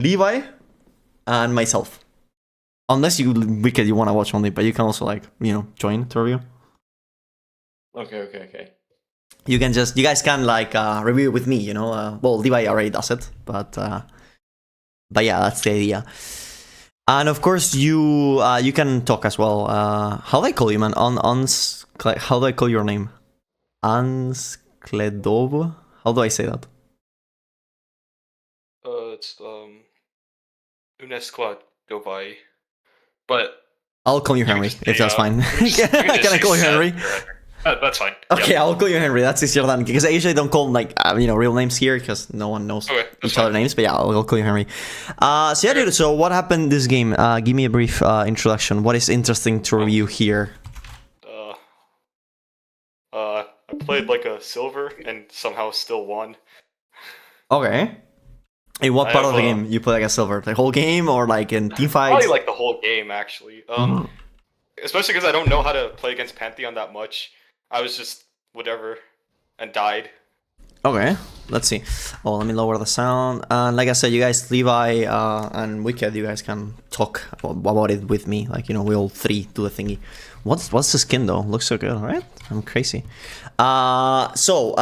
Levi, and myself. Unless you Wicked, you want to watch only, but you can also like join the review. Okay. You guys can like review with me. Well, Levi already does it, but yeah, that's the idea. And of course, you can talk as well. How do I call you, man? How do I call your name? Anskledov? How do I say that? It's Levi. But I'll call you Henry if that's fine. Can I call you Henry? That's fine. Okay, yeah. I'll call you Henry. That's easier than because I usually don't call like real names here because no one knows each other's names. But yeah, I'll call you Henry. So yeah, dude. So what happened this game? Give me a brief introduction. What is interesting to review here? I played like a silver and somehow still won. Okay. In what part of the game you play like a silver? The whole game or like in team fights? Probably like the whole game actually. Especially because I don't know how to play against Pantheon that much. I was just whatever and died. Okay, let's see. Oh, let me lower the sound. And like I said, you guys, Levi and Wicked, you guys can talk about it with me. Like, we all three do the thingy. What's the skin though? Looks so good, right? I'm crazy. So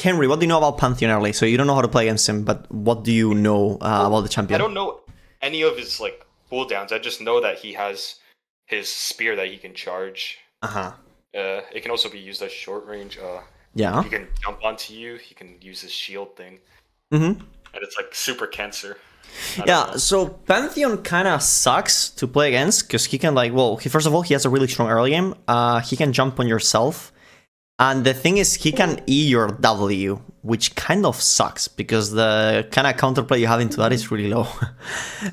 Henry, what do you know about Pantheon early? So you don't know how to play against him, but what do you know about the champion? I don't know any of his like cooldowns. I just know that he has his spear that he can charge. It can also be used as short range. Yeah. He can jump onto you. He can use his shield thing. And it's like super cancer. Yeah, so Pantheon kind of sucks to play against because he can first of all, he has a really strong early game. He can jump on yourself. And the thing is, he can E your W, which kind of sucks because the kind of counterplay you have into that is really low.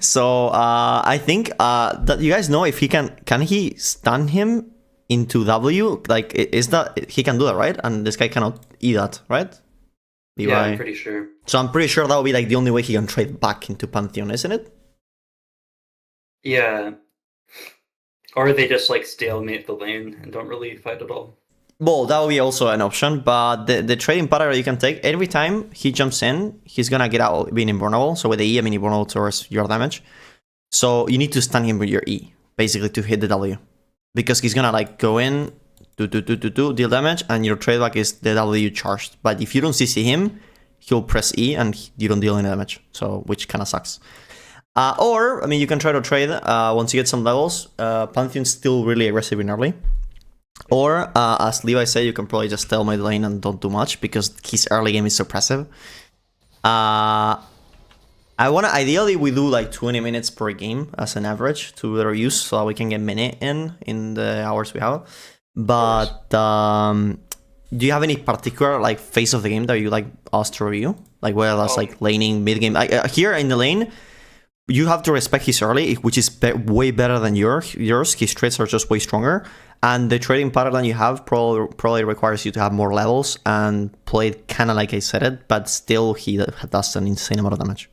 So I think that you guys know if he can he stun him into W? Like, is that he can do that, right? And this guy cannot E that, right? Levi. Yeah, I'm pretty sure. So I'm pretty sure that would be like the only way he can trade back into Pantheon, isn't it? Yeah. Or they just like stalemate the lane and don't really fight at all. Well, that would be also an option, but the trading pattern you can take, every time he jumps in, he's gonna get out being invulnerable. So with the E, I mean invulnerable towards your damage. So you need to stun him with your E, basically to hit the W. Because he's gonna like go in, deal damage, and your trade back is the W charged. But if you don't CC him, he'll press E and you don't deal any damage. So, which kinda sucks. Or, I mean, you can try to trade once you get some levels. Pantheon's still really aggressive in early. Or, as Levi said, you can probably just stalemate the lane and don't do much because his early game is suppressive. Ideally, we do like 20 minutes per game as an average to the reviews so that we can get minute in the hours we have. But do you have any particular like phase of the game that you like us to review? Like whether that's like laning, mid game. Here in the lane, you have to respect his early, which is way better than yours. His trades are just way stronger. And the trading pattern you have probably requires you to have more levels and play it kind of like I said it, but still he does an insane amount of damage.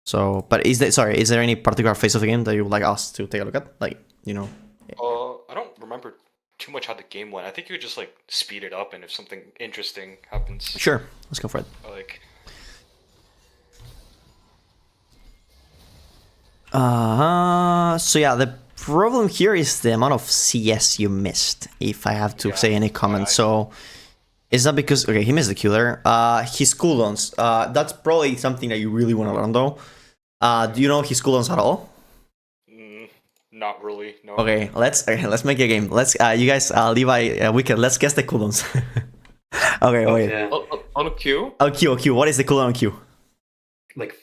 So, but is there any particular phase of the game that you would like us to take a look at? Like, I don't remember too much how the game went. I think you could just like speed it up, and if something interesting happens, sure, let's go for it. So yeah, the problem here is the amount of CS you missed, if I have to say any comment. So is that because he missed the Q there? His cooldowns, that's probably something that you really want to learn though. Do you know his cooldowns at all? Not really, no. Okay, let's make a game. Let's you guys, Levi, Wicked, let's guess the cooldowns. Okay, wait. Yeah. On Q? Q. What is the cooldown on Q? Like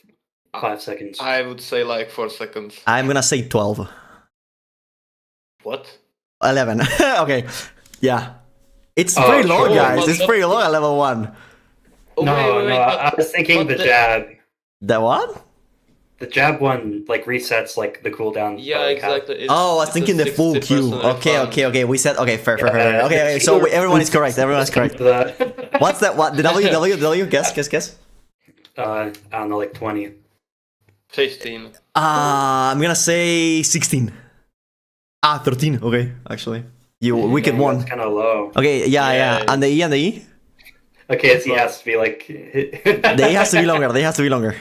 5 seconds. I would say like 4 seconds. I'm gonna say 12. What? 11. Okay, yeah. It's pretty low, guys. It's pretty low at level 1. Oh, No, wait, I was thinking the jab. The what? The jab one like resets like the cooldown. Yeah, exactly. I was thinking the full Q. Okay. We said fair. Okay. So everyone is correct. What's that? What? The W? Guess. I don't know, like 20. 15. I'm gonna say 16. 13. Okay, actually. You Wicked one. That's kind of low. Okay, yeah. And the E? Okay, so it has to be like. The E has to be longer.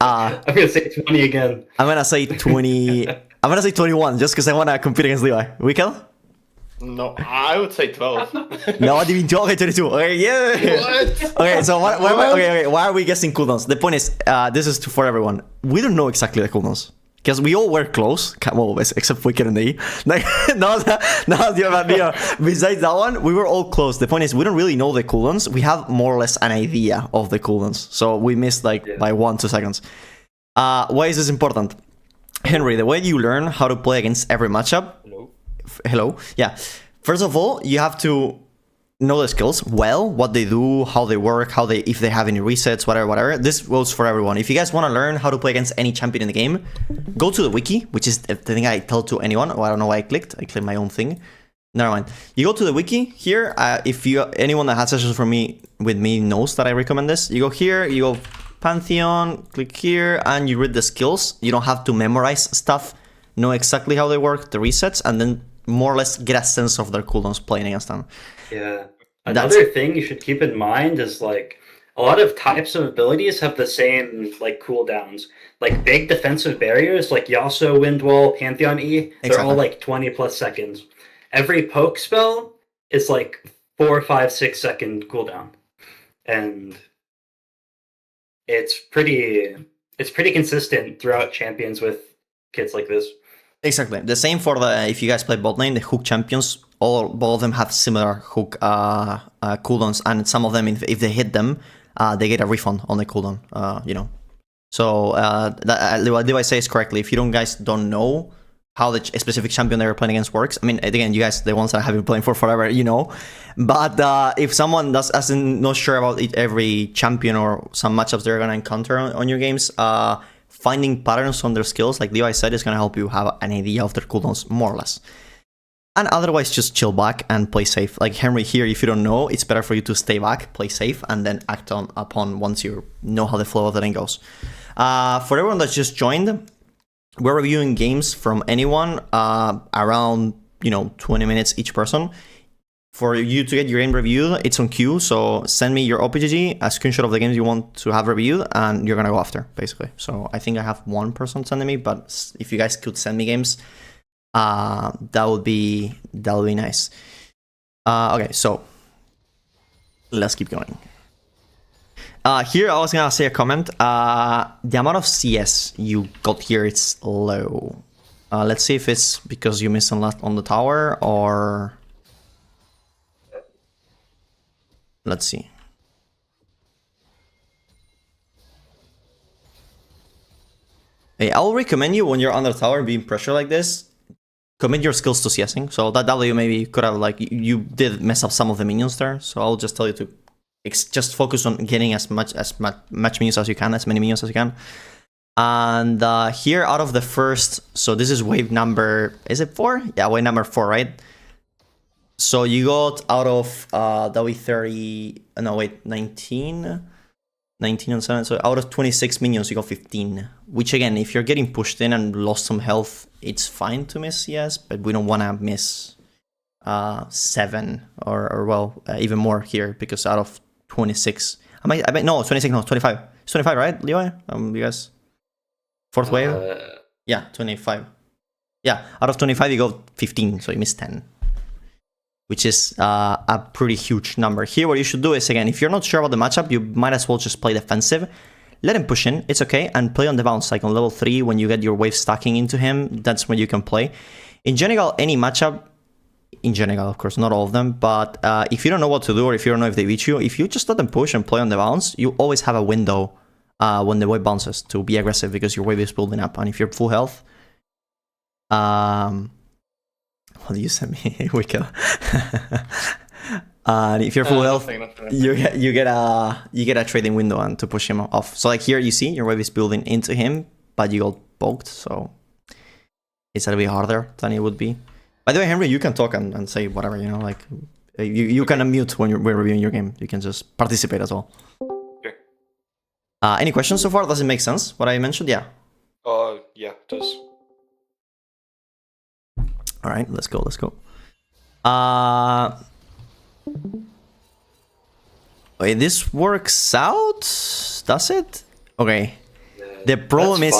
I'm gonna say 20 again. I'm gonna say 20. I'm gonna say 21 just because I wanna compete against Levi. Wikel? No, I would say 12. No, I didn't. Okay, 22. Okay, yeah. What? Okay, so okay, why are we guessing cooldowns? The point is, this is for everyone. We don't know exactly the cooldowns because we all were close. Well, except Wikel and me. Like, besides that one, we were all close. The point is, we don't really know the cooldowns. We have more or less an idea of the cooldowns, so we missed by 1-2 seconds. Why is this important? Henry, the way you learn how to play against every matchup. Hello. Yeah. First of all, you have to know the skills well, what they do, how they work, if they have any resets, whatever. This goes for everyone. If you guys want to learn how to play against any champion in the game, go to the wiki, which is the thing I tell to anyone. Oh, I don't know why I clicked my own thing. Never mind. You go to the wiki here. If anyone that has sessions with me knows that I recommend this. You go here. You go Pantheon. Click here, and you read the skills. You don't have to memorize stuff. Know exactly how they work, the resets, and then more or less get a sense of their cooldowns playing against them. Yeah. Another thing you should keep in mind is like a lot of types of abilities have the same like cooldowns. Like big defensive barriers like Yasuo, Windwall, Pantheon E, they're all like 20 plus seconds. Every poke spell is like 4, 5, 6 second cooldown. And it's pretty consistent throughout champions with kits like this. Exactly. The same for if you guys play bot lane, the hook champions, both of them have similar hook cooldowns, and some of them, if they hit them, they get a refund on the cooldown. So what Levi says correctly. If you guys don't know how the specific champion they're playing against works, I mean, again, you guys, the ones that have been playing for forever, But if someone isn't not sure about every champion or some matchups they're gonna encounter on your games, finding patterns on their skills, like Levi said, is going to help you have an idea of their cooldowns, more or less. And otherwise, just chill back and play safe. Like Henry here, if you don't know, it's better for you to stay back, play safe, and then act upon once you know how the flow of the lane goes. For everyone that's just joined, we're reviewing games from anyone around 20 minutes each person. For you to get your game reviewed, it's on queue, so send me your OPGG, a screenshot of the games you want to have reviewed, and you're gonna go after, basically. So I think I have one person sending me, but if you guys could send me games, that would be nice. Okay, so let's keep going. Here I was gonna say a comment. The amount of CS you got here, it's low. Let's see if it's because you missed on the tower, or... Let's see. Hey, I'll recommend you when you're on the tower being pressure like this, commit your skills to CSing. So that W maybe could have you did mess up some of the minions there. So I'll just tell you to just focus on getting as much minions as you can, as many minions as you can. And here out of the first, so this is wave number, is it 4? Yeah, wave number 4, right? So you got out of W30, no wait, 19 and 7. So out of 26 minions, you got 15. Which again, if you're getting pushed in and lost some health, it's fine to miss, yes, but we don't want to miss 7 or even more here, because out of 26, no, 26, no, 25. It's 25, right, Levi? You guys, fourth wave? Yeah, 25. Yeah, out of 25, you got 15, so you missed 10. Which is a pretty huge number. Here, what you should do is, again, if you're not sure about the matchup, you might as well just play defensive. Let him push in, it's okay, and play on the bounce. Like on level 3, when you get your wave stacking into him, that's when you can play. In general, any matchup, in general, of course, not all of them, but if you don't know what to do, or if you don't know if they beat you, if you just let them push and play on the bounce, you always have a window when the wave bounces to be aggressive, because your wave is building up. And if you're full health, what do you send me, Wicked? And if you're full health, you get a trading window and to push him off. So like here, you see your wave is building into him, but you got poked, so it's a little bit harder than it would be. By the way, Henry, you can talk and say whatever, like you can unmute when we're reviewing your game. You can just participate as well. Okay. Any questions so far? Does it make sense what I mentioned? Yeah. Yeah, it does. All right, let's go. Wait, this works out? Does it? Okay. The problem is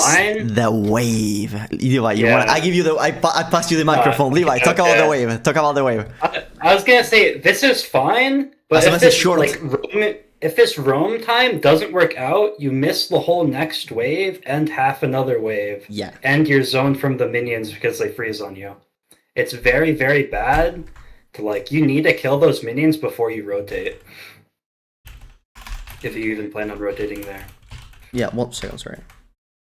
the wave. Levi, I pass you the microphone. Levi, talk about the wave. Talk about the wave. I was gonna say this is fine, but if this roam time doesn't work out, you miss the whole next wave and half another wave. Yeah. And you're zoned from the minions because they freeze on you. It's very, very bad. You need to kill those minions before you rotate. If you even plan on rotating there. Yeah, 1 second, sorry.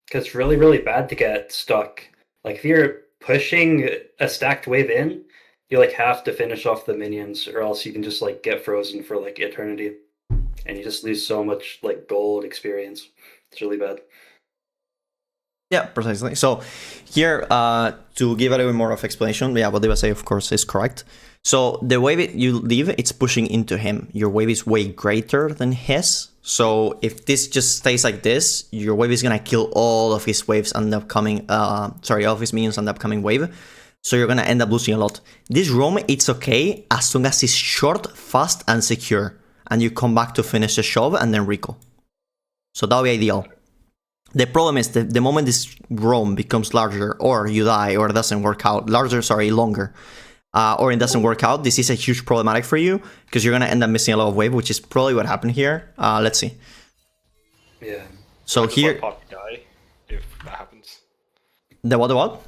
Because it's really, really bad to get stuck. If you're pushing a stacked wave in, you have to finish off the minions, or else you can just get frozen for eternity. And you just lose so much gold experience. It's really bad. Yeah, precisely. So here, to give a little bit more of explanation, yeah, what Levi say, of course, is correct. So the wave you leave, it's pushing into him. Your wave is way greater than his. So if this just stays like this, your wave is gonna kill all of his waves on the upcoming, all of his minions on the upcoming wave. So you're gonna end up losing a lot. This roam, it's okay as long as it's short, fast, and secure. And you come back to finish the shove and then recall. So that'll be ideal. The problem is the moment this roam becomes larger, or you die, or it doesn't work out, longer, or it doesn't work out, this is a huge problematic for you, because you're going to end up missing a lot of wave, which is probably what happened here. Let's see. Yeah. So here... Let Poppy die if that happens? The what?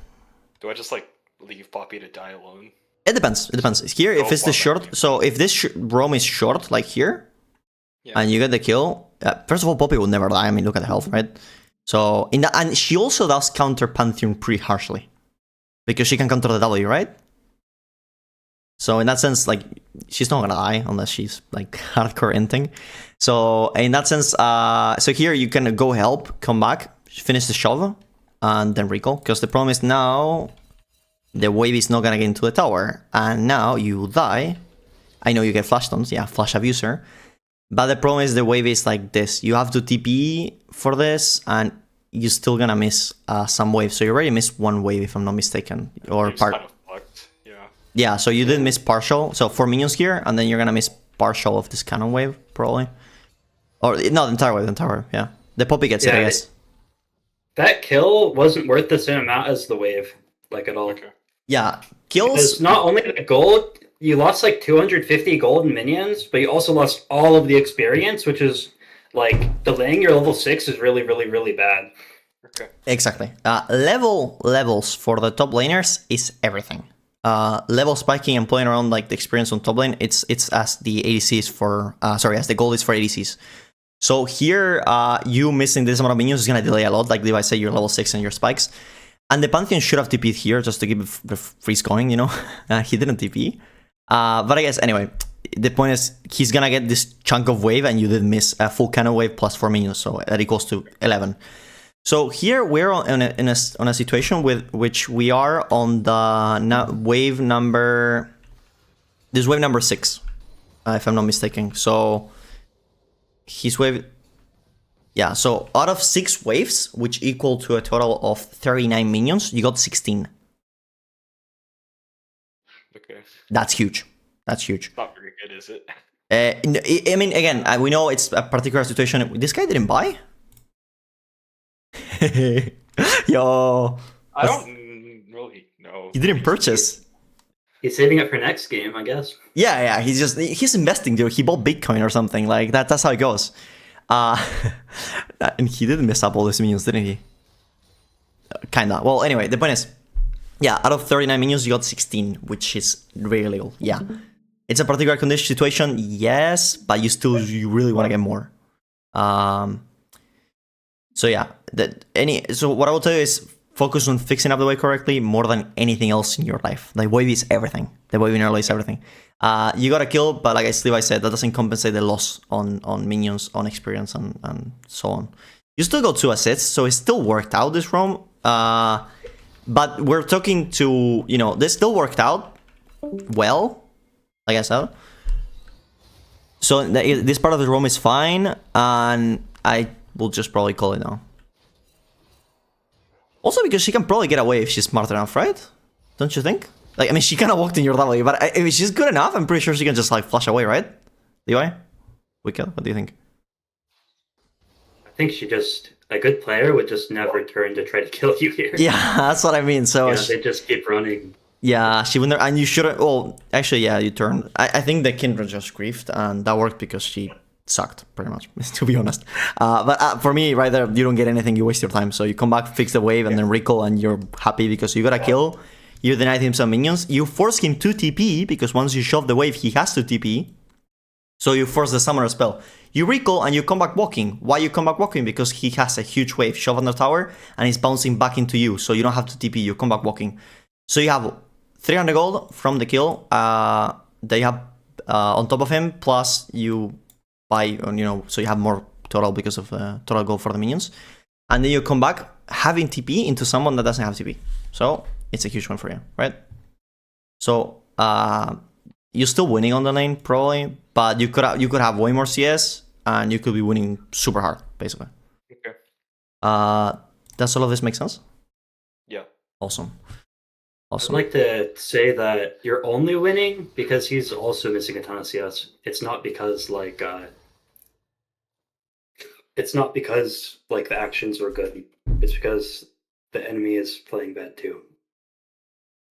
Do I just, leave Poppy to die alone? It depends. Here, if it's the short... So if this roam is short, like here, and you get the kill... first of all, Poppy will never die. I mean, look at the health, right? So, and she also does counter Pantheon pretty harshly. Because she can counter the W, right? So in that sense, she's not gonna die unless she's, hardcore inting. So in that sense, so here you can go help, come back, finish the shove, and then recall. Because the problem is now, the wave is not gonna get into the tower. And now you die. I know you get flash stones, yeah, flash abuser. But the problem is the wave is like this. You have to TP for this, and you're still gonna miss some waves. So you already missed one wave, if I'm not mistaken, or part. Kind of fucked. Yeah. Yeah. So you did miss partial. So 4 minions here, and then you're gonna miss partial of this cannon wave, probably. Or no, the entire wave. Yeah. The Poppy gets it, I guess. That kill wasn't worth the same amount as the wave, at all. Okay. Yeah. Kills. Because not only the gold. You lost 250 gold in minions, but you also lost all of the experience, which is delaying your level 6 is really, really, really bad. Okay. Exactly. Levels for the top laners is everything. Level spiking and playing around the experience on top lane, it's as the ADCs for as the gold is for ADCs. So here, you missing this amount of minions is gonna delay a lot. Like Levi said, you're level 6 and your spikes. And the Pantheon should have TP'd here just to keep the freeze going, you know? He didn't TP. But I guess, anyway, the point is he's gonna get this chunk of wave, and you did miss a full cannon wave plus 4 minions, so that equals to 11. So here we're on a situation with which we are on the wave number... This wave number 6, if I'm not mistaken. So his wave... Yeah, so out of 6 waves, which equal to a total of 39 minions, you got 16. Okay. That's huge. That's huge. Not very good, is it? I mean, again, we know it's a particular situation. This guy didn't buy? Yo. I don't really know. He didn't purchase. He's saving it for next game, I guess. Yeah. He's investing, dude. He bought Bitcoin or something. That's how it goes. And he didn't mess up all his minions, didn't he? Kinda. Well, anyway, the point is, yeah, out of 39 minions, you got 16, which is really little. Yeah. It's a particular condition situation, yes, but you really want to get more. So yeah, so what I will tell you is focus on fixing up the wave correctly more than anything else in your life. The wave is everything. The wave in early is everything. You got to kill, but like Levi said, that doesn't compensate the loss on minions, on experience, and so on. You still got 2 assets, so it still worked out this roam. But we're talking to, this still worked out well, like I said. So this part of the roam is fine, and I will just probably call it now. Also because she can probably get away if she's smart enough, right? Don't you think? I mean, she kind of walked in your W, but if she's good enough, I'm pretty sure she can just flash away, right? Levi? Wicked, what do you think? I think she just a good player would just never turn to try to kill you here. Yeah, that's what I mean. So they just keep running. Yeah, she wouldn't, and you shouldn't. Well, actually, yeah, you turned. I think the Kindred just griefed, and that worked because she sucked pretty much, to be honest. But for me, right there, you don't get anything. You waste your time. So you come back, fix the wave, and then recall, and you're happy because you got a kill. You denied him some minions. You force him to TP because once you shove the wave, he has to TP. So you force the summoner spell. You recall and you come back walking. Why you come back walking? Because he has a huge wave, shove on the tower, and he's bouncing back into you. So you don't have to TP. You come back walking. So you have 300 gold from the kill. They have on top of him. Plus you buy, so you have more total because of total gold for the minions. And then you come back having TP into someone that doesn't have TP. So it's a huge one for you, right? So you're still winning on the lane probably, but you could have way more CS and you could be winning super hard, basically. Okay. Does all of this make sense? Yeah. Awesome. I'd like to say that you're only winning because he's also missing a ton of CS. It's not because the actions were good. It's because the enemy is playing bad too.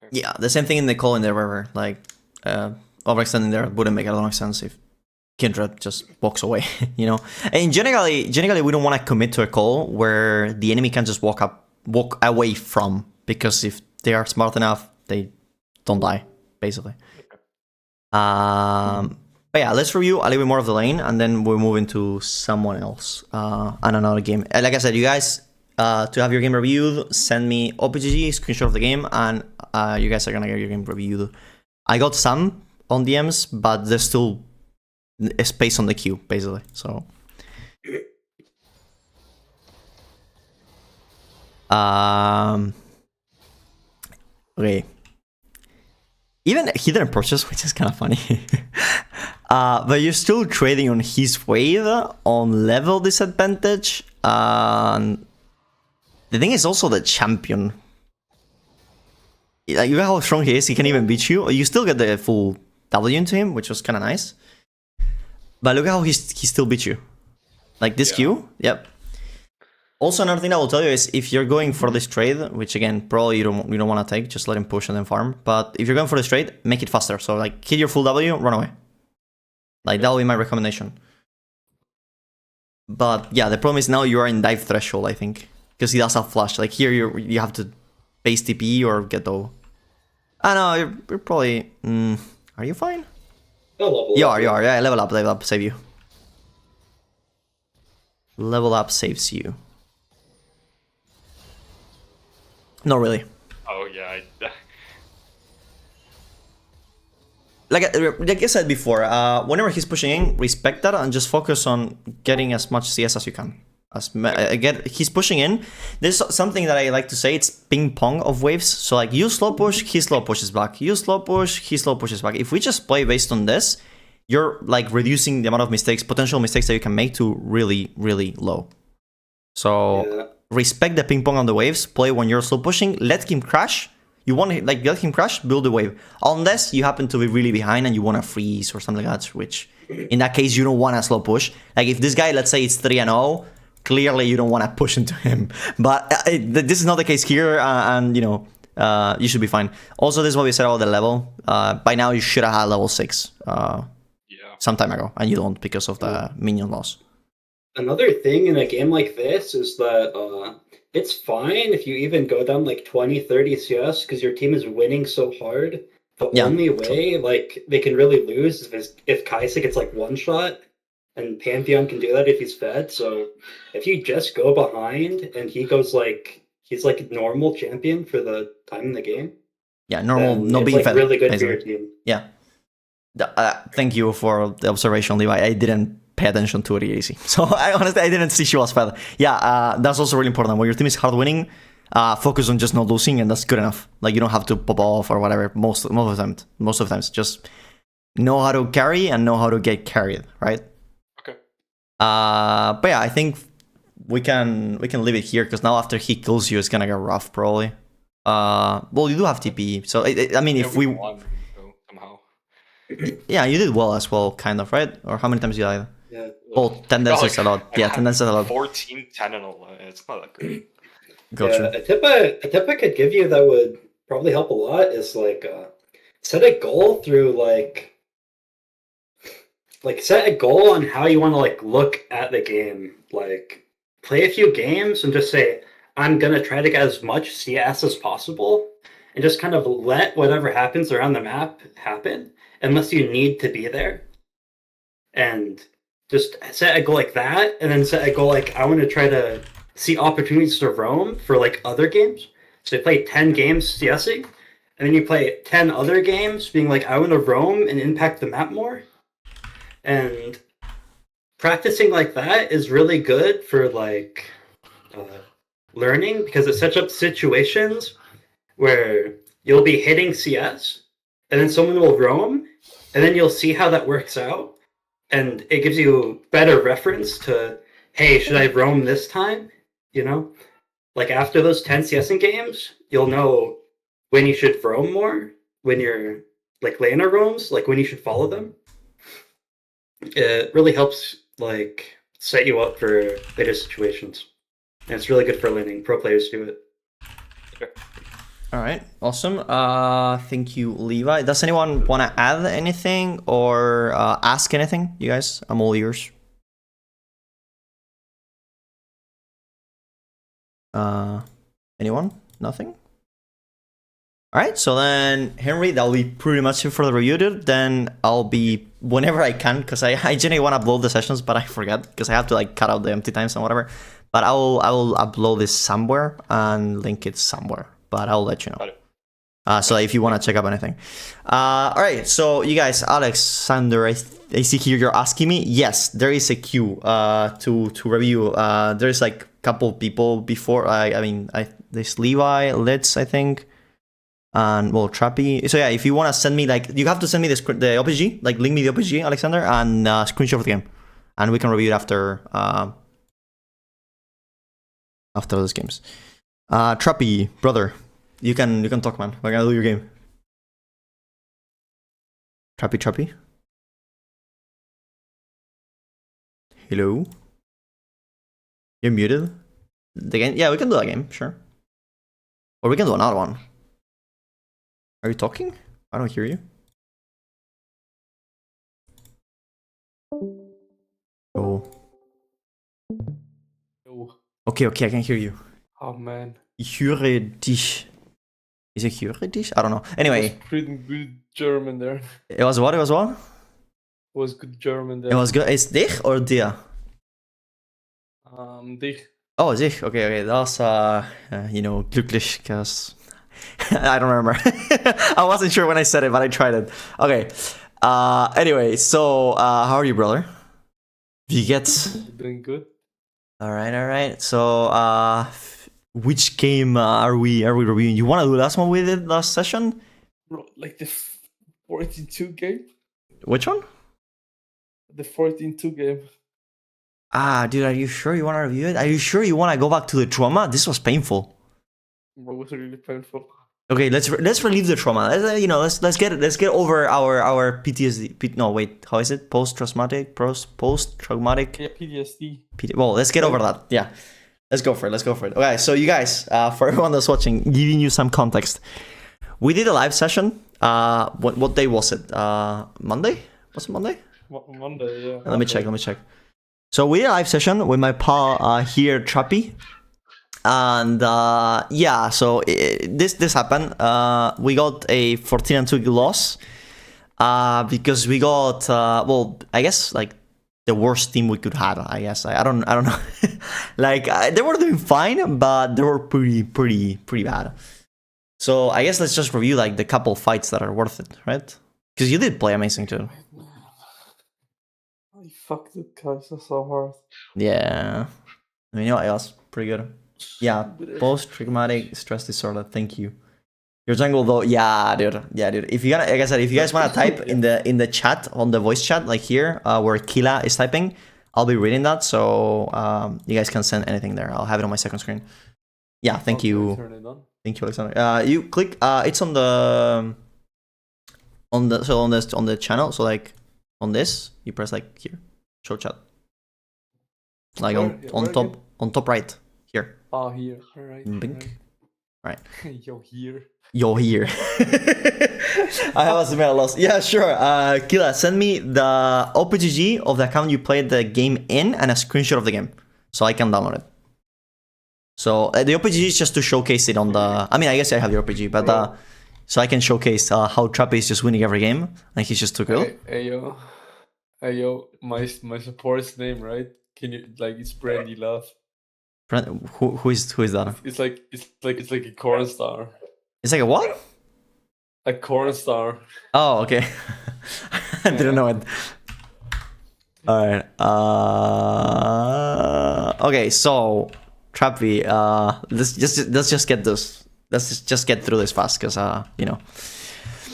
Yeah, the same thing in the call in the river. Like overextending there wouldn't make a lot of sense if Kindred just walks away, And generally we don't want to commit to a call where the enemy can just walk away from, because if they are smart enough, they don't die, basically. But yeah, let's review a little bit more of the lane, and then we'll move into someone else and another game. Like I said, you guys, to have your game reviewed, send me OPGG, screenshot of the game, and you guys are gonna get your game reviewed. I got some on DMs, but there's still a space on the queue, basically. So, okay. Even he didn't purchase, which is kind of funny. But you're still trading on his wave on level disadvantage. The thing is also the champion. Like, you know how strong he is, he can even beat you. You still get the full W into him, which was kind of nice. But look at how he still beat you. Like this queue, yep. Also, another thing I will tell you is if you're going for this trade, which again probably you don't want to take, just let him push and then farm. But if you're going for this trade, make it faster. So like hit your full W, run away. Like that will be my recommendation. But yeah, the problem is now you are in dive threshold, I think, because he does have flash. Like here you have to base TP or get O. I know you're probably. Are you fine? You are. Yeah, level up, save you. Level up saves you. Not really. Oh yeah. Like I said before, whenever he's pushing in, respect that and just focus on getting as much CS as you can. He's pushing in. There's something that I like to say. It's ping pong of waves. So like you slow push, he slow pushes back. You slow push, he slow pushes back. If we just play based on this, you're like reducing the amount of potential mistakes that you can make to really, really low. So respect the ping pong on the waves. Play when you're slow pushing. Let him crash. You want to let him crash, build the wave. Unless you happen to be really behind and you want to freeze or something like that, which in that case you don't want to slow push. Like if this guy, let's say it's 3-0, clearly you don't want to push into him. But this is not the case here, and you should be fine. Also, this is what we said about the level. By now you should have had level 6 some time ago, and you don't because of the minion loss. Another thing in a game like this is that it's fine if you even go down like 20-30 CS because your team is winning so hard. The only way like they can really lose is if Kaisa gets like one shot, and Pantheon can do that if he's fed. So if you just go behind and he goes like he's like normal champion for the time in the game. Yeah, normal, no being like fed. Really good basically. For your team. Yeah. Thank you for the observation, Levi. I didn't pay attention to it easy. So I didn't see she was fed. Yeah, that's also really important. When your team is hard winning, focus on just not losing, and that's good enough. Like you don't have to pop off or whatever. Most of the times, just know how to carry and know how to get carried, right? Okay. But yeah, I think we can leave it here because now after he kills you, it's gonna get rough probably. Well, you do have TP, so I mean, if we won, somehow. Yeah, you did well as well, kind of, right? Or how many times you died? Yeah. Oh, attendance is a lot. Yeah, attendance is a lot. 14, 10, and 11. It's not that good. Gotcha. Yeah, a tip I could give you that would probably help a lot is like set a goal through like set a goal on how you want to like look at the game. Like play a few games and just say, I'm gonna try to get as much CS as possible and just kind of let whatever happens around the map happen unless you need to be there. And just set a goal like that, and then set a goal like I want to try to see opportunities to roam for like other games. So you play 10 games CSing, and then you play 10 other games being like I want to roam and impact the map more. And practicing like that is really good for like learning because it sets up situations where you'll be hitting CS, and then someone will roam, and then you'll see how that works out. And it gives you better reference to, hey, should I roam this time? You know? Like after those 10 CSing games, you'll know when you should roam more, when you're like laner roams, like when you should follow them. It really helps like set you up for later situations. And it's really good for learning. Pro players do it. All right, awesome. Thank you, Levi. Does anyone want to add anything or ask anything? You guys, I'm all ears. Anyone? Nothing? All right, so then, Henry, that'll be pretty much it for the review, dude. Then I'll be, whenever I can, because I generally want to upload the sessions, but I forget, because I have to like cut out the empty times and whatever. But I will upload this somewhere and link it somewhere. But I'll let you know. So if you want to check up anything. All right, so you guys, Alexander, I see here you're asking me. Yes, there is a queue to review. There's like a couple people before. There's Levi, Litz, I think, and well, Trappy. So yeah, if you want to send me like, you have to send me the OPG, like link me the OPG, Alexander, and screenshot of the game, and we can review it after those games. Trappy, brother, you can talk, man. We're gonna do your game. Trappy. Hello. You're muted. The game? Yeah, we can do that game, sure. Or we can do another one. Are you talking? I don't hear you. Oh. Okay, I can hear you. Oh man. Ich höre dich. Is it höre dich? I don't know. Anyway. It was pretty good German there. It was what? It was good German there. It was good. Is dich or dir? Dich. Oh, dich. Okay. That was, glücklich, because I don't remember. I wasn't sure when I said it, but I tried it. Okay. Anyway, so how are you, brother? Wie geht's? Doing good. All right. So, which game are we reviewing? You want to do the last one we did last session? Bro, like the 14-2 game? Which one? The 14-2 game. Dude, are you sure you want to review it? Are you sure you want to go back to the trauma? This was painful. It was really painful. Okay, let's relieve the trauma. Let's get over our PTSD. No, wait, how is it? Post-traumatic. Yeah, PTSD. Well, let's get over that. Yeah, let's go for it. Okay, so you guys, for everyone that's watching, giving you some context, we did a live session. What day was it? Monday? Was it Monday? Monday, yeah. Let me check. So we did a live session with my pal here, Trappy. And so this happened. We got a 14-2 loss because we got I guess like the worst team we could have. I guess I don't know. Like they were doing fine, but they were pretty bad. So I guess let's just review like the couple fights that are worth it, right? Because you did play amazing too. I fucked it, guys. That's so hard. Yeah, I mean, it was pretty good. Yeah, post-traumatic stress disorder. Thank you. Your jungle though, yeah, dude. If you like I said, if you guys want to type in the chat, on the voice chat, like here, where Kila is typing, I'll be reading that. So you guys can send anything there. I'll have it on my second screen. Yeah, thank you. Turn it on. Thank you, Alexander. You click. It's on the channel. So like on this, you press like here. Show chat. Like Where? on top right here. Ah, here. Alright. Bink. Right. Yo, here. You're here. I have a similar loss. Yeah, sure. Kila, send me the OPGG of the account you played the game in and a screenshot of the game so I can download it. So the OPGG is just to showcase it on the. I mean, I guess I have the OPG, but so I can showcase how Trappy is just winning every game and he's just too good. Hey yo, my support's name, right? Can you like it's Brandy Love? Who is that? It's like a corn star. It's like a what? A corn star. Oh, okay. I didn't know it. All right. Okay, so Trappy, let's just get this. Let's just get through this fast, cause you know.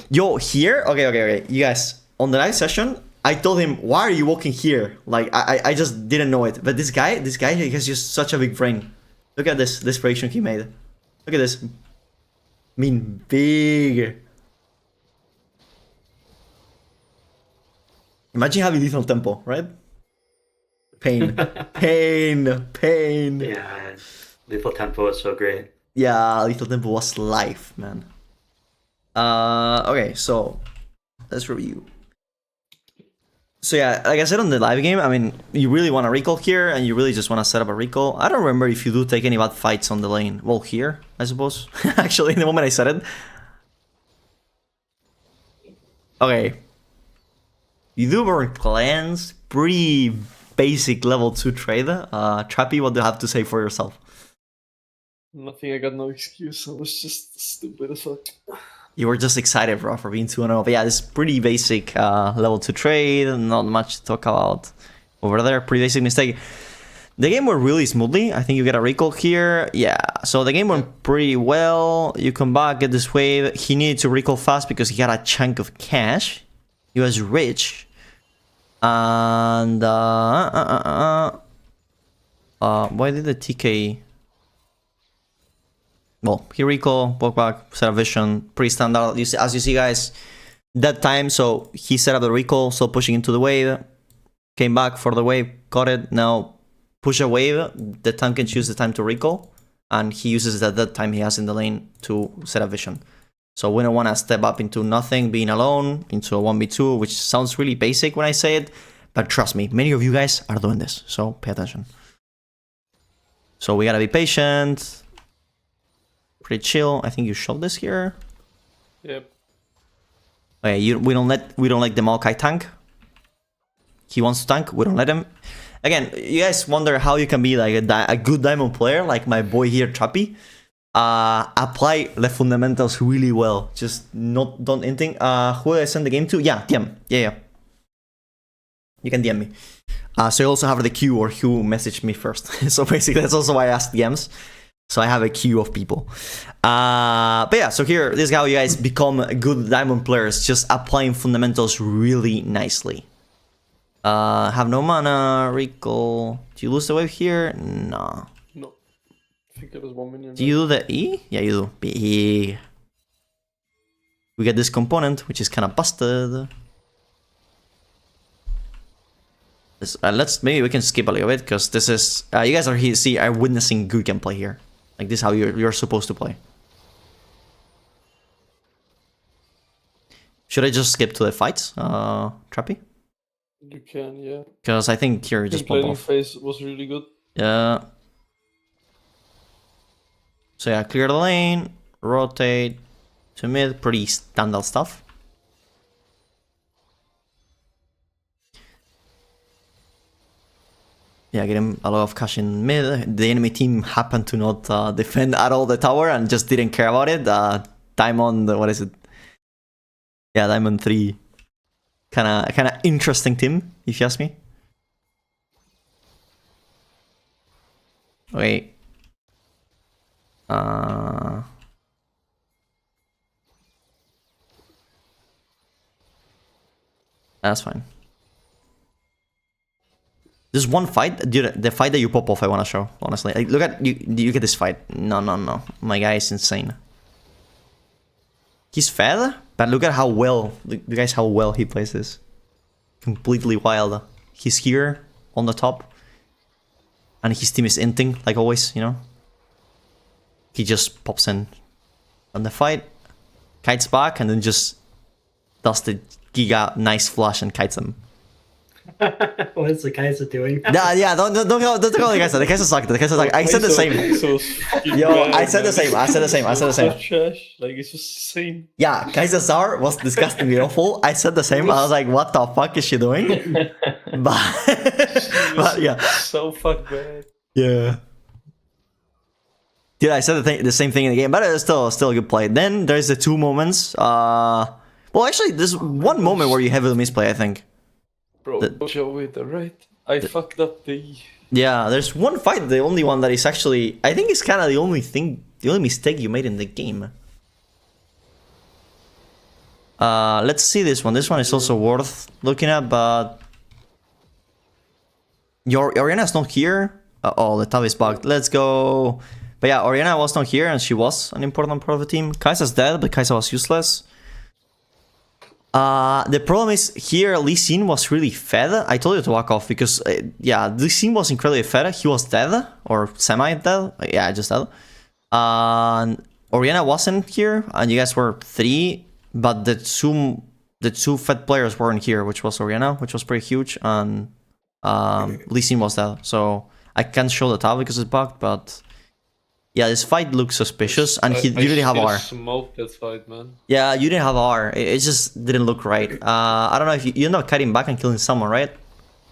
Yo, here. Okay. You guys, on the live session, I told him, why are you walking here? Like, I just didn't know it. But this guy, he has just such a big brain. Look at this prediction he made. Look at this. I mean, big. Imagine having lethal tempo, right? Pain. Yeah, lethal tempo is so great. Yeah, lethal tempo was life, man. Okay, so let's review. So yeah, like I said on the live game, I mean, you really want to recall here, and you really just want to set up a recall. I don't remember if you do take any bad fights on the lane. Well, here, I suppose. Actually, in the moment I said it. Okay. You do burn clans, pretty basic level 2 trade. Trappy, what do you have to say for yourself? Nothing, I got no excuse. I was just stupid as fuck. You were just excited, bro, for being 2-0. But yeah, this is pretty basic level 2 trade. Not much to talk about over there. Pretty basic mistake. The game went really smoothly. I think you get a recall here. Yeah, so the game went pretty well. You come back, get this wave. He needed to recall fast because he had a chunk of cash. He was rich. And why did the TK? Well, he recall, walk back, set a vision, pretty standard. You see, as you see, guys, that time. So he set up the recall, so pushing into the wave, came back for the wave, got it. Now push a wave. The tank can choose the time to recall, and he uses that time he has in the lane to set a vision. So we don't want to step up into nothing, being alone, into a 1v2, which sounds really basic when I say it, but trust me, many of you guys are doing this, so pay attention. So we gotta be patient. Pretty chill. I think you shove this here. Yep. Okay, we don't let the Maokai tank. He wants to tank. We don't let him. Again, you guys wonder how you can be like a good diamond player, like my boy here, Trappy. Apply the fundamentals really well. Just don't anything. Who did I send the game to? Yeah, DM. Yeah. You can DM me. So you also have the queue or who messaged me first. So basically, that's also why I asked DMs. So I have a queue of people. But yeah, so here, this is how you guys become good diamond players. Just applying fundamentals really nicely. Have no mana, recall. Do you lose the wave here? No. No. I think it was 1 million. Do you do the E? Yeah, you do. Big. We get this component, which is kind of busted. Maybe we can skip a little bit, because this is... you guys are witnessing good gameplay here. Like, this is how you're supposed to play. Should I just skip to the fights, Trappy? You can, yeah. Because I think here just pop off. Phase was really good. Yeah. So yeah, clear the lane, rotate to mid, pretty standard stuff. Yeah, get him a lot of cash in mid. The enemy team happened to not defend at all the tower and just didn't care about it. Diamond, what is it? Yeah, Diamond 3. Kinda interesting team, if you ask me. Okay. That's fine. There's one fight, dude. The fight that you pop off, I want to show. Honestly, like, look at you. You get this fight. No. My guy is insane. He's fed, but look at how well. Look, guys, how well he plays this. Completely wild. he's here on the top. And his team is inting, like always, you know. He just pops in on the fight, kites back, and then just does the giga nice flush and kites him. What is the Kaiser doing? Yeah, don't call the Kaiser. The Kaiser sucked. The Kaiser sucked. I said the same. I said the same. Like, it's just the same. Yeah, Kaiser Sour was disgustingly awful. I said the same. I was like, what the fuck is she doing? But yeah. So fuck bad. Yeah. Dude, I said the same thing in the game, but it's still a good play. Then there's the 2 moments. Well, actually, there's one moment where you heavily misplay, I think. Bro, show it, alright? I fucked up the... Yeah, there's one fight, the only one that is actually... I think it's kind of the only mistake you made in the game. Let's see this one. This one is also worth looking at, but... Oriana's not here. Oh, the tab is bugged. Let's go... But yeah, Oriana was not here, and she was an important part of the team. Kai'Sa's dead, but Kai'Sa was useless. The problem is here, Lee Sin was really fed. I told you to walk off because, yeah, Lee Sin was incredibly fed. He was dead, or semi-dead. Yeah, just dead. Oriana wasn't here, and you guys were 3, but the two fed players weren't here, which was Oriana, which was pretty huge, and Lee Sin was dead. So I can't show the tab because it's bugged, but... Yeah, this fight looks suspicious, and you didn't have R. Smoked that fight, man. Yeah, you didn't have R. It just didn't look right. I don't know if you end up cutting back and killing someone, right?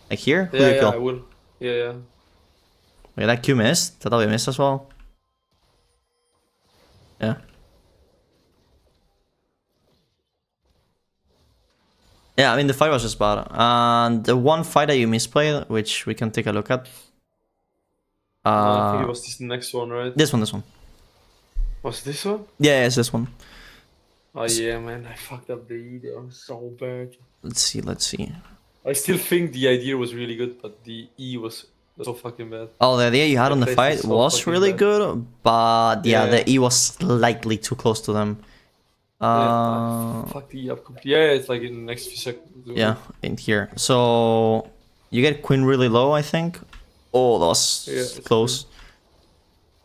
Like here? Who Yeah, did you kill? I will. Yeah. Okay, that Q missed. That W missed as well. Yeah. Yeah, I mean, the fight was just bad. And the one fight that you misplayed, which we can take a look at. I think it was this next one, right? This one. Was this one? Yeah, it's this one. Oh yeah, man, I fucked up the E there so bad. Let's see. I still think the idea was really good, but the E was so fucking bad. Oh, the idea you had on the place fight is so was really bad. good, but yeah, Yeah. the E was slightly too close to them. Fuck the E up completely. Yeah, it's like in the next few seconds. Yeah, in here. So you get Queen really low, I think. Oh, that was close.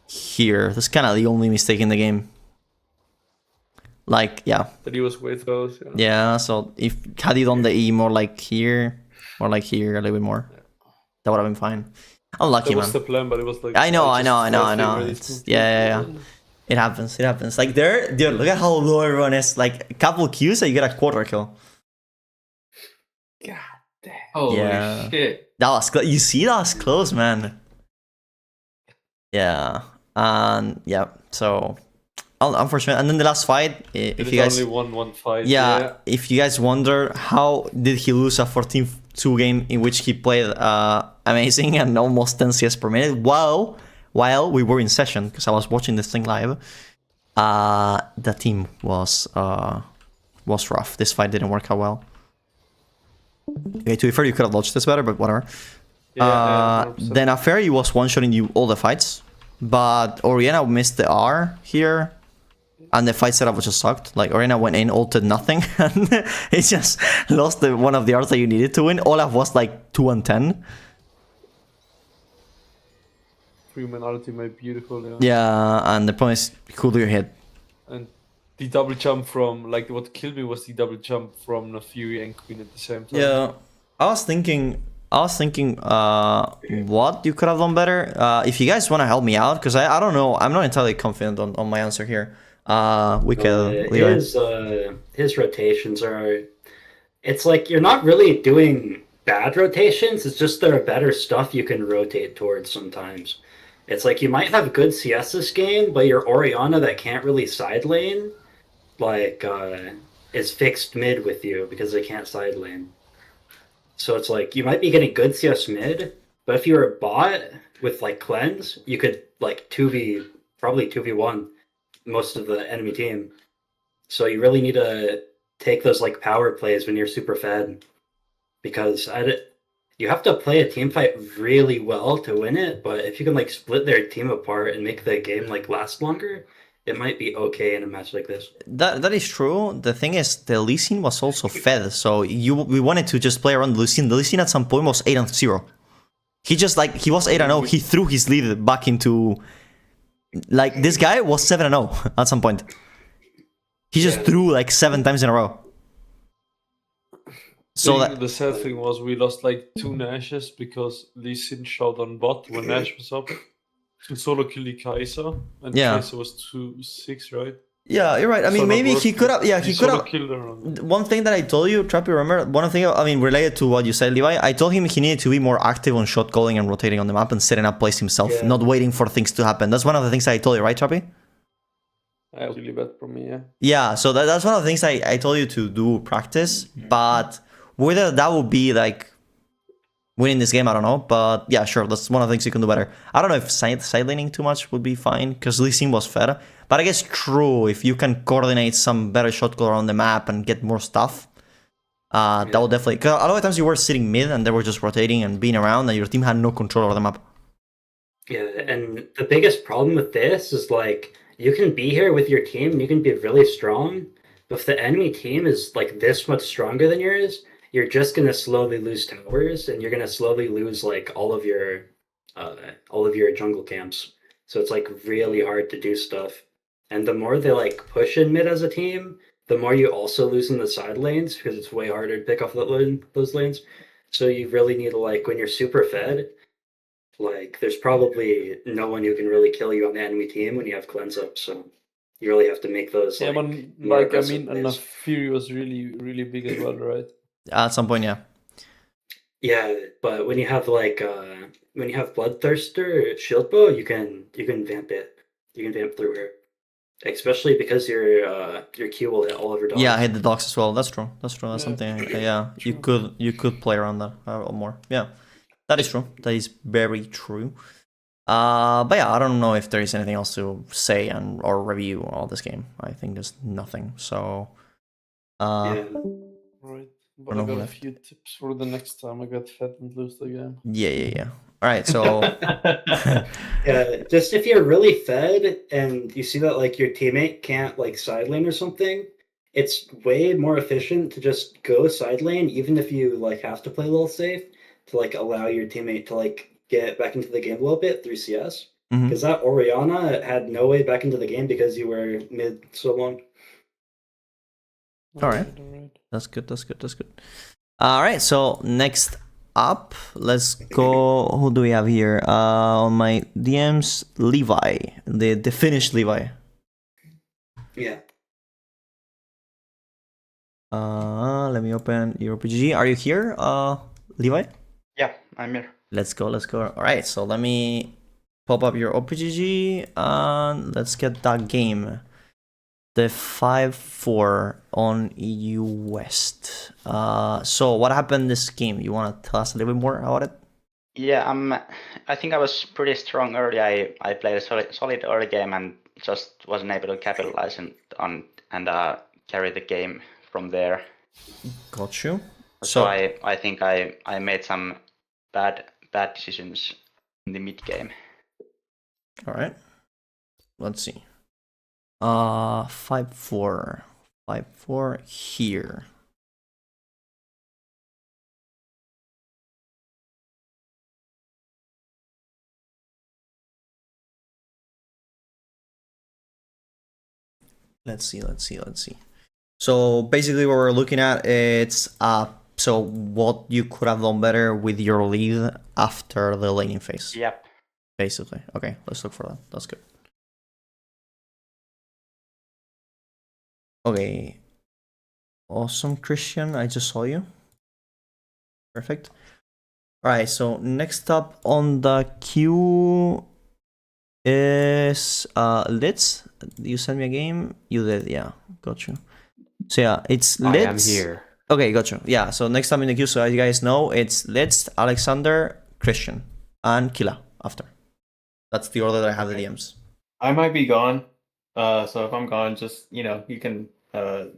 Here, that's kind of the only mistake in the game. Like, yeah. But he was way close. Yeah, so if had you done the E more like here, a little bit more, that would have been fine. Unlucky, That man. was the plan, but it was like... I know. It's, yeah. It happens. Like there, dude, look at how low everyone is. Like a couple Qs and you get a quarter kill. God damn. Holy shit. That was you see, that was close, man. Yeah, and yeah. So unfortunate. And then the last fight, if you guys only one fight. Yeah, if you guys wonder how did he lose a 14-2 game in which he played amazing and almost 10 CS per minute while we were in session, because I was watching this thing live. The team was rough. This fight didn't work out well. Okay, to be fair, you could have dodged this better, but whatever. Then Affair was one-shotting you all the fights, but Oriana missed the R here, and the fight setup just sucked. Like, Oriana went in, ulted nothing, and it just lost one of the R's that you needed to win. Olaf was like 2-10. 3-man ultimate, beautiful. Yeah, and the point is, who do you hit? And the double jump from, like, what killed me was the double jump from the Fury and Queen at the same time. Yeah, I was thinking what you could have done better. If you guys want to help me out, because I don't know, I'm not entirely confident on my answer here. We could his rotations are, it's like you're not really doing bad rotations, it's just there are better stuff you can rotate towards sometimes. It's like you might have good CS this game, but your Oriana that can't really side lane, like, is fixed mid with you because they can't side lane. So it's like you might be getting good CS mid, but if you're a bot with like cleanse, you could like probably 2v1 most of the enemy team. So you really need to take those like power plays when you're super fed, because you have to play a team fight really well to win it. But if you can like split their team apart and make the game like last longer, it might be okay in a match like this. That is true. The thing is, the Lee Sin was also fed, so we wanted to just play around the Lee Sin. The Lee Sin at some point was 8-0. He just he was 8-0. He threw his lead back into this guy was 7-0 at some point. He just threw 7 times in a row. So the sad thing was we lost 2 Nashes because Lee Sin shot on bot when Nash was up to solo kill the Kaiser, and Kaiser was 2-6, right? Yeah, you're right. I mean, maybe he could have. Yeah, he could have. One thing that I told you, Trappy, remember? One thing, I mean, related to what you said, Levi, I told him he needed to be more active on shot calling and rotating on the map and setting up plays himself, not waiting for things to happen. That's one of the things I told you, right, Trappy? That was really bad for me, yeah. Yeah, so that's one of the things I told you to do practice, but whether that would be winning this game, I don't know. But yeah, sure, that's one of the things you can do better. I don't know if side laning too much would be fine, because Lee Sin was fair. But I guess true, if you can coordinate some better shot call around the map and get more stuff, that would definitely... Because a lot of times you were sitting mid and they were just rotating and being around and your team had no control over the map. Yeah, and the biggest problem with this is you can be here with your team and you can be really strong, but if the enemy team is this much stronger than yours, you're just gonna slowly lose towers and you're gonna slowly lose all of your jungle camps. So it's really hard to do stuff. And the more they push in mid as a team, the more you also lose in the side lanes because it's way harder to pick off those lanes. So you really need to when you're super fed, there's probably no one who can really kill you on the enemy team when you have cleanse up. So you really have to make those. Yeah, but I mean, and Fury was really, really big as well, right? At some point, yeah. Yeah, but when you have Bloodthirster, Shieldbow, you can vamp it. You can vamp through her, especially because your Q will hit all of your dogs. Yeah, I hit the dogs as well. That's true. That's something. Yeah, you could play around that more. Yeah, that is true. That is very true. But yeah, I don't know if there is anything else to say or review all this game. I think there's nothing. So. Yeah. Right. But I got a few tips for the next time I get fed and lose the game. Yeah. All right, so yeah, just if you're really fed and you see that your teammate can't side lane or something, it's way more efficient to just go side lane, even if you have to play a little safe, to allow your teammate to get back into the game a little bit through CS. Because that Orianna had no way back into the game because you were mid so long. All right. That's good. All right, so next up, let's go. Who do we have here? On my DMs, Levi, the Finnish Levi. Yeah. Let me open your OPG. Are you here, Levi? Yeah, I'm here. Let's go. All right, so let me pop up your OPG and let's get that game. The 5-4 on EU West. So what happened this game? You want to tell us a little bit more about it? Yeah, I think I was pretty strong early. I played a solid early game and just wasn't able to capitalize on and carry the game from there. Got you. So I think I made some bad decisions in the mid game. All right. Let's see. 5-4 here. Let's see. So basically what we're looking at, it's so what you could have done better with your lead after the laning phase. Yep. Basically. Okay, let's look for that. That's good. Okay. Awesome, Christian. I just saw you. Perfect. Alright, so next up on the queue is Litz. You sent me a game? You did, yeah. Got you. So yeah, it's Litz. I am here. Okay, got you. Yeah, so next time in the queue, so as you guys know, it's Litz, Alexander, Christian, and Killa after. That's the order that I have the DMs. I might be gone. So if I'm gone, just you can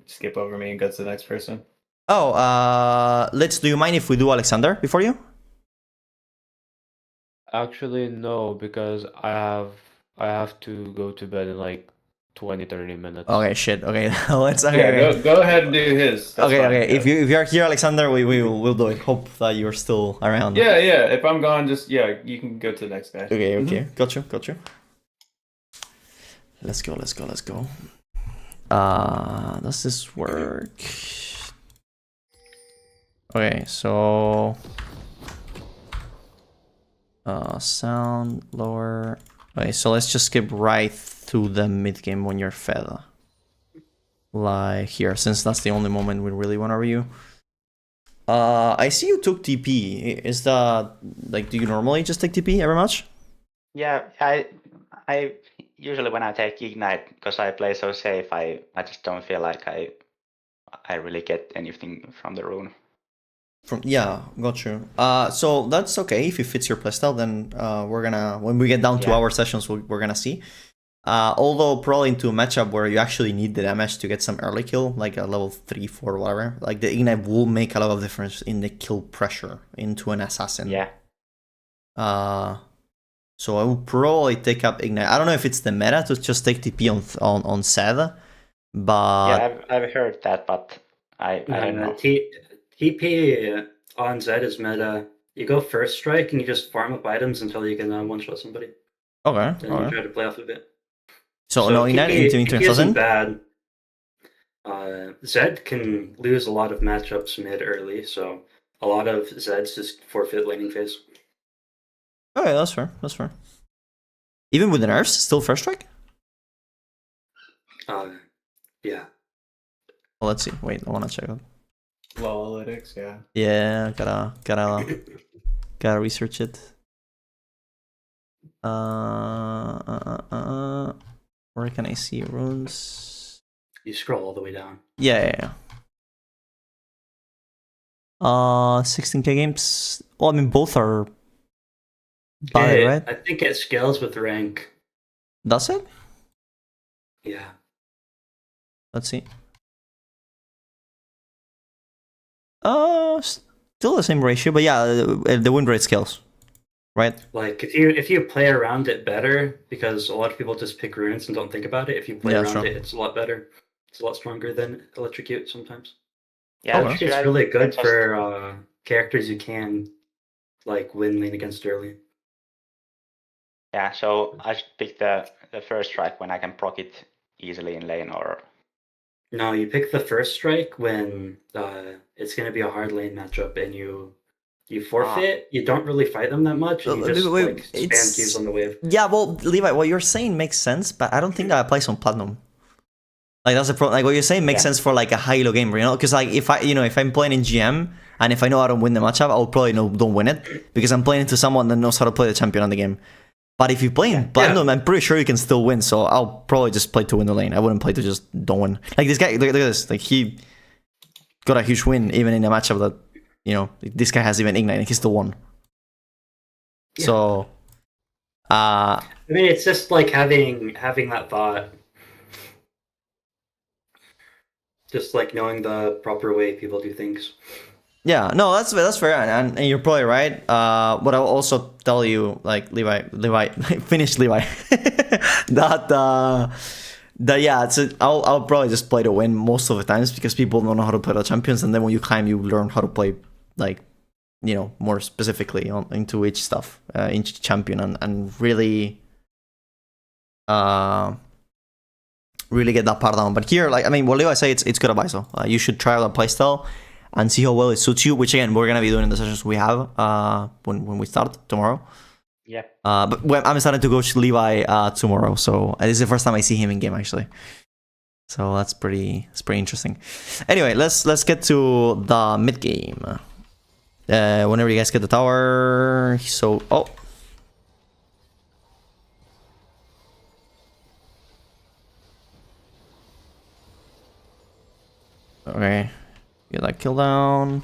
skip over me and go to the next person. Oh, Litz, do you mind if we do Alexander before you? Actually, no, because I have to go to bed in like 20-30 minutes. Okay, shit. Okay, let's. Okay, Yeah, okay. go ahead and do his. That's Okay, fine, okay. yeah. If you are here, Alexander, we'll do it. Hope that you're still around. Yeah. If I'm gone, just you can go to the next guy. Okay. Got you. Let's go. Does this work? Okay, so sound lower. Okay, so let's just skip right to the mid game when you're fed. Like here, since that's the only moment we really want to review. I see you took TP. Is that like, do you normally just take TP every match? Yeah, I usually when I take Ignite, because I play so safe, I just don't feel like I really get anything from the rune. Got you. So that's okay if it fits your playstyle. Then we're gonna, when we get down to our sessions, we're gonna see. Although probably into a matchup where you actually need the damage to get some early kill, like a level 3, 4, whatever, like the Ignite will make a lot of difference in the kill pressure into an assassin. Yeah. So I will probably take up Ignite. I don't know if it's the meta to just take TP on Zed, but yeah, I've heard that, but I don't know. TP on Zed is meta. You go first strike and you just farm up items until you can one-shot somebody. Okay. Then you try to play off a bit. So no Ignite into TP isn't assassin? bad. Zed can lose a lot of matchups mid early, so a lot of Zeds just forfeit laning phase. Okay, that's fair. Even with the nerfs, still first strike? Yeah. Well, let's see. Wait, I wanna check it. Low analytics, yeah. Yeah, gotta research it. Where can I see runes? You scroll all the way down. Yeah. 16k games. Well, I mean, both are bad, right? I think it scales with rank. Does it? Yeah. Let's see. Still the same ratio, but yeah, the win rate scales, right? Like if you play around it better, because a lot of people just pick runes and don't think about it. If you play around it, it's a lot better. It's a lot stronger than Electrocute sometimes. Yeah, it's really good for characters you can like win lane against early. Yeah, so I should pick the first strike when I can proc it easily in lane, or no, you pick the first strike when it's going to be a hard lane matchup and you forfeit. You don't really fight them that much, and you just spam keys on the wave. Yeah, well, Levi, what you're saying makes sense, but I don't think that applies on Platinum. Like that's the problem. Like what you're saying makes sense for like a high-elo game, because like if I'm playing in GM and if I know I don't win the matchup, I will probably don't win it because I'm playing into someone that knows how to play the champion on the game. But if you play in Platinum, I'm pretty sure you can still win. So I'll probably just play to win the lane. I wouldn't play to just don't win. Like this guy, look at this. Like he got a huge win even in a matchup that this guy has even Ignite and he still won. Yeah. So, I mean, it's just like having that thought. Just like knowing the proper way people do things. Yeah, no, that's fair, and you're probably right. But I'll also tell you, like Levi, finish Levi. that yeah, I'll probably just play to win most of the times because people don't know how to play the champions, and then when you climb, you learn how to play more specifically into each stuff, each champion, and really really get that part down. But here, what Levi say, it's good advice. So you should try out a playstyle and see how well it suits you, which again we're gonna be doing in the sessions we have when we start tomorrow. Yeah. But I'm starting to coach Levi tomorrow, so this is the first time I see him in game actually. So it's pretty interesting. Anyway, let's get to the mid game. Whenever you guys get the tower, okay. Get that kill down.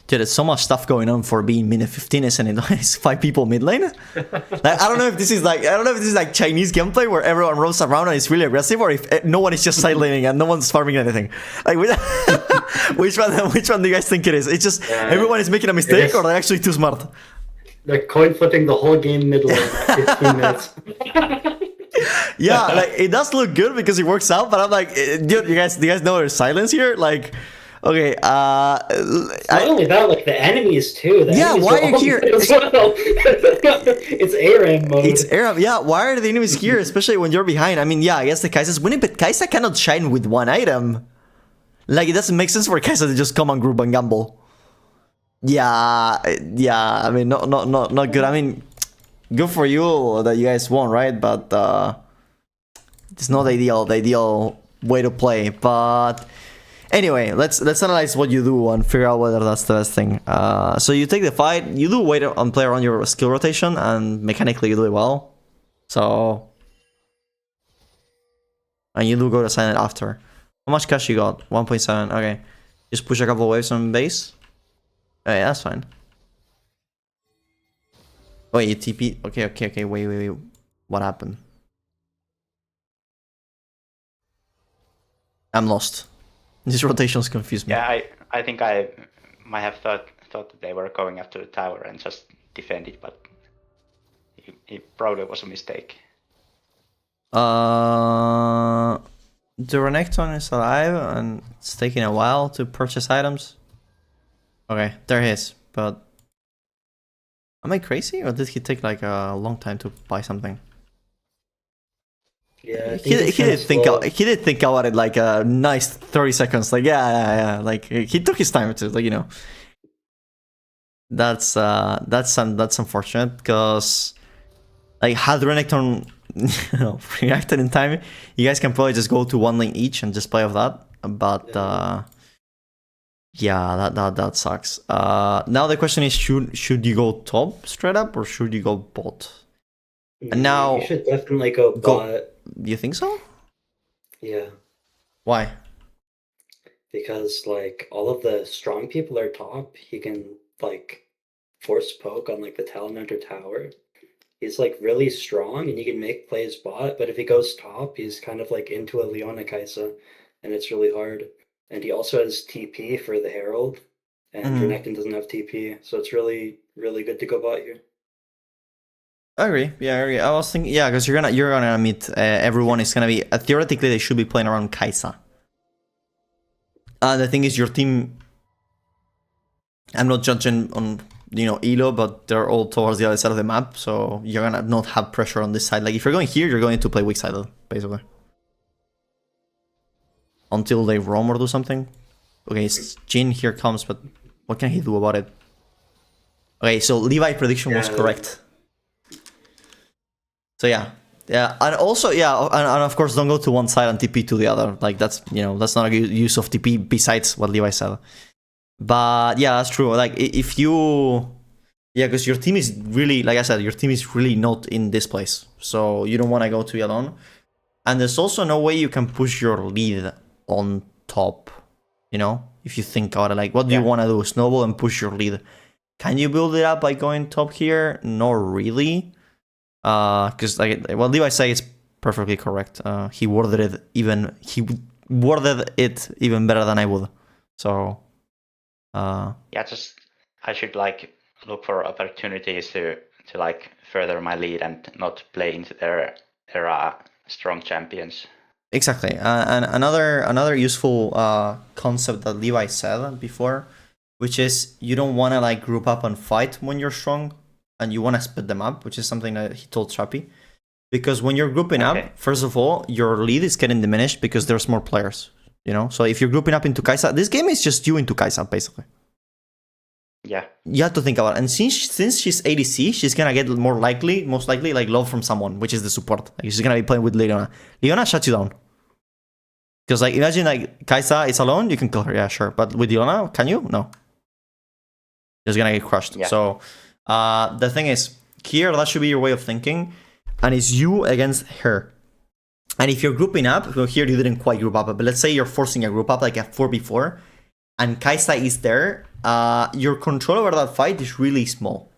Dude, there's so much stuff going on for being minute 15, isn't it? It's 5 people mid lane. I don't know if this is like Chinese gameplay where everyone rolls around and it's really aggressive, or if no one is just side laning and no one's farming anything. Like, which one do you guys think it is? It's just everyone is making a mistake, or they're actually too smart? They're coin flipping the whole game mid lane at 15 minutes. Yeah, like it does look good because it works out, but I'm like, dude, do you guys know there's silence here? Like, okay, Not only that, like the enemies too. The enemies why are you here? As well. It's ARAM mode. It's Arab, yeah. Why are the enemies here, especially when you're behind? I mean, yeah, I guess the Kai'Sa's winning, but Kai'Sa cannot shine with one item. Like, it doesn't make sense for Kai'Sa to just come on group and gamble. Yeah. I mean, not good. I mean, good for you that you guys won, right? But it's not the ideal way to play. But anyway, let's analyze what you do and figure out whether that's the best thing. So you take the fight, you do wait on play around your skill rotation, and mechanically you do it well. So, and you do go to silent after. How much cash you got? 1.7. Okay, just push a couple waves on base. Okay, that's fine. Wait, you TP? Okay. Wait. What happened? I'm lost. These rotations confuse me. Yeah, I think I might have thought that they were going after the tower and just defended, but it probably was a mistake. The Renekton is alive and it's taking a while to purchase items. Okay, there he is, but am I crazy or did he take like a long time to buy something? Yeah, he did think about it like a nice 30 seconds. Like yeah. Like he took his time to, like, you know. That's unfortunate because like had Renekton reacted in time, you guys can probably just go to one lane each and just play off that. But yeah, that sucks. Now the question is, should you go top straight up or should you go bot? And now you should definitely go bot. You think so? Yeah. Why? Because like all of the strong people are top. He can like force poke on like the Talonhunter tower. He's like really strong and he can make plays bot, but if he goes top, he's kind of like into a Leona Kai'Sa, and it's really hard. And he also has TP for the Herald, and Renekton doesn't have TP, so it's really, really good to go bot here. I agree. Yeah, I agree. I was thinking, yeah, because you're gonna meet everyone is gonna be theoretically they should be playing around Kai'Sa. The thing is, your team. I'm not judging on Elo, but they're all towards the other side of the map, so you're gonna not have pressure on this side. Like if you're going here, you're going to play weak sided basically until they roam or do something. Okay, Jin here comes, but what can he do about it? Okay, so Levi prediction was correct. So yeah, and also and of course don't go to one side and TP to the other. Like that's that's not a good use of TP besides what Levi said. But yeah, that's true. Like if you, because your team is really, like I said, your team is really not in this place, so you don't want to go to alone. And there's also no way you can push your lead on top. If you think about it, like what do you want to do? Snowball and push your lead. Can you build it up by going top here? Not really. Because like what Levi say is perfectly correct. He worded it even better than I would. So I should like look for opportunities to like further my lead and not play into their strong champions. Exactly. And another useful concept that Levi said before, which is you don't want to like group up and fight when you're strong, and you want to split them up, which is something that he told Trappy. Because when you're grouping up, first of all, your lead is getting diminished because there's more players. So if you're grouping up into Kai'Sa, this game is just you into Kai'Sa, basically. Yeah. You have to think about it. And since she's ADC, she's gonna get most likely, like love from someone, which is the support. Like she's gonna be playing with Leona. Leona shuts you down. Because like imagine like Kai'Sa is alone, you can kill her, yeah, sure. But with Leona, can you? No. She's gonna get crushed. Yeah. So the thing is, here that should be your way of thinking, and it's you against her. And if you're grouping up, well, here you didn't quite group up, but let's say you're forcing a group up like a 4v4, and Kai'Sa is there, your control over that fight is really small.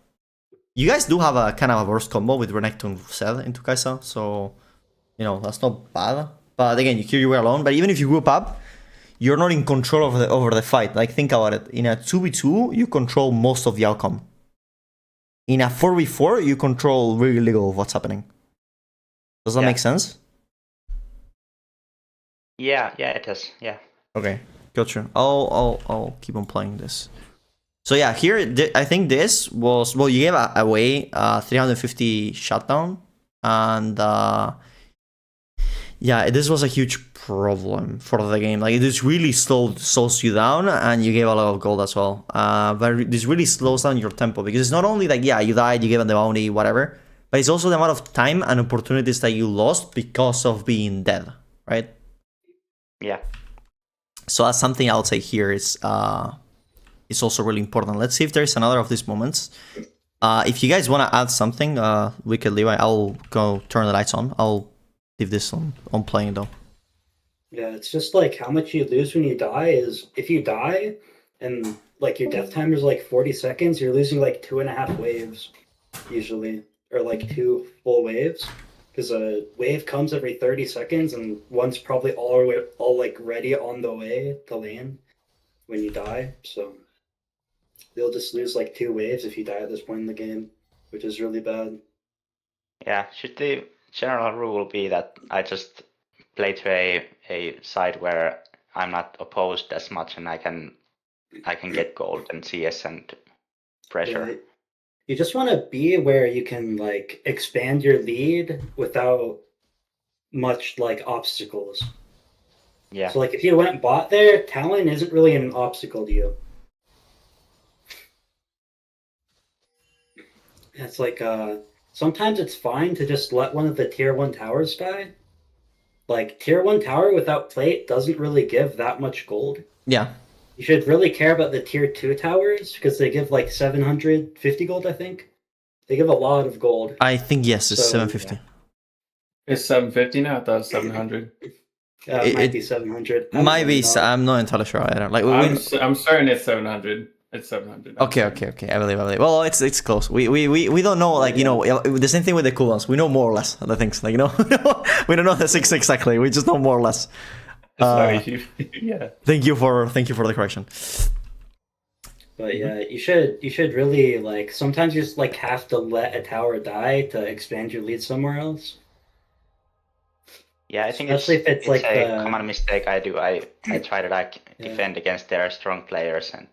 You guys do have a kind of a burst combo with Renekton Cell into Kai'Sa, so that's not bad. But again, here you were alone. But even if you group up, you're not in control over the fight. Like think about it. In a 2v2, you control most of the outcome. in a 4v4, you control really little of what's happening. Does that make sense? Yeah, it does. Yeah. Okay, gotcha. I'll keep on playing this. So yeah, here I think this was, well, you gave away 350 shutdown, and yeah, this was a huge problem for the game. Like, this really slows you down, and you gave a lot of gold as well. But this really slows down your tempo, because it's not only like, yeah, you died, you gave them the bounty, whatever, but it's also the amount of time and opportunities that you lost because of being dead, right? Yeah. So that's something I would say here is it's also really important. Let's see if there's another of these moments. If you guys want to add something, Wicked Levi, I'll go turn the lights on. I'll leave this on playing though. Yeah, it's just like how much you lose when you die is, if you die and like your death timer is like 40 seconds, you're losing like 2.5 waves usually, or like 2 full waves, because a wave comes every 30 seconds and one's probably all like ready on the way to land when you die. So they'll just lose like 2 waves if you die at this point in the game, which is really bad. Yeah, should the general rule be that I just play to a side where I'm not opposed as much, and I can get gold and CS and pressure? Yeah, you just want to be where you can like expand your lead without much like obstacles. Yeah. So like if you went bot there, Talon isn't really an obstacle to you. It's like sometimes it's fine to just let one of the tier 1 towers die. Like tier 1 tower without plate doesn't really give that much gold. Yeah. You should really care about the tier 2 towers because they give like 750 gold, I think. They give a lot of gold. I think yes, it's 750. It's 750 now. I thought it was 700. It might be 700. Might be. I'm not entirely sure. I don't like. I'm certain it's 700. It's 700. Okay. I believe. Well, it's close. We don't know, like, you know, the same thing with the cooldowns. We know more or less the things, like, you know. We don't know the 6 exactly. We just know more or less. Sorry. Yeah. Thank you for the correction. But yeah, you should really, like, sometimes you just like have to let a tower die to expand your lead somewhere else. Yeah, I think especially if it's like a common mistake I do. I try to like defend against their strong players, and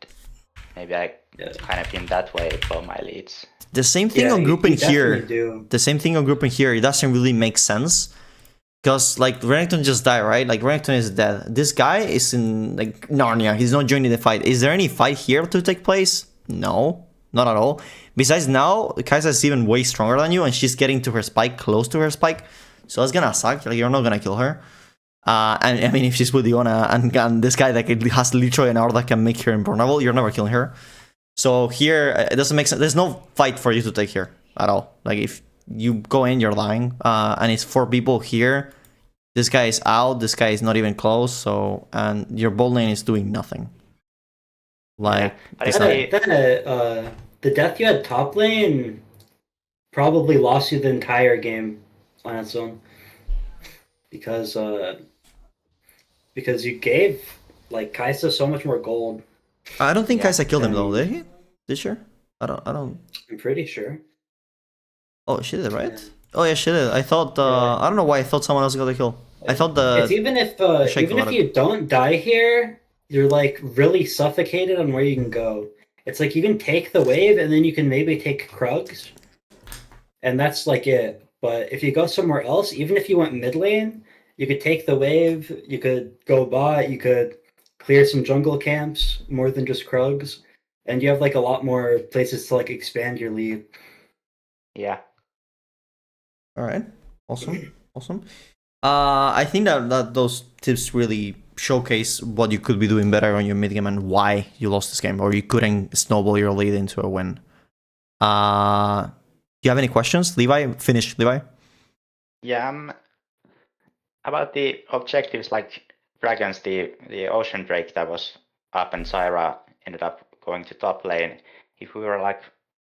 maybe I kind of in that way blow my leads. The same thing on grouping here. The same thing on grouping here. It doesn't really make sense. Because, like, Renekton just died, right? Like, Renekton is dead. This guy is in, like, Narnia. He's not joining the fight. Is there any fight here to take place? No, not at all. Besides, now, Kai'Sa is even way stronger than you, and she's getting to her spike, close to her spike. So that's gonna suck. Like, you're not gonna kill her. And I mean, if she's with Iona and this guy that has literally an aura that can make her invulnerable, you're never killing her. So here, it doesn't make sense. There's no fight for you to take here at all. Like, if you go in, you're dying, and it's 4 people here. This guy is out. This guy is not even close. So, and your bot lane is doing nothing. Like, the death you had top lane probably lost you the entire game on its own, because you gave like Kai'Sa so much more gold. I don't think Kai'Sa killed him though. Did he? Did she? I don't. I'm pretty sure. Oh, she did, right? Yeah. Oh yeah, she did. I thought. I don't know why I thought someone else got the kill. I thought it's even if you don't die here, you're like really suffocated on where you can go. It's like you can take the wave and then you can maybe take Krugs, and that's like it. But if you go somewhere else, even if you went mid lane, you could take the wave. You could go bot. You could clear some jungle camps more than just Krugs, and you have like a lot more places to like expand your lead. Yeah. All right. Awesome. I think that those tips really showcase what you could be doing better on your mid game and why you lost this game, or you couldn't snowball your lead into a win. Do you have any questions, Levi? Finish, Levi. Yeah. About the objectives, like Dragons, the Ocean Drake that was up, and Zyra ended up going to top lane. If we were like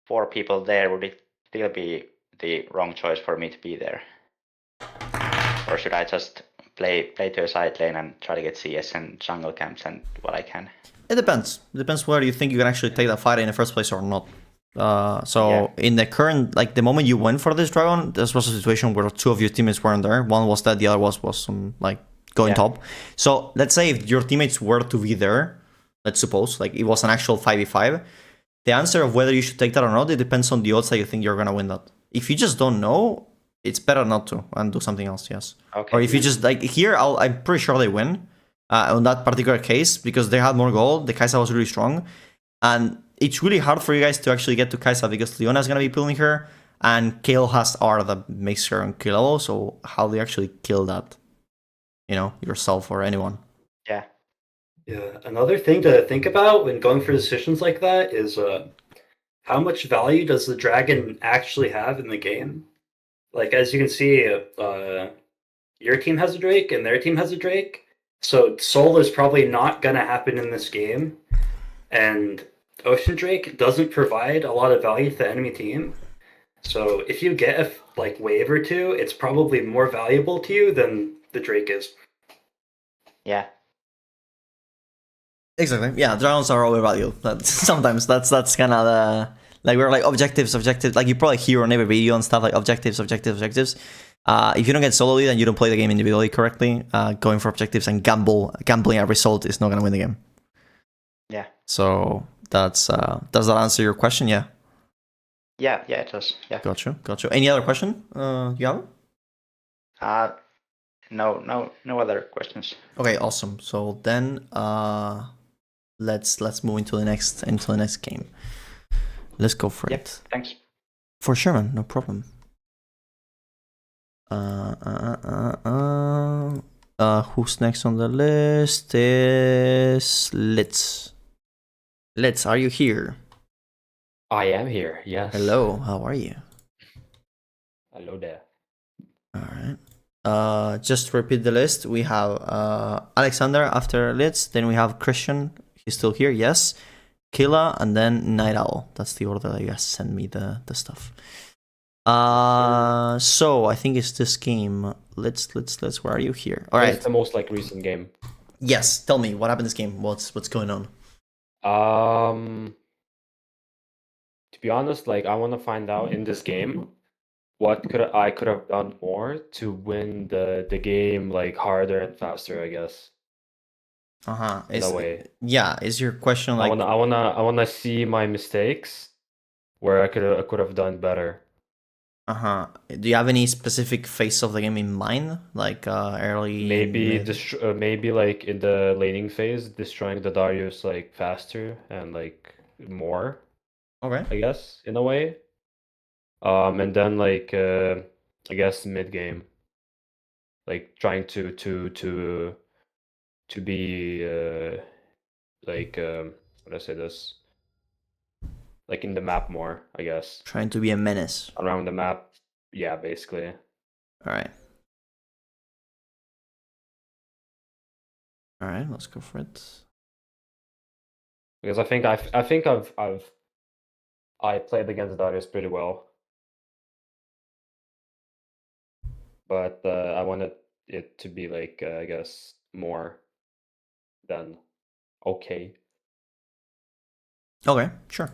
4 people there, would it still be the wrong choice for me to be there? Or should I just play to a side lane and try to get CS and jungle camps and what I can? It depends. It depends whether you think you can actually take that fight in the first place or not. In the current, like the moment you went for this dragon, this was a situation where 2 of your teammates weren't there. One was dead, the other was like going top. So let's say if your teammates were to be there, let's suppose like it was an actual 5v5. The answer of whether you should take that or not, it depends on the odds that you think you're gonna win that. If you just don't know, it's better not to and do something else. Yes. Okay. Or if you just like here, I'm pretty sure they win on that particular case because they had more gold. The Kai'Sa was really strong, and it's really hard for you guys to actually get to Kai'Sa because Leona's gonna be pulling her, and Kayle has R that makes her unkillable. So how do you actually kill that? You know, yourself or anyone. Yeah. Yeah. Another thing to think about when going for decisions like that is how much value does the dragon actually have in the game? Like as you can see, your team has a Drake and their team has a Drake. So Soul is probably not gonna happen in this game, and Ocean Drake doesn't provide a lot of value to the enemy team. So if you get a like wave or two, it's probably more valuable to you than the Drake is. Yeah. Exactly. Yeah, dragons are overvalued. Sometimes that's kind of the like we're like objectives. Like you probably hear on every video and stuff like objectives. If you don't get solo lead and you don't play the game individually correctly, going for objectives and gambling a result is not gonna win the game. Yeah. So does that answer your question? Yeah. Yeah, it does. Yeah. Got you. Any other question? You have? No other questions. Okay, awesome. So then, let's move into the next game. Let's go for it. Thanks. For sure, man. No problem. Who's next on the list? Is Litz. Litz, are you here? I am here, yes. Hello, how are you? Hello there. Alright. Just repeat the list. We have Alexander after Litz, then we have Christian, he's still here, yes. Killa, and then Night Owl. That's the order that you guys send me the stuff. So I think it's this game. Let's where are you here? Alright. It's the most like recent game. Yes, tell me what happened in this game. What's going on? To be honest, like I want to find out in this game what I could have done more to win the game like harder and faster, I guess. In a way. Yeah, is your question like I wanna see my mistakes where I could have done better. Do you have any specific phase of the game in mind? Like early Maybe like in the laning phase, destroying the Darius like faster and like more. Okay. I guess in a way. And then like I guess mid game, like trying to be like how do I say this? Like in the map more, I guess. Trying to be a menace around the map. Yeah, basically. All right, let's go for it. Because I think I played against Darius pretty well. But I wanted it to be like I guess more than okay. Okay, sure.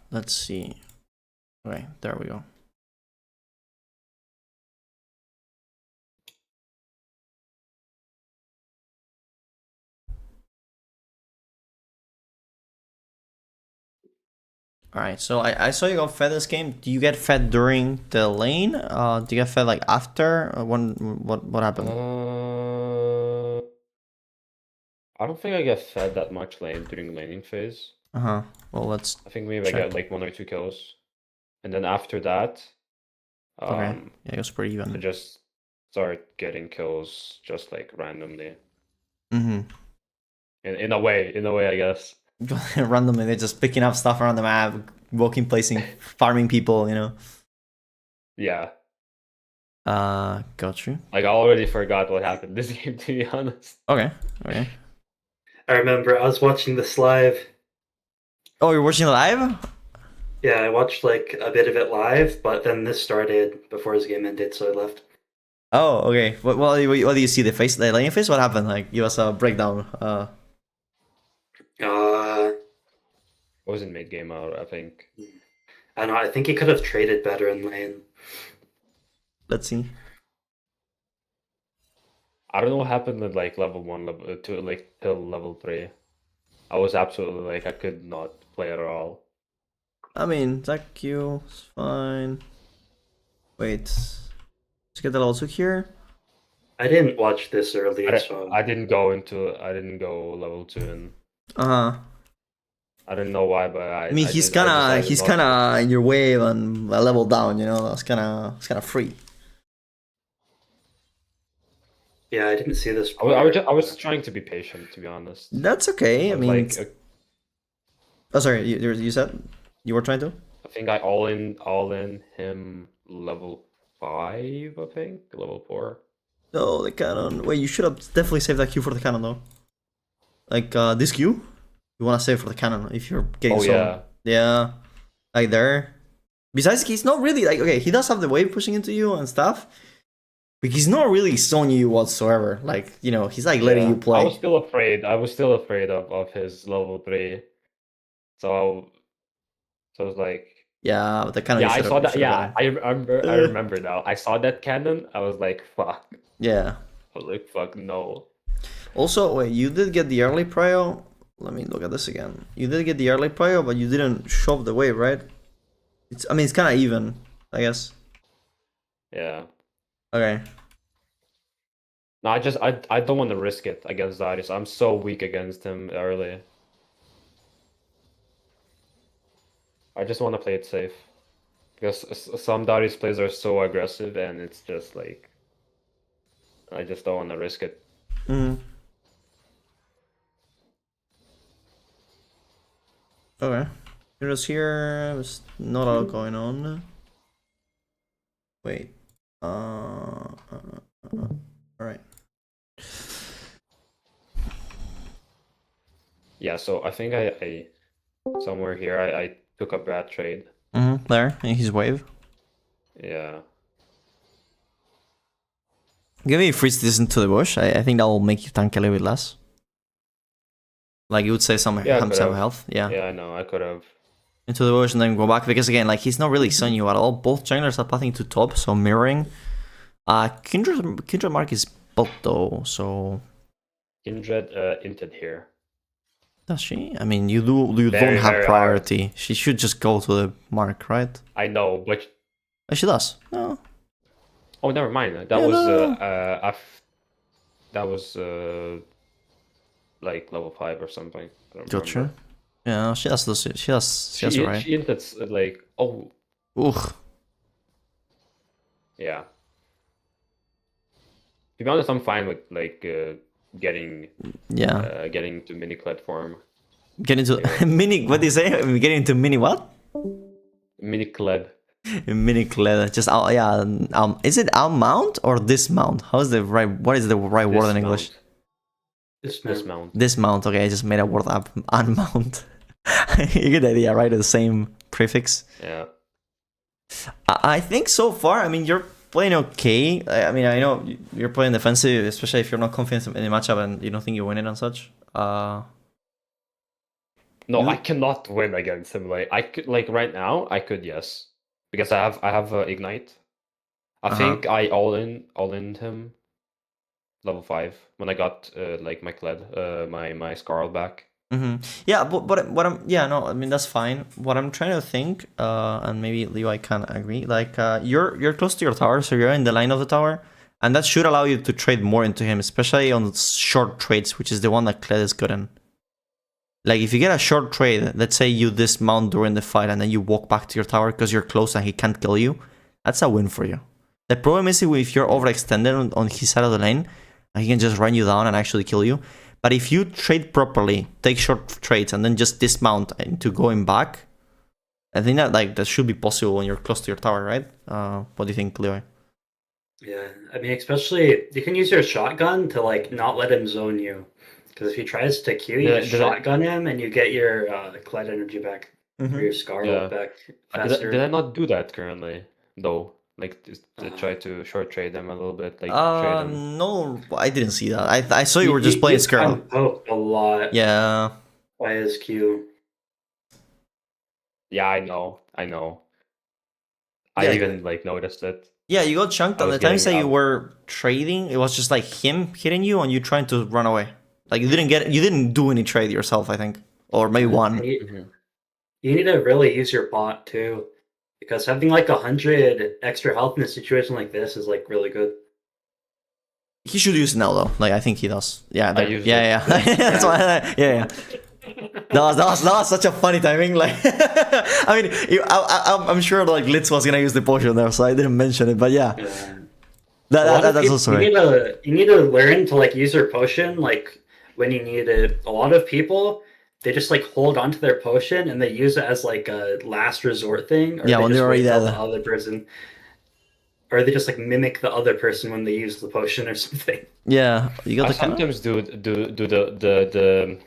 Let's see. Okay, there we go. Alright, so I saw you got fed this game. Do you get fed during the lane? Do you get fed like after? What happened? I don't think I get fed that much lane during laning phase. Well, let's. I think maybe I get like 1 or 2 kills, and then after that, okay, yeah, it was pretty even. I just start getting kills just like randomly. In a way, I guess. Randomly, they're just picking up stuff around the map, walking, placing, farming people, you know. Yeah. Got you. Like I already forgot what happened this game, to be honest. Okay. I remember I was watching this live. Oh, you're watching live? Yeah, I watched like a bit of it live, but then this started before his game ended, so I left. Oh, okay. What do you see? The laning phase? What happened? Like, give us a breakdown. Wasn't mid game out, I think. I don't know. I think he could have traded better in lane. Let's see. I don't know what happened at like level 1, level 2, like till level 3. I was absolutely like I could not play at all. I mean, Q is fine. Wait, let's get the level 2 here. I didn't watch this early, so I didn't go level 2 and Uh-huh. I don't know why, but I mean, he's kind of in your wave and a level down, you know. It's kind of free. yeah, I didn't see this. I was trying to be patient, to be honest. That's okay. I mean, like, oh, sorry. You said you were trying to. I think I all in him level 5. I think level 4. Oh, the cannon. Wait, you should have definitely saved that Q for the cannon though. Like this Q, you want to save for the cannon if you're getting. Yeah, like there. Besides, he's not really like, okay, he does have the wave pushing into you and stuff, but he's not really zoning you whatsoever. Like, you know, he's like letting you play. I was still afraid. Of his level 3. So I was like, yeah, but the cannon. Yeah, I saw that. Yeah, I remember now. I saw that cannon. I was like, fuck. Yeah. I was like, fuck no. Also, wait, you did get the early prio. Let me look at this again. You did get the early prio, but you didn't shove the wave, right? I mean, it's kind of even, I guess. Yeah. Okay. No, I don't want to risk it against Darius. I'm so weak against him early. I just want to play it safe. Because some Darius plays are so aggressive and it's just like... I just don't want to risk it. Okay. Heroes here. There's not a lot going on. Wait. Alright. Yeah, so I think I somewhere here I took a bad trade. There, in his wave. Yeah. Give me freeze this into the bush. I think that will make you tank a little bit less. Like you would say some health. Yeah. Yeah, I know. I could have. Into the bush and then go back because again, like he's not really zoning you at all. Both junglers are pathing to top, so mirroring. Kindred Mark is bot though, so. Kindred inted here. Does she? I mean, you don't have priority. Hard. She should just go to the mark, right? I know, but she does. No. Oh, never mind. That was like level 5 or something. Gotcha. Yeah, she has those. She has right. She inted like Ugh. Yeah. To be honest, I'm fine with like getting to mini Kled form. Get into mini. What do you say? Getting into mini what? Mini Kled. Mini Kled. Just is it mount or dismount? What is the right word in English? Dismount. Dismount. Okay, I just made a word up. Unmount. You get the idea, right? The same prefix. Yeah. I think so far. I mean, you're playing okay. I mean, I know you're playing defensive, especially if you're not confident in the matchup and you don't think you win it and such. No, I cannot win against him. Like I could, like right now, I could, yes, because I have ignite. I think I all in him level 5 when I got like my Kled, my Scarl back. Yeah, but what I mean that's fine. What I'm trying to think, and maybe Levi can agree. Like you're close to your tower, so you're in the line of the tower, and that should allow you to trade more into him, especially on short trades, which is the one that Kled is good in. Like if you get a short trade, let's say you dismount during the fight and then you walk back to your tower because you're close and he can't kill you, that's a win for you. The problem is if you're overextended on his side of the lane, and he can just run you down and actually kill you. But if you trade properly, take short trades, and then just dismount into going back, I think that should be possible when you're close to your tower, right? What do you think, Levi? Yeah, I mean, especially you can use your shotgun to like not let him zone you, because if he tries to Q, you just shotgun him and you get your Kled energy back, or your Scarlet back faster. Did I not do that currently though? like to try to short trade them a little bit, like trade them. No, I didn't see that. I saw you were just playing Skirl. Poked a lot. Yeah. By his Q. Yeah, I know. Yeah, I even like noticed it. Yeah, you got chunked on the times that you were trading. It was just like him hitting you and you trying to run away. Like you didn't do any trade yourself, I think, or maybe one. You need to really use your bot too, because having like 100 extra health in a situation like this is like really good. He should use it now though. Like I think he does. Yeah, yeah. That's why. Yeah. That was such a funny timing. Like, I mean, I'm sure like Litz was gonna use the potion there, so I didn't mention it. But yeah, that's also right. You need to learn to like use your potion like when you need it. A lot of people, they just like hold onto their potion and they use it as like a last resort thing. Or yeah, when they're already dead. The other person, or they just like mimic the other person when they use the potion or something. Yeah, you got I sometimes do the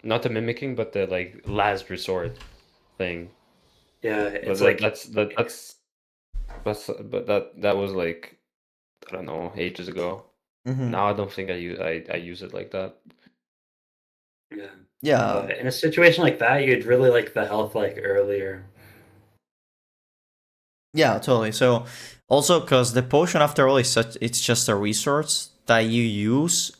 not the mimicking, but the like last resort thing. Yeah, it's but like that was like, I don't know, ages ago. Now I don't think I use it like that. Yeah. In a situation like that, you'd really like the health like earlier. Yeah, totally. So also because the potion after all it's just a resource that you use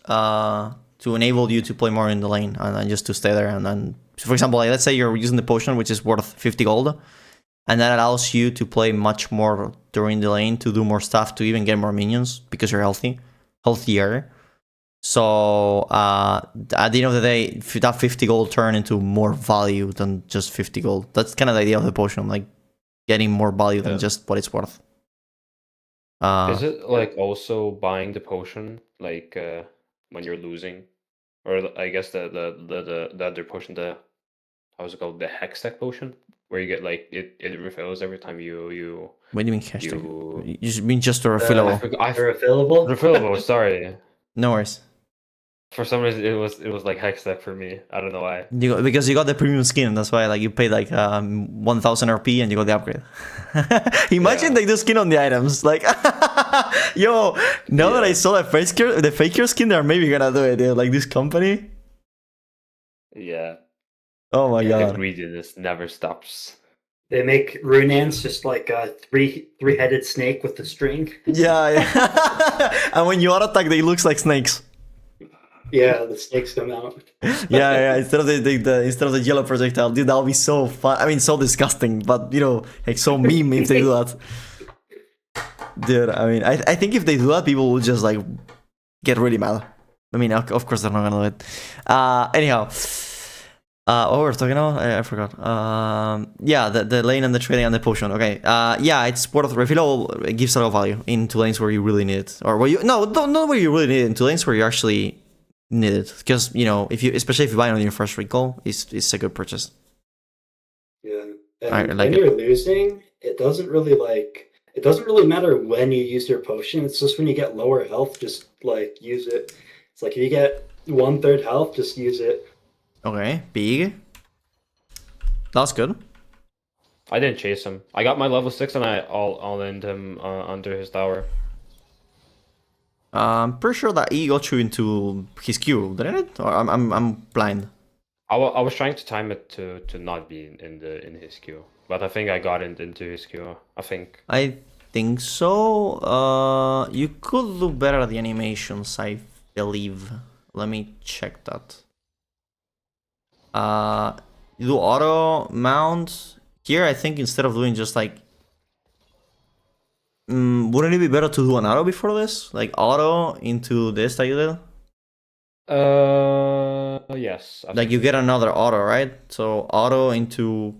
to enable you to play more in the lane and then just to stay there. And then, for example, like, let's say you're using the potion, which is worth 50 gold, and that allows you to play much more during the lane, to do more stuff, to even get more minions because you're healthier. So at the end of the day, that 50 gold turn into more value than just 50 gold. That's kind of the idea of the potion, like getting more value than just what it's worth. Is it like also buying the potion like when you're losing? Or I guess the other potion, how's it called? The Hextech potion, where you get like it refills every time you. What do you mean hashtag? You mean just a refillable? Refillable. Refillable. Sorry. No worries. For some reason, it was like Hextech for me. I don't know why. Because you got the premium skin. That's why like you paid like 1,000 RP and you got the upgrade. Imagine they do skin on the items. Like, yo, now that I saw the faker skin, they're maybe gonna do it. Dude. Like this company. Yeah. Oh my god. The greediness never stops. They make Runans just like a three-headed snake with the string. Yeah. And when you auto attack, they looks like snakes. Yeah, the snakes come out. yeah. Instead of the yellow projectile, dude, that'll be so fun. I mean, so disgusting, but you know, like so meme if they do that. Dude, I mean, I think if they do that, people will just like get really mad. I mean, of course they're not gonna do it. Anyhow, what were we talking about? I forgot. Yeah, the lane and the trading and the potion. Okay. Yeah, it's worth refillable. It gives a lot of value in two lanes where you really need it, or where you not where you really need it. In two lanes where you actually need it, because you know especially if you buy it on your first recall, it's a good purchase. Yeah, and when you're losing, it doesn't really matter when you use your potion. It's just when you get lower health, just like use it. It's like if you get 1/3 health, just use it. Okay, big. That's good. I didn't chase him. I got my level 6 and I all-ined him under his tower. I'm pretty sure that he got you into his Q, didn't it? Or I'm blind. I was trying to time it to not be in his Q, but I think I got into his Q. I think so. You could do better at the animations, I believe. Let me check that. You do auto mount here. I think instead of doing just like, wouldn't it be better to do an auto before this, like auto into this that you did? Yes. Like you get another auto, right? So auto into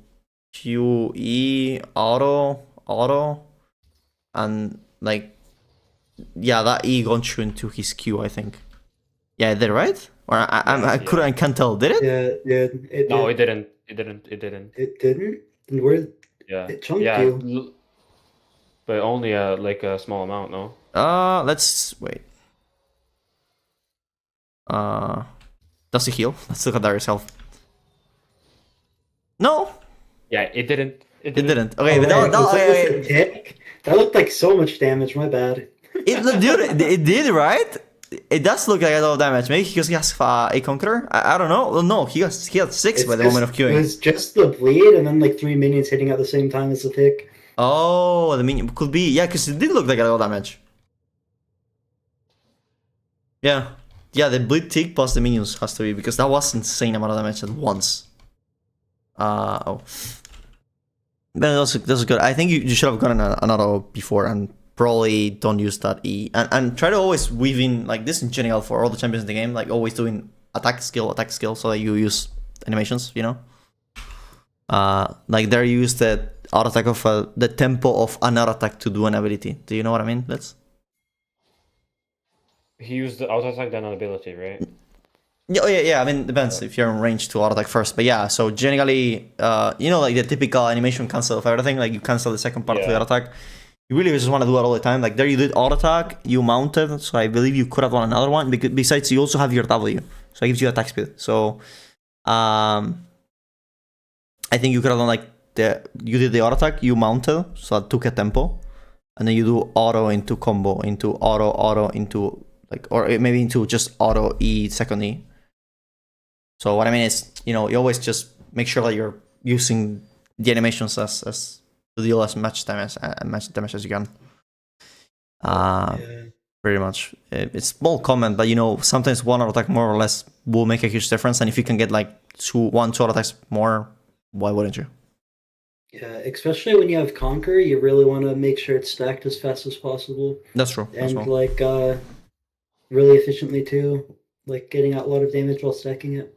QE auto, and like, yeah, that E got you into his Q, I think. Yeah, it did, right? Or I can't tell. Did it? Yeah. It didn't. It didn't. And where? Yeah. It chunked you. But only like a small amount, no? Let's wait. Does it heal? Let's look at that yourself. No. Yeah, it didn't. It didn't. Okay, but That looked like so much damage. My bad. Dude, it did, right? It does look like a lot of damage. Maybe because he has a conqueror. I don't know. Well, no, he had 6 by the moment of It queuing. was just the bleed, and then like 3 minions hitting at the same time as the tick. Oh, the minion could be, yeah, because it did look like a lot of damage. Yeah, the bleed tick plus the minions has to be, because that was insane amount of damage at once. Oh. But that's good. I think you should have gotten an auto before, and probably don't use that E. And try to always weave in, like this in general for all the champions in the game, like always doing attack skill, so that you use animations, you know? Like there you use the auto attack of the tempo of another attack to do an ability. Do you know what I mean? He used the auto attack, then an ability, right? Yeah. I mean, it depends if you're in range to auto attack first. But yeah, so generally, you know, like the typical animation cancel of everything, like you cancel the second part of the auto attack. You really just want to do it all the time. Like there you did auto attack, you mounted, so I believe you could have done another one. Because besides, you also have your W, so it gives you attack speed. So, I think you could have done like you did the auto attack, you mounted, so that took a tempo, and then you do auto into combo, into auto into like, or maybe into just auto E second E. So what I mean is, you know, you always just make sure that you're using the animations as to deal as much damage as you can. Pretty much. It's small comment, but you know, sometimes one auto attack more or less will make a huge difference. And if you can get like two auto attacks more, why wouldn't you? Yeah, especially when you have Conquer, you really want to make sure it's stacked as fast as possible. That's true. And like really efficiently too, like getting out a lot of damage while stacking it.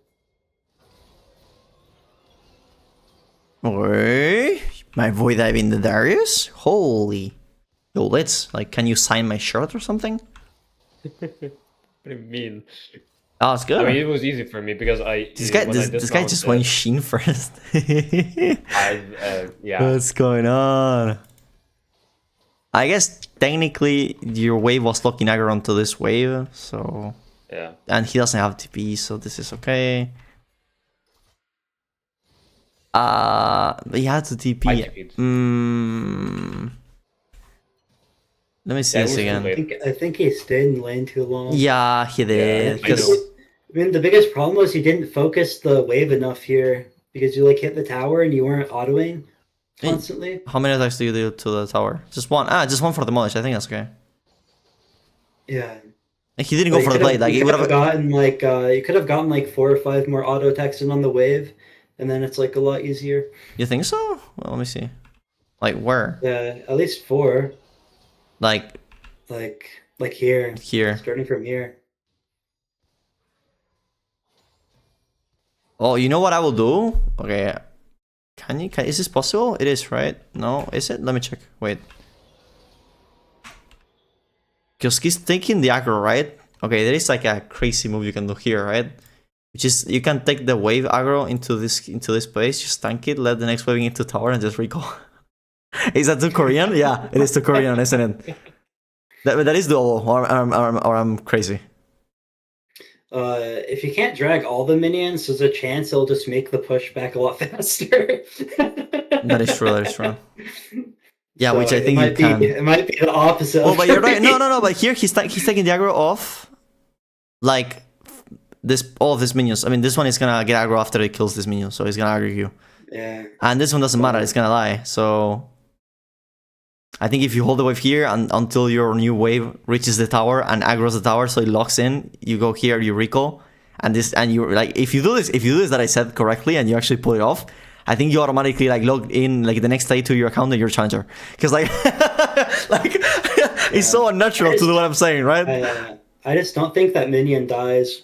Oi, my void diving the Darius? Holy. Yo, let's, like, can you sign my shirt or something? What do you mean? Oh, it's good. I mean, it was easy for me because this guy just went Sheen first. Yeah. What's going on? I guess technically your wave was locking aggro onto this wave, so yeah. And he doesn't have TP, so this is okay. But he had to TP. Let me see this again. I think he stayed in lane too long. Yeah, he did. I mean, the biggest problem was he didn't focus the wave enough here because you like hit the tower and you weren't autoing constantly. How many attacks do you do to the tower? Just one. Just one for demolish. I think that's okay. Yeah. And he didn't go for the blade. Like he would have gotten like you could have gotten like 4 or 5 more auto attacks in on the wave, and then it's like a lot easier. You think so? Well, let me see. Like where? Yeah, at least 4. Like here. Here. Starting from here. Oh, you know what I will do? Okay. Is this possible? It is, right? No, is it? Let me check. Wait. Because he's taking the aggro, right? Okay, there is like a crazy move you can do here, right? Which is you can take the wave aggro into this place, just tank it, let the next wave into tower, and just recall. Is that too Korean? Yeah, it is too Korean, isn't it? That is doable, or I'm crazy. If you can't drag all the minions, there's a chance it'll just make the push back a lot faster. That is true. That is true. Yeah, So which I think you can. It might be the opposite. Oh, but you're right. No. But here he's taking the aggro off, like all of these minions. I mean, this one is gonna get aggro after it kills this minion, so he's gonna aggro you. Yeah. And this one doesn't matter. It's gonna die. So I think if you hold the wave here until your new wave reaches the tower and aggroes the tower, so it locks in, you go here, you recall, and you like if you do this that I said correctly, and you actually pull it off, I think you automatically like log in like the next day to your account and your challenger, because like it's so unnatural to do what I'm saying, right? I just don't think that minion dies.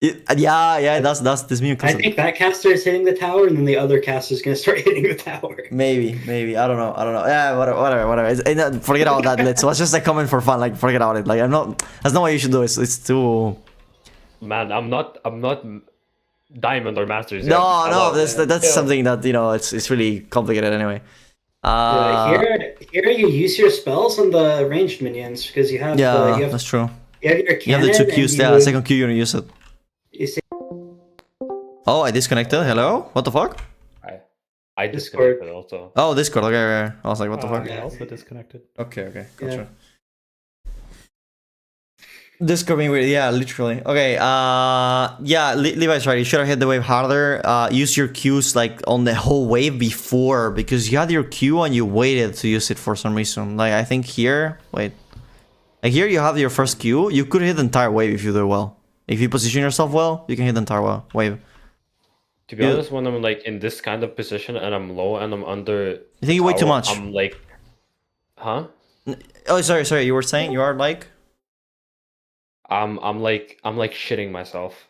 That's this minion. I think that caster is hitting the tower, and then the other caster is gonna start hitting the tower. Maybe. I don't know. Yeah, whatever. Forget about that. Let's just a comment for fun. Like, forget about it. Like, that's not what you should do. It's too. Man, I'm not diamond or masters. No. That's something that it's really complicated anyway. Here you use your spells on the ranged minions because you have. That's true. You have your cannon. You have the 2 Qs. Yeah, second Q you're gonna use it. Oh, I disconnected. Hello? What the fuck? I Discord. disconnected also. Oh, Discord. Okay. I was like, what the fuck? I also disconnected. Okay. Gotcha. Yeah. Discord being weird. Yeah, literally. Okay. Yeah. Levi's right. You should have hit the wave harder. Use your Qs like on the whole wave before, because you had your Q and you waited to use it for some reason. Like I think here. Wait. Like here you have your first Q. You could hit the entire wave if you do it well. If you position yourself well, you can hit the entire wave. To be honest, when I'm like in this kind of position and I'm low and I'm under, I think you wait too much. I'm like, huh? Oh, sorry. You were saying you are like. I'm like shitting myself,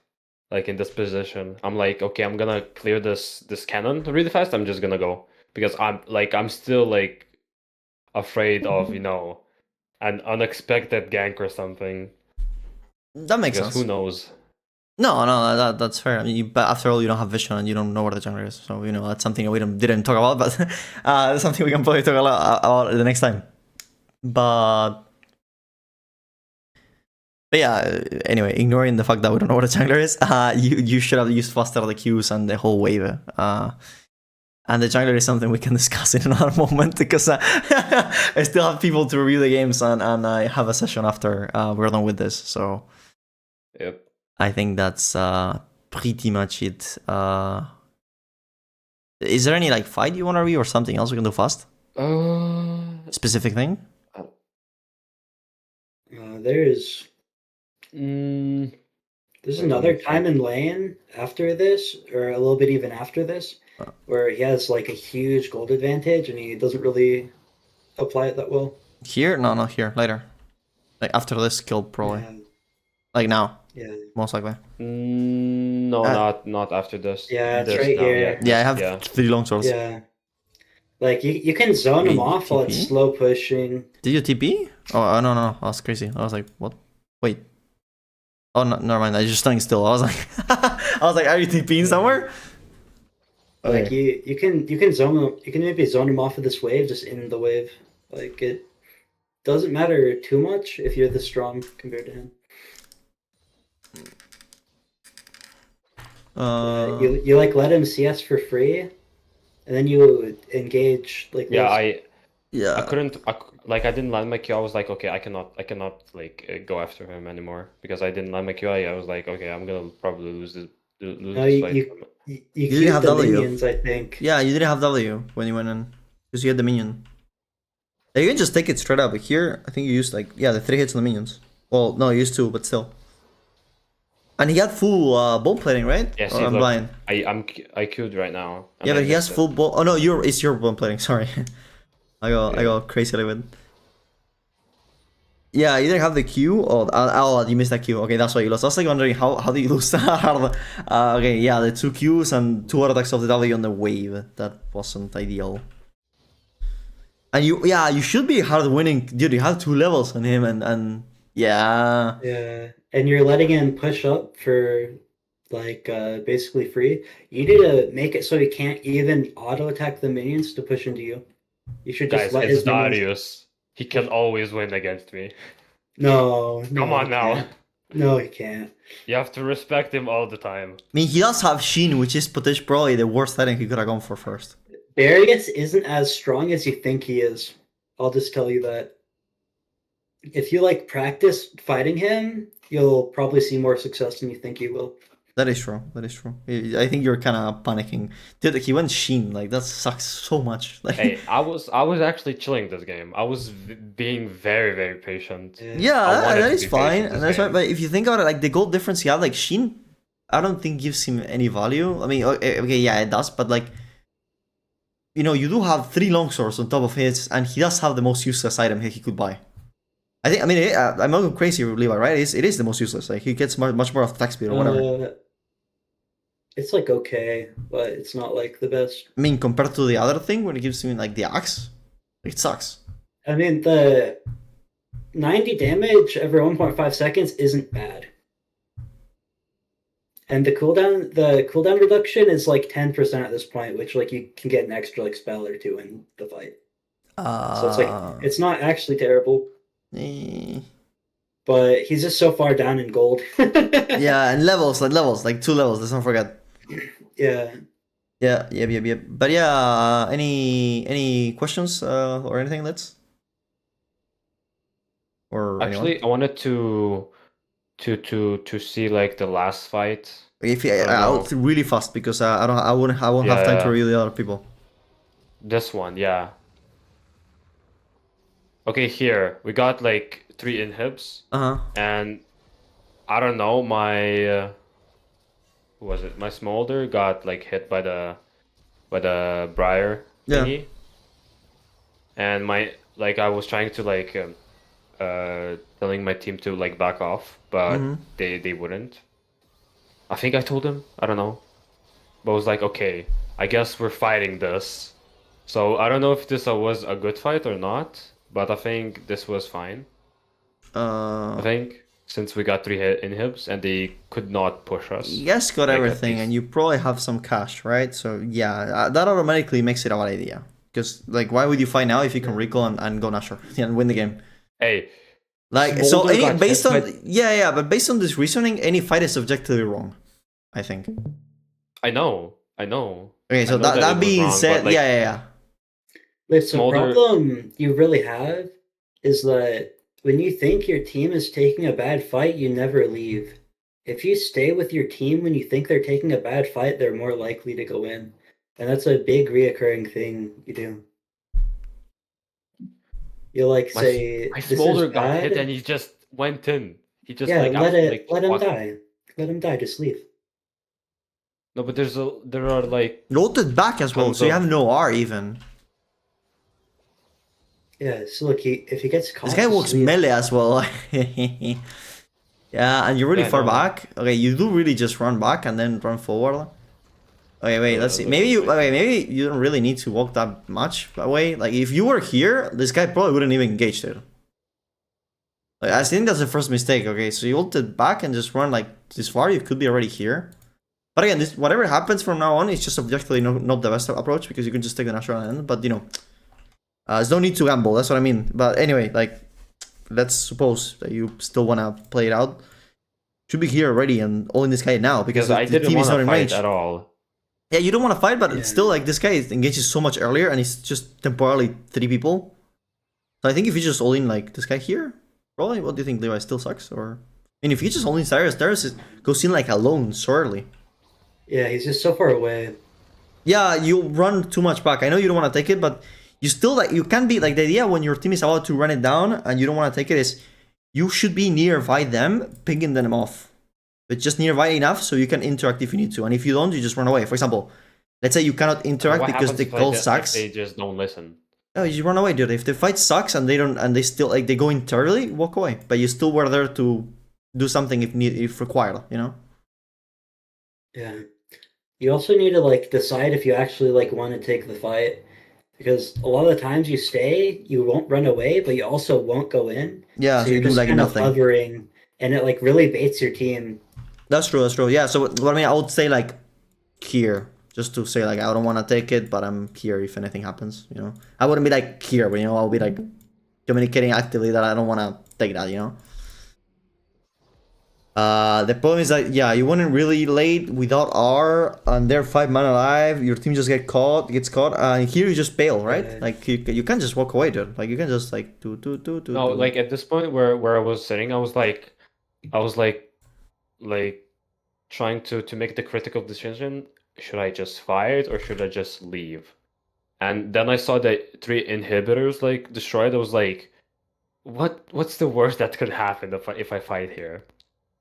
like in this position. I'm like, okay, I'm gonna clear this cannon really fast. I'm just gonna go because I'm still like afraid of an unexpected gank or something. That makes because sense. Who knows? No, that's fair. I mean, but after all, you don't have vision and you don't know where the jungler is. So that's something we didn't talk about, but that's something we can probably talk about the next time. But yeah, anyway, ignoring the fact that we don't know what a jungler is, you should have used faster the Qs and the whole wave. And the jungler is something we can discuss in another moment, because I still have people to review the games and I have a session after we're done with this. So Yep. I think that's pretty much it. Is there any like fight you want to review or something else we can do fast? Specific thing? There's another time in lane after this, or a little bit even after this, where he has like a huge gold advantage and he doesn't really apply it that well. Here? No, not here. Later. Like after this kill, probably. Yeah. Like now. Yeah. Most likely. No, not after this. Yeah, it's This right now, here. Yeah, I have 3 long swords. Yeah. Like you can zone him Wait, off while it's TP? slow pushing. Did you TP? Oh, no. That's crazy. I was like, what? Wait. Oh, no, never mind. I was just standing still. I was like, are you TPing somewhere? Like you can zone him. You can maybe zone him off of this wave, just in the wave. Like it doesn't matter too much if you're this strong compared to him. You like let him CS for free, and then you engage like this. I couldn't. I didn't land my Q. I was like, okay, I cannot like go after him anymore because I didn't land my Q. I was like, okay, I'm gonna probably lose this. No, fight. you didn't have the W. minions, I think. Yeah, you didn't have W when you went in. Because you had the minion. You can just take it straight up. But here, I think you used like, the 3 hits on the minions. Well, no, you used 2, but still. And he had full ball plating, right? Yes, I'm blind. I queued right now. Yeah, but he has full ball. Oh no, it's your ball plating. Sorry, I go crazy a little bit. Yeah, you didn't have the Q. Oh, you missed that Q. Okay, that's why you lost. I was like wondering how do you lose that? Okay, yeah, the 2 Qs and 2 attacks of the W on the wave. That wasn't ideal. And you should be hard winning, dude. You have 2 levels on him, and yeah. Yeah, and you're letting him push up for like basically free. You need to make it so he can't even auto attack the minions to push into you. You should just let his minions... Darius. He can always win against me. No, Come on now. Can't. No, he can't. You have to respect him all the time. I mean, he does have Sheen, which is potentially probably the worst item he could have gone for first. Darius isn't as strong as you think he is. I'll just tell you that. If you like practice fighting him, you'll probably see more success than you think you will. That is true. I think you're kind of panicking. Dude, he went Sheen. Like, that sucks so much. Like, hey, I was actually chilling this game. I was being very, very patient. Yeah, that is fine. And that's right. But if you think about it, like, the gold difference he had, like, Sheen, I don't think gives him any value. I mean, okay, yeah, it does. But, like, you do have 3 longswords on top of his, and he does have the most useless item he could buy. I'm not going crazy with Levi, right? It is the most useless. Like, he gets much more attack speed or whatever. It's like okay, but it's not like the best. I mean, compared to the other thing, when it gives him like the axe, it sucks. I mean, the 90 damage every 1.5 seconds isn't bad. And the cooldown reduction is like 10% at this point, which like you can get an extra like spell or 2 in the fight. So it's like it's not actually terrible. But he's just so far down in gold. Yeah, and levels, like 2 levels, let's not forget. Yeah. Yeah. But yeah, any questions or anything? Or Actually, anyone? I wanted to see like the last fight. If I don't I'll know. really fast because I won't have time to Yeah, review the other people. this one, yeah. Okay, here we got like 3 inhibs, and I don't know, my who was it? My smolder got like hit by the briar Yeah. thingy, and my like I was trying to like telling my team to like back off, but they wouldn't. I think I told them, I don't know, but I was like, okay, I guess we're fighting this. So I don't know if this was a good fight or not, but I think this was fine. I think since we got 3 inhibs and they could not push us. You guys got like, everything, and you probably have some cash, right? So yeah, that automatically makes it a bad idea. Because like, why would you fight now if you can recall and go natural and win the game? Hey, like so any based on but based on this reasoning, any fight is objectively wrong, I think. I know. Okay, so that being wrong, said, like, yeah. Wait, so Smolder- problem you really have is that when you think your team is taking a bad fight, you never leave. If you stay with your team when you think they're taking a bad fight, they're more likely to go in. And that's a big reoccurring thing you do. You like say my this smolder is got bad. hit and he just went in. He just Yeah, like let him walked- die. Let him die, just leave. No, but there are like Ulted back as well, tons so you of- have no R even. Yeah, so look, if he gets caught, This guy just works leave. melee as well. Yeah, and you're really Yeah, I far know. back. Okay, you do really just run back and then run forward. Okay, wait, let's see. look Maybe at my maybe you don't really need to walk that much away. Like if you were here, this guy probably wouldn't even engage there. Like I think that's the first mistake. Okay, so you ulted back and just run like this far. You could be already here. But again, this whatever happens from now on, it's just objectively not the best approach because you can just take the natural end. But you know, there's no need to gamble. That's what I mean. But anyway, like let's suppose that you still wanna play it out. Should be here already and all in this guy now because I the didn't team is want not to in fight range at all. Yeah, you don't want to fight, but it's Yeah. still like this guy engages so much earlier and he's just temporarily 3 people. So I think if you just all in like this guy here, probably what do you think, Levi still sucks? Or I mean if you just all in Darius goes in like alone so early. Yeah, he's just so far away. Yeah, you run too much back. I know you don't want to take it, but you still like you can be like the idea when your team is about to run it down and you don't want to take it is you should be nearby them, picking them off. But just nearby enough so you can interact if you need to. And if you don't, you just run away. For example, let's say you cannot interact What because happens the if call if sucks. they just don't listen? No, you run away, dude. If the fight sucks and they still like they go in thoroughly, walk away. But you still were there to do something if required, you know? Yeah. You also need to like decide if you actually like want to take the fight. Because a lot of the times you stay, you won't run away, but you also won't go in. Yeah, so you you're do just like kind nothing. of hovering, and it like really baits your team. That's true. Yeah. So what I mean, I would say like here, just to say like I don't want to take it, but I'm here if anything happens. You know, I wouldn't be like here, but you know, I'll be like communicating actively that I don't want to take that. You know. The problem is that yeah, you went in really late without R, and they're 5 men alive. Your team just gets caught, and here you just bail, right? Yeah. Like you can't just walk away, dude. Like you can just like do. No, like at this point where I was sitting, I was like trying to make the critical decision. Should I just fight or should I just leave? And then I saw the 3 inhibitors like destroyed. I was like, what's the worst that could happen if I fight here?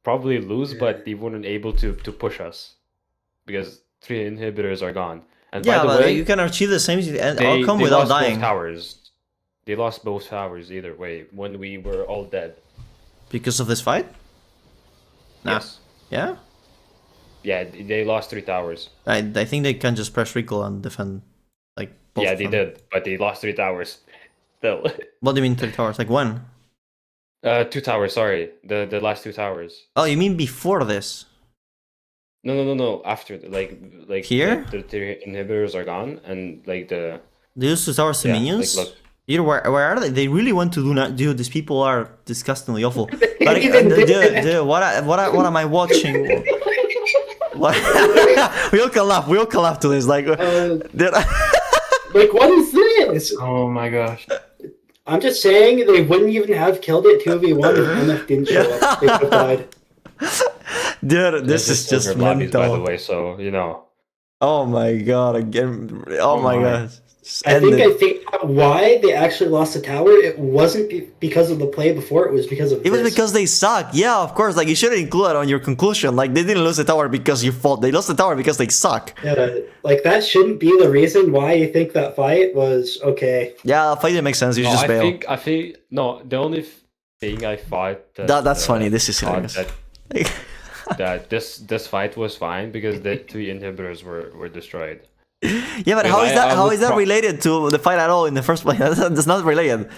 Probably lose, but they wouldn't able to push us because 3 inhibitors are gone. And yeah, by the but way, you can achieve the same they outcome without lost dying. both towers. They lost both towers either way when we were all dead. Because of this fight? Nah. Yes. Yeah? Yeah, they lost 3 towers. I think they can just press recall and defend like both Yeah, of they them. did, but they lost 3 towers. Still. What do you mean 3 towers? Like when? 2 towers, sorry. The last 2 towers. Oh, you mean before this? No. After like Here? the 3 inhibitors are gone and like the They used 2 towers to Yeah, minions? like, look. Either where are they? They really want to do not dude, these people are disgustingly awful. But Even dude, what am I watching? We all can laugh. We all can laugh to this. Like, Like, what is this? Oh my gosh. I'm just saying they wouldn't even have killed it 2v1 if MF didn't show up. They could have died. dude, this is just lobbies, by the mental. way. So you know. Oh my god! Again. Oh my god. I think why they actually lost the tower. It wasn't because of the play before. It was because of. It was because they suck. Yeah, of course. Like you shouldn't include it on your conclusion. Like they didn't lose the tower because you fought. They lost the tower because they suck. Yeah, like that shouldn't be the reason why you think that fight was okay. Yeah, fight didn't make sense. You should just bail. I think no. The only thing I thought That's funny. This is hilarious. That this fight was fine because the 3 inhibitors were destroyed. Yeah, but how is that related to the fight at all in the first place? That's not related.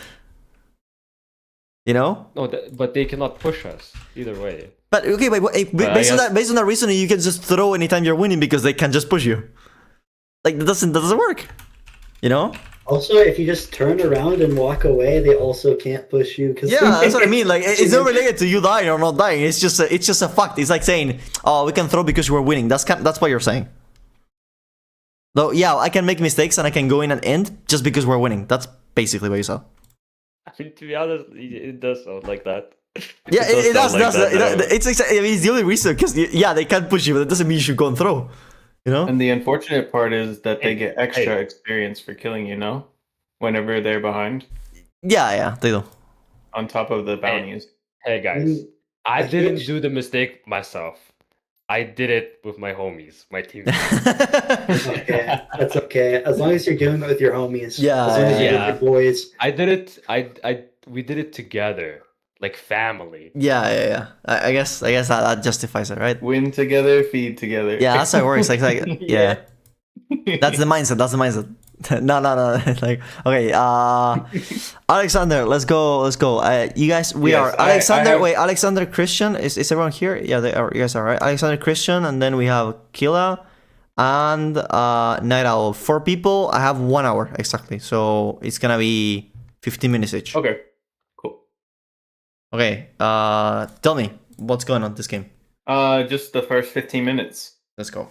You know? No, but they cannot push us either way. But okay, based on that reasoning, you can just throw anytime you're winning because they can just push you. Like that doesn't work. You know? Also, if you just turn around and walk away, they also can't push you. Cause yeah, that's what I mean. Like it's not related to you dying or not dying. It's just a fact. It's like saying, "Oh, we can throw because we're winning." That's what you're saying. Though, yeah, I can make mistakes and I can go in and end just because we're winning. That's basically what you saw. I mean, to be honest, it does sound like that. Yeah, it does. It's the only reason because they can't push you, but that doesn't mean you should go and throw. You know. And the unfortunate part is that they get extra experience for killing you. No, whenever they're behind. Yeah, they do. On top of the bounties. Hey guys, I didn't do the mistake myself. I did it with my homies, my team. Okay, that's okay. As long as you're doing it with your homies. Yeah, as long as you're with your boys. I did it. We did it together, like family. Yeah. I guess that justifies it, right? Win together, feed together. Yeah, that's how it works. Like yeah. That's the mindset. No. Like, okay, Alexander, let's go. You guys, we are Alexander. Wait, Alexander, Christian. Is everyone here? Yeah, they are. You guys are right. Alexander, Christian, and then we have Killa and Night Owl. 4 people. I have 1 hour exactly, so it's gonna be 15 minutes each. Okay, cool. Okay, tell me what's going on this game. Just the first 15 minutes. Let's go.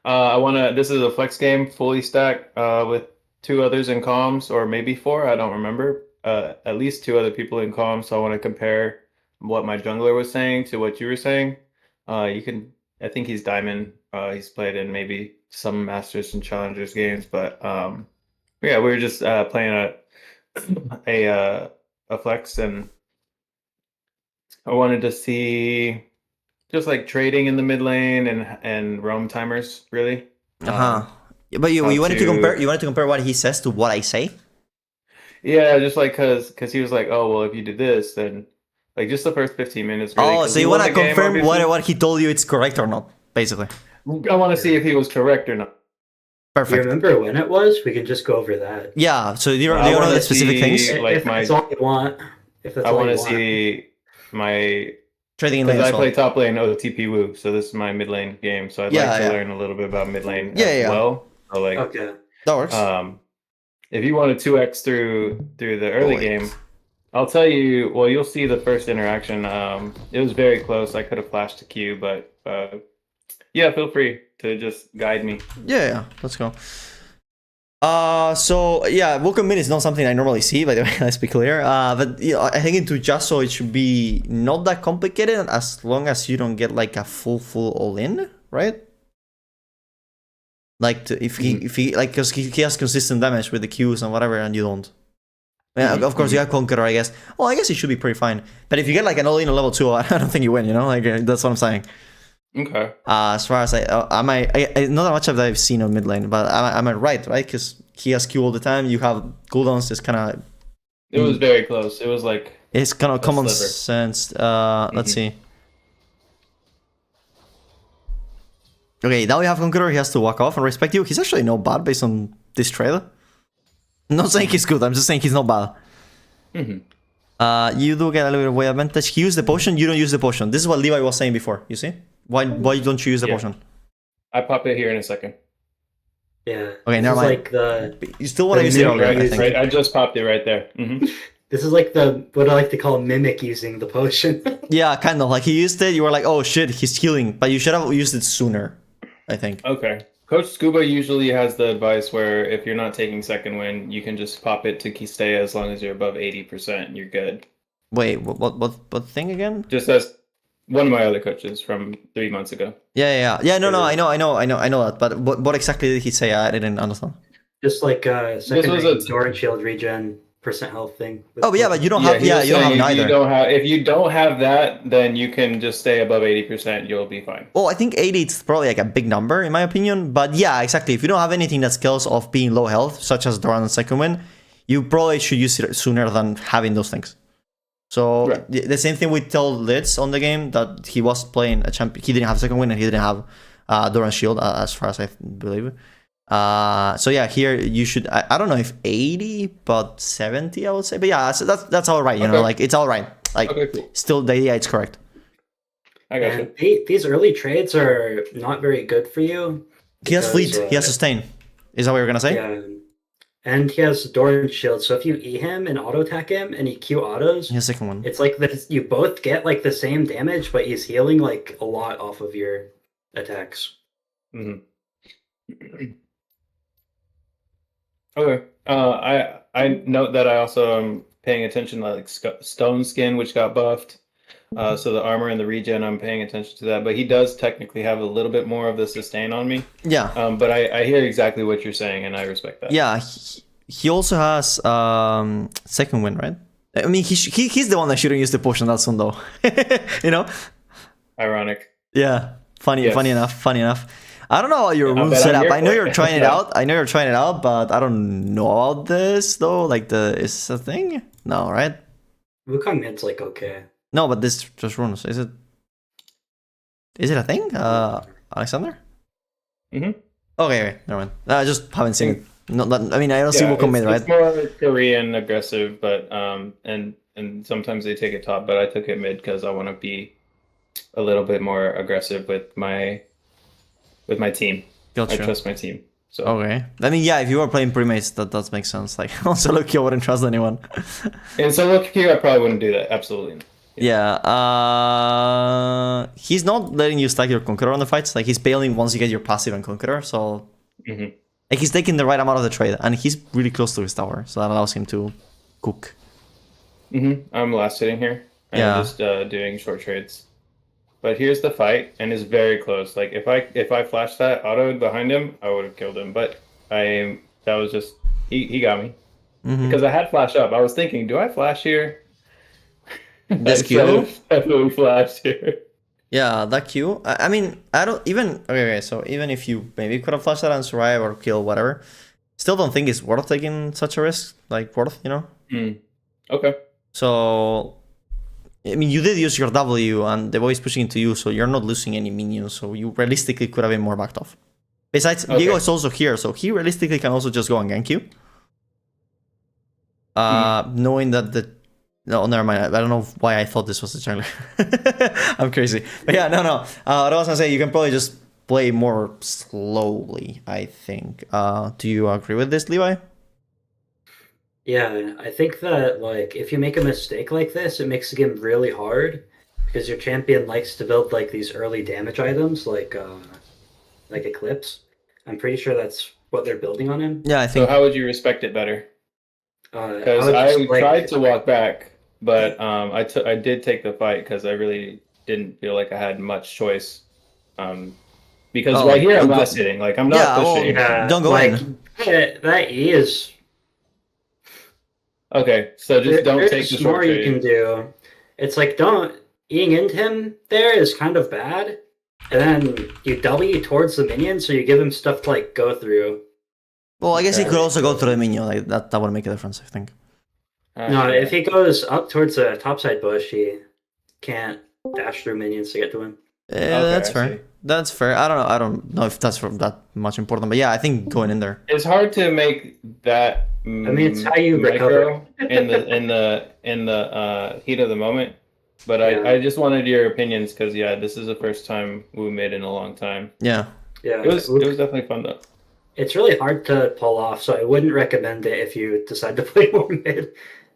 This is a flex game, fully stacked, with 2 others in comms, or maybe 4, I don't remember. At least 2 other people in comms, so I want to compare what my jungler was saying to what you were saying. I think he's Diamond. He's played in maybe some Masters and Challengers games, but yeah, we were just playing a flex, and I wanted to see just like trading in the mid lane and roam timers, really. But you wanted to compare what he says to what I say? Yeah, just like because he was like, oh well, if you do this, then like just the first 15 minutes. Really, oh, so you want to confirm what he told you it's correct or not, basically? I want to see if he was correct or not. Perfect. You remember when it was? We can just go over that. Yeah. So do you know the specific things? If that's all you want. I want to see my trading in lane. Because I play top lane OTP Woo, so this is my mid lane game. So I'd like to learn a little bit about mid lane as well. So like, okay, that works. If you want to 2x through the early game, I'll tell you. Well, you'll see the first interaction. It was very close. I could have flashed to Q, but yeah, feel free to just guide me. Yeah, let's go. So yeah, welcome mid is not something I normally see, by the way, let's be clear. But I think into Yasuo it should be not that complicated as long as you don't get like a full all in, right? Like if he like, because he has consistent damage with the Qs and whatever, and you don't. Yeah, of course you have Conqueror, I guess. Well, I guess it should be pretty fine. But if you get like an all in on level 2, I don't think you win. You know, like that's what I'm saying. Okay. As far as I not that much of that I've seen on mid lane, but am I right? Because he has Q all the time. You have cooldowns. It's kind of. It was very close. It was like. It's kind of common sense. Let's see. Okay, now we have Conqueror. He has to walk off and respect you. He's actually not bad based on this trailer. I'm not saying he's good. I'm just saying he's not bad. You do get a little bit of way advantage. He used the potion. You don't use the potion. This is what Levi was saying before. You see? Why don't you use the potion? I pop it here in a second. Yeah. Okay, never mind. Like you still want to use it already, right, I just popped it right there. This is like what I like to call mimic using the potion. Yeah, kind of like he used it. You were like, oh shit, he's healing, but you should have used it sooner, I think. Okay. Coach Scuba usually has the advice where if you're not taking second wind, you can just pop it to stay as long as you're above 80% and you're good. Wait, what thing again? Just as one of my other coaches from 3 months ago. Yeah. No. I know that. But what exactly did he say? I didn't understand. Just like second was a- Door and Shield regen percent health thing. Oh, yeah, but you don't have. Yeah, you don't have neither. If you don't have that, then you can just stay above 80%. You'll be fine. Well, I think 80 is probably like a big number in my opinion. But yeah, exactly. If you don't have anything that scales off being low health, such as Doran and second win, you probably should use it sooner than having those things. So right. The same thing we tell Litz on the game, that he was playing a champion. He didn't have second win and he didn't have Doran shield, as far as I believe. So yeah, here you should. I don't know if 80, but 70, I would say. But yeah, so that's all right. You know, like it's all right. Like cool. Still, the idea it's correct. I got you. These early trades are not very good for you. He has fleet. He has sustain. Is that what you're gonna say? Yeah. And he has Door and Shield, so if you E him and auto attack him and he Q autos, He has second one. it's like that you both get like the same damage, but he's healing like a lot off of your attacks. Mm-hmm. Okay. I note that I also am paying attention to like Stone Skin, which got buffed. So the armor and the regen, I'm paying attention to that. But he does technically have a little bit more of the sustain on me. Yeah. But I hear exactly what you're saying, and I respect that. Yeah. He also has second win, right? I mean, he's the one that shouldn't use the potion that soon, though. You know? Ironic. Yeah. Funny enough. I don't know about your rule but I'm setup. here I know for you're it. trying it out. I know you're trying it out, but I don't know about this though. Like is this a thing? No, right? Wukong mid's like okay. No, but this just runes. Is it a thing? Alexander? Mm-hmm. Okay, never mind. I just haven't seen it. No, I mean I don't see Wukong mid, right? It's more Korean aggressive, but and sometimes they take it top, but I took it mid because I want to be a little bit more aggressive with my team. Gotcha. I trust my team. So okay. I mean, yeah, if you were playing premates, that does make sense. Like, also, look, you wouldn't trust anyone. And so look here, I probably wouldn't do that. Absolutely. Yeah. He's not letting you stack your Conqueror on the fights. Like, he's bailing once you get your passive and Conqueror. So, like, he's taking the right amount of the trade, and he's really close to his tower, so that allows him to cook. I'm last sitting here. And Yeah. I'm just doing short trades. But here's the fight, and it's very close. Like if I flashed that auto behind him, I would have killed him. But that was just he got me because I had flash up. I was thinking, do I flash here? This Q? Definitely flashed here. Yeah, that Q. I mean, I don't even. Okay, so even if you maybe could have flashed that and survive or kill whatever, still don't think it's worth taking such a risk. Like worth, you know. Okay. So. I mean, you did use your W, and the boy is pushing into you, so you're not losing any minions, so you realistically could have been more backed off. Besides, Diego is also here, so he realistically can also just go and gank you. Knowing that the... No, never mind. I don't know why I thought this was a jungler. I'm crazy. But yeah, no. What I was gonna say, you can probably just play more slowly, I think. Do you agree with this, Levi? Yeah, I think that like if you make a mistake like this, it makes the game really hard because your champion likes to build like these early damage items like Eclipse. I'm pretty sure that's what they're building on him. Yeah, I think. So how would you respect it better? Because I tried to walk back, but I did take the fight because I really didn't feel like I had much choice. Because right here I'm not sitting, like I'm not pushing. Don't go in. That E is. Okay, so just don't take the short more trade. you can do. It's like eing into him there is kind of bad, and then you W towards the minion, so you give him stuff to like go through. Well, I guess he could also go through the minion. Like that would make a difference, I think. No, if he goes up towards the topside bush, he can't dash through minions to get to him. Yeah, that's fair. That's fair. I don't know if that's that much important, but yeah, I think going in there. It's hard to make that. I mean, it's how you recover in the heat of the moment. But I just wanted your opinions because this is the first time we made in a long time. Yeah. Yeah. It was definitely fun though. It's really hard to pull off, so I wouldn't recommend it if you decide to play more mid.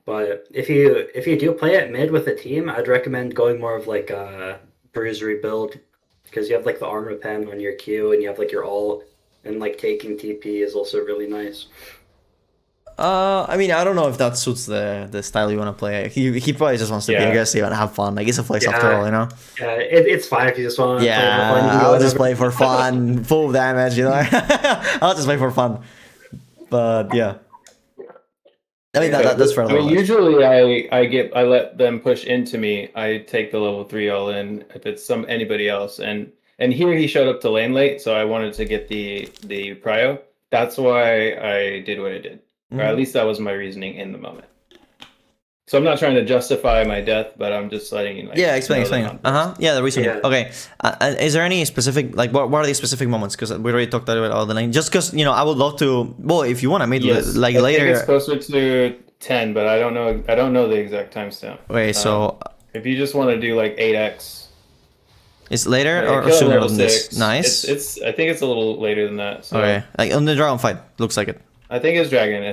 But if you do play it mid with a team, I'd recommend going more of like a bruisery build because you have like the armor pen on your Q and you have like your ult, and like taking TP is also really nice. I mean, I don't know if that suits the style you want to play. He probably just wants to be aggressive and have fun. Like, it's a place after all, you know? Yeah, it's fine if you just want to play for fun. I'll just play for fun, full damage, you know? I'll just play for fun. But, yeah. I mean, that's fair. I mean, usually I let them push into me. I take the level 3 all in if it's anybody else. And here he showed up to lane late, so I wanted to get the prio. That's why I did what I did. Or at least that was my reasoning in the moment. So I'm not trying to justify my death, but I'm just letting you know. Yeah, explain. Yeah, the reason. Yeah. Okay. Is there any specific, like, what are the specific moments? Because we already talked about all the lane. Just because, you know, I would love to. Well, if you want to meet like later. I think it's closer to 10, but I don't know the exact timestamp. Okay, so if you just want to do like 8x. It's later or sooner than this? Nice. It's I think it's a little later than that. So. Okay, like on the dragon fight, looks like it. I think it's dragon.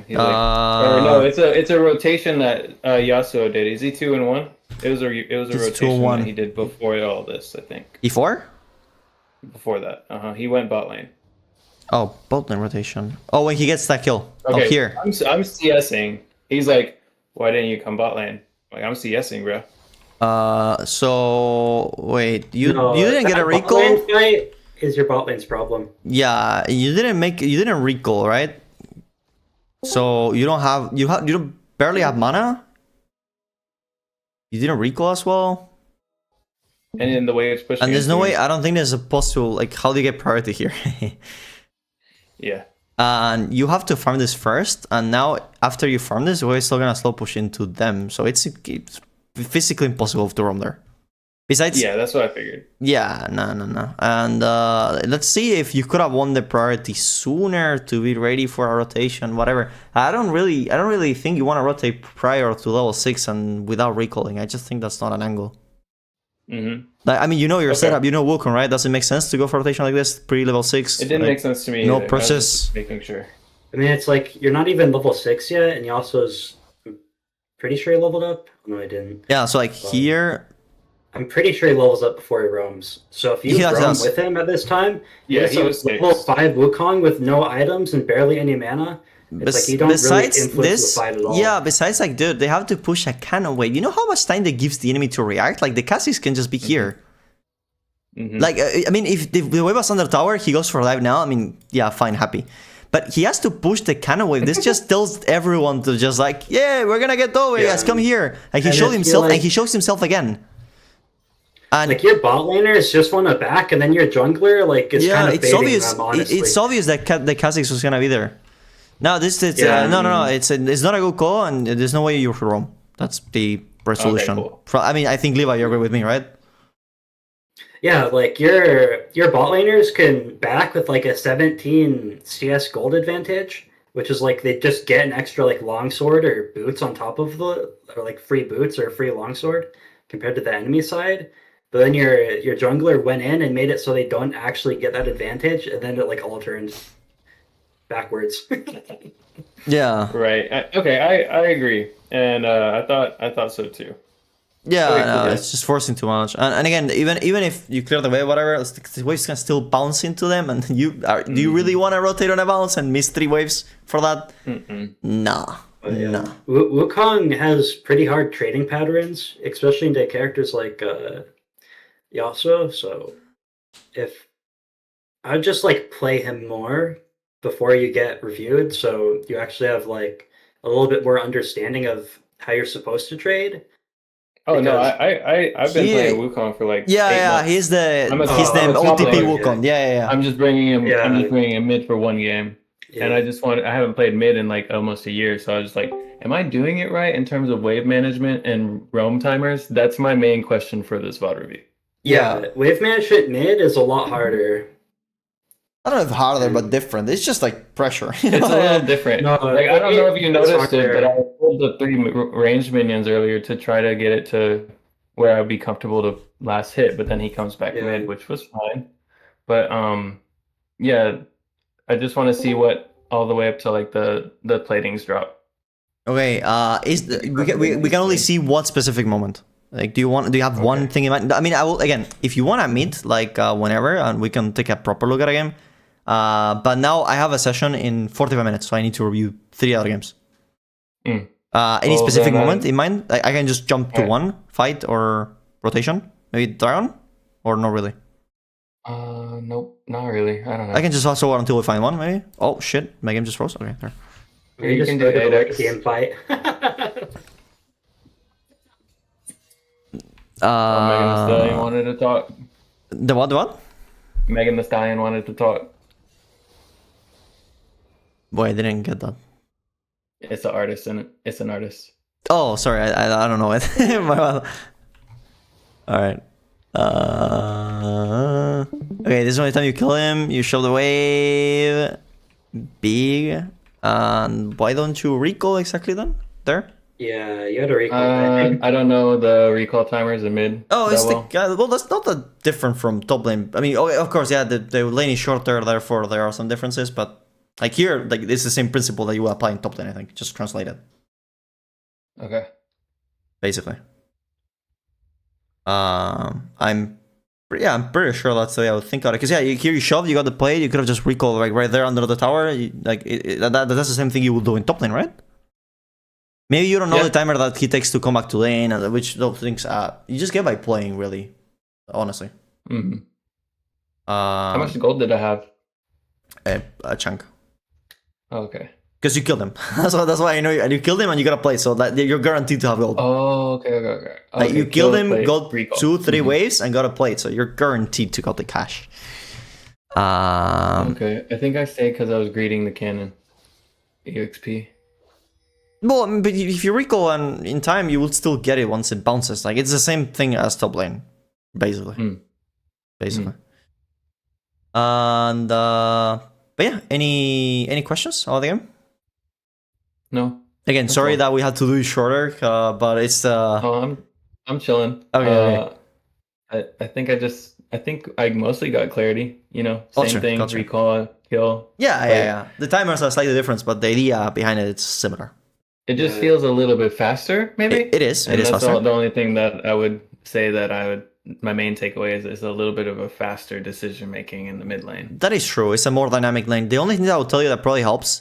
He's like, or no, it's a rotation that Yasuo did. Is he 2-1? It was a rotation that he did before all this, I think. Before? Before that, he went bot lane. Oh, bot lane rotation. Oh, when he gets that kill. Okay, oh, here. I'm CSing. He's like, why didn't you come bot lane? Like, I'm CSing, bro. So wait, you didn't get a recall? Fight is your bot lane's problem. Yeah, you didn't recall, right? So you don't barely have mana? You didn't recall as well? And in the way it's pushing. And there's no way, I don't think there's a possible, like, how do you get priority here? Yeah. And you have to farm this first, and now after you farm this, we're still gonna slow push into them. So it's physically impossible to roam there. Besides, yeah, that's what I figured. Yeah, no. And let's see if you could have won the priority sooner to be ready for a rotation, whatever. I don't really think you want to rotate prior to level 6 and without recalling. I just think that's not an angle. Like, I mean, you know your setup, you know Wukong, right? Does it make sense to go for rotation like this pre-level 6? It didn't make sense to me. No process. Making sure. I mean, it's like you're not even level 6 yet, and Yasuo's pretty sure he leveled up. No, I didn't. Yeah, so like here. I'm pretty sure he levels up before he roams. So if you roam with him at this time, he was level 5 Wukong with no items and barely any mana. It's like you don't really influence the fight at all. Yeah, besides, like, dude, they have to push a cannon wave. You know how much time that gives the enemy to react? Like, the Kha'Zix can just be here. Like, I mean, if the wave was under tower, he goes for live now. I mean, yeah, fine, happy. But he has to push the cannon wave. This just tells everyone to just like, yeah, we're gonna get over, guys, come here. Like, he showed himself, and he shows himself again. And like, your bot laners just want to back, and then your jungler, like, it's kind of it's obvious. It's obvious that the Kha'Zix was gonna be there. No, no. It's not a good call, and there's no way you roam. That's the resolution. Okay, cool. I mean, I think Levi, you agree with me, right? Yeah, like your bot laners can back with like a 17 CS gold advantage, which is like they just get an extra like longsword or boots on top of or like free boots or free longsword compared to the enemy side. But then your jungler went in and made it so they don't actually get that advantage, and then it like all turns backwards. Yeah. Right. Okay. I agree, and I thought so too. Yeah, no, it's just forcing too much. And again, even if you clear the wave, whatever, the waves can still bounce into them. And do you really want to rotate on a bounce and miss 3 waves for that? Nah. No. Wukong has pretty hard trading patterns, especially into characters like Yasuo. So if I'd just like play him more before you get reviewed, so you actually have like a little bit more understanding of how you're supposed to trade. Oh no, I've been playing Wukong for like 8 months. He's the OTP Wukong. Yeah. I'm just bringing him. Yeah. I'm just bringing him mid for 1 game, and I haven't played mid in like almost a year. So I was just like, am I doing it right in terms of wave management and roam timers? That's my main question for this VOD review. Yeah, wave management mid is a lot harder. I don't know if harder, but different. It's just like pressure. It's a little different. No, like, I don't know if you noticed it, but I pulled the 3 ranged minions earlier to try to get it to where I'd be comfortable to last hit, but then he comes back mid, which was fine. But yeah, I just want to see what all the way up to like the platings drop. Okay, we can only see one specific moment. Like, do you have one thing in mind? I mean, I will again, if you want to meet like whenever, and we can take a proper look at a game. But now I have a session in 45 minutes, so I need to review 3 other games. Any specific moment in mind? I can just jump to one fight or rotation, maybe Dragon, or not really. Nope, not really. I don't know. I can just also wait until we find one, maybe. Oh shit, my game just froze. Okay, there. Yeah, you can do a game fight. Megan Thee Stallion wanted to talk. The what? The what? Megan Thee Stallion wanted to talk. Boy, I didn't get that. It's an artist, and it's an artist. Oh, sorry, I don't know it. My bad. All right. Okay, this is the only time you kill him. You show the wave. Big. And why don't you recall exactly then? There? Yeah, you had a recall. I don't know the recall timers in mid. Oh, it's well, that's not that different from top lane. I mean, of course, yeah, the lane is shorter, therefore there are some differences, but like here, like it's the same principle that you will apply in top lane, I think. Just translate it. Okay. Basically. I'm pretty sure that's the way I would think of it. Because yeah, here you shove, you got the play, you could have just recalled like right there under the tower. That's the same thing you would do in top lane, right? Maybe you don't know the timer that he takes to come back to lane, which those things you just get by playing, really, honestly. Mm-hmm. How much gold did I have? A chunk. Oh, okay. Because you killed him. that's why I know you. And you killed him, and you gotta play, so that you're guaranteed to have gold. Oh, okay. Like you killed him, got recall. 2-3 waves, and got a plate, so you're guaranteed to get the cash. Okay, I think I stayed because I was greeting the cannon. EXP. Well, but if you recall and in time, you will still get it once it bounces. Like it's the same thing as top lane, basically. Basically. And but yeah, any questions about the game? No. Again, sorry that we had to do it shorter, but it's Oh, I'm chilling. Okay. I think I mostly got clarity. You know, same thing. Culture. Recall, kill. Yeah. The timers are slightly different, but the idea behind it's similar. It just feels a little bit faster, maybe. It is. And it is that's faster. the only thing that I would say that my main takeaway is a little bit of a faster decision making in the mid lane. That is true. It's a more dynamic lane. The only thing that I will tell you that probably helps,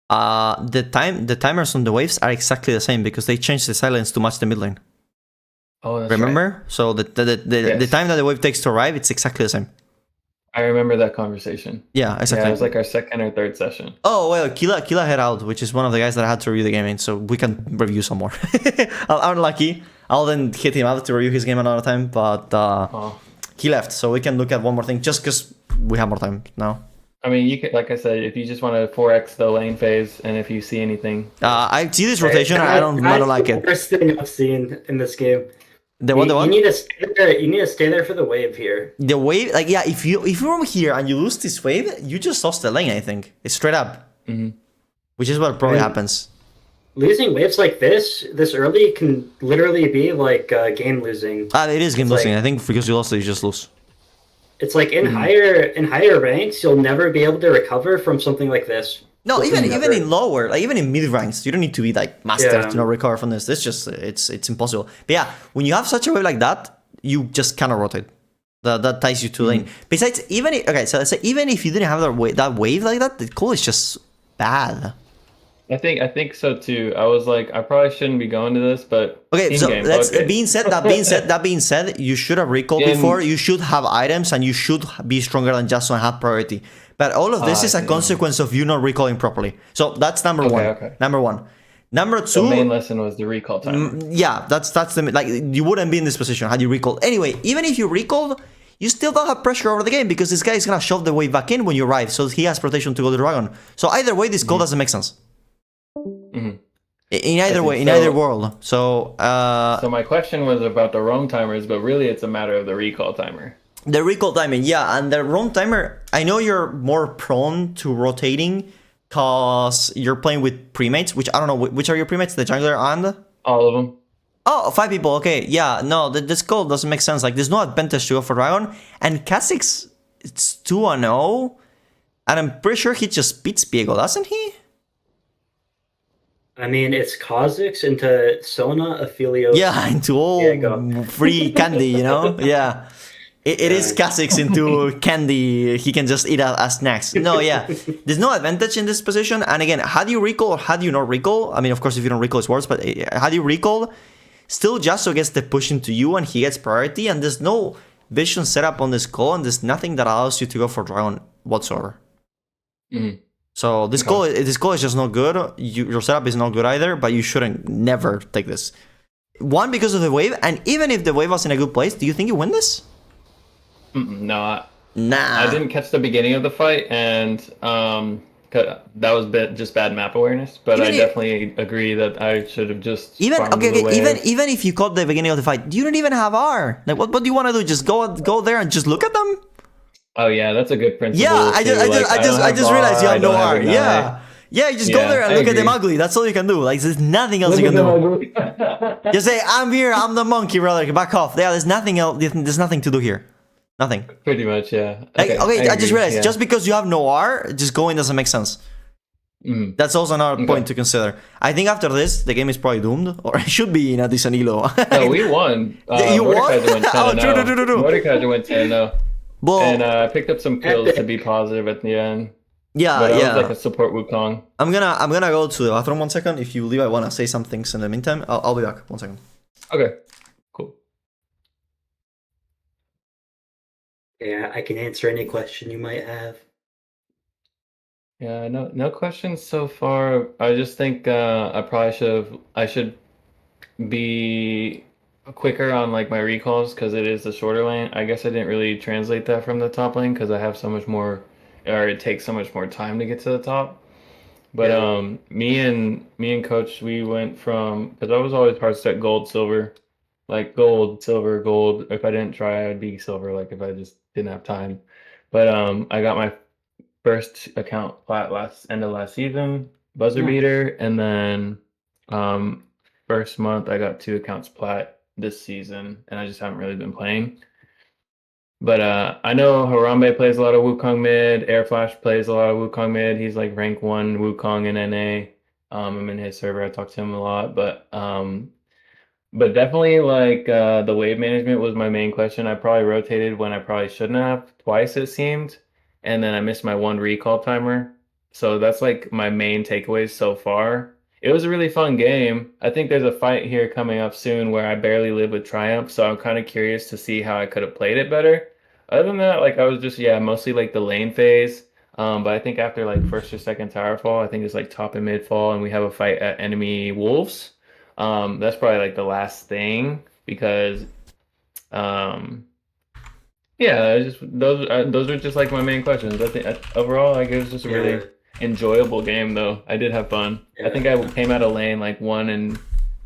the timers on the waves are exactly the same because they changed the silence to match the mid lane. Oh, that's Remember? Right. So the time that the wave takes to arrive, it's exactly the same. I remember that conversation. Yeah, exactly. Yeah, it was like our second or third session. Oh, well, Kila head out, which is one of the guys that I had to review the game in, so we can review some more. I'm lucky. I'll then hit him out to review his game another time, but he left, so we can look at one more thing just because we have more time now. I mean, you could, like I said, if you just want to 4x the lane phase, and if you see anything, I see this rotation. I don't like it. Worst thing I've seen in this game. The what? You need to stay there. You need to stay there for the wave here. The wave, like yeah, if you're from here and you lose this wave, you just lost the lane. I think it's straight up, which is what probably happens. Losing waves like this early can literally be like game losing. It is game losing. I think because you lost it, you just lose. It's like in higher ranks, you'll never be able to recover from something like this. No, even in lower, like even in mid ranks, you don't need to be like master to not recover from this. It's just it's impossible. But yeah, when you have such a wave like that, you just cannot rotate. That ties you to lane. Besides, even if you didn't have that wave like that, the call is just bad. I think so too. I was like, I probably shouldn't be going to this, but okay. So that being said, you should have recalled before. You should have items, and you should be stronger than just and have priority. But all of this is a consequence of you not recalling properly. So that's number one. Okay. Number one. Number two. The main lesson was the recall time. Yeah, that's the like you wouldn't be in this position had you recalled. Anyway, even if you recalled, you still don't have pressure over the game because this guy is gonna shove the wave back in when you arrive, so he has protection to go to Dragon. So either way, this call doesn't make sense. In either way, in either world. So so my question was about the roam timers, but really it's a matter of the recall timer. The recall timing, yeah, and the roam timer, I know you're more prone to rotating because you're playing with premates, which I don't know, which are your premates, the jungler and? All of them. Oh, 5 people, okay, yeah, no, this call doesn't make sense, like there's no advantage to go for Dragon, and Kha'Zix, it's 2-0, and I'm pretty sure he just beats Piego, doesn't he? I mean, it's Kha'Zix into Sona, Aphelios. Yeah, into all free candy, you know? Yeah. It is Kha'Zix into candy he can just eat as snacks. No, yeah. There's no advantage in this position. And again, how do you recall or how do you not recall? I mean, of course, if you don't recall, it's worse, but how do you recall? Still, Yasuo gets the push into you and he gets priority, and there's no vision setup on this call, and there's nothing that allows you to go for Dragon whatsoever. Mm-hmm. So this call is just not good. Your setup is not good either, but you shouldn't never take this. One, because of the wave, and even if the wave was in a good place, do you think you win this? No, Nah. I didn't catch the beginning of the fight, and that was just bad map awareness. But I definitely agree that I should have just even if you caught the beginning of the fight, you don't even have R. Like, what do you want to do? Just go there and just look at them? Oh yeah, that's a good principle. Yeah, I just realized you have no R. Yeah. Yeah, you just go there and look at them ugly. That's all you can do. Like, there's nothing else you can do. Just say, I'm here, I'm the monkey, brother. Back off. Yeah, there's nothing else. There's nothing to do here. Nothing. Pretty much, yeah. Okay, I just realized, just because you have no R, just going doesn't make sense. That's also another point to consider. I think after this, the game is probably doomed, or it should be in a decent elo. No, we won. You won? Oh, true. Mordekaiser went 10-0. Well, and I picked up some kills to be positive at the end. Yeah, but I was like a support Wukong. I'm gonna go to the bathroom 1 second. If you leave, I wanna say some things in the meantime. I'll be back 1 second. Okay, cool. Yeah, I can answer any question you might have. Yeah, no questions so far. I just think I should be quicker on like my recalls because it is the shorter lane. I guess I didn't really translate that from the top lane because I have so much more, or it takes so much more time to get to the top. But me and Coach, we went from, because I was always hard set gold, silver, like gold, silver, gold. If I didn't try, I'd be silver. Like if I just didn't have time. But I got my first account plat end of last season, buzzer beater, and then first month I got 2 accounts plat this season, and I just haven't really been playing. But I know Harambe plays a lot of Wukong mid. Airflash plays a lot of Wukong mid. He's like rank 1 Wukong in NA. I'm in his server. I talk to him a lot, but definitely like the wave management was my main question. I probably rotated when I probably shouldn't have, twice it seemed, and then I missed my 1 recall timer. So that's like my main takeaways so far. It was a really fun game. I think there's a fight here coming up soon where I barely live with Triumph, so I'm kind of curious to see how I could have played it better. Other than that, like I was just mostly like the lane phase. But I think after like first or second tower fall, I think it's like top and mid fall, and we have a fight at enemy wolves. That's probably like the last thing because just those are just like my main questions. I think overall, like it was just a really enjoyable game though. I did have fun. I think I came out of lane like 1 and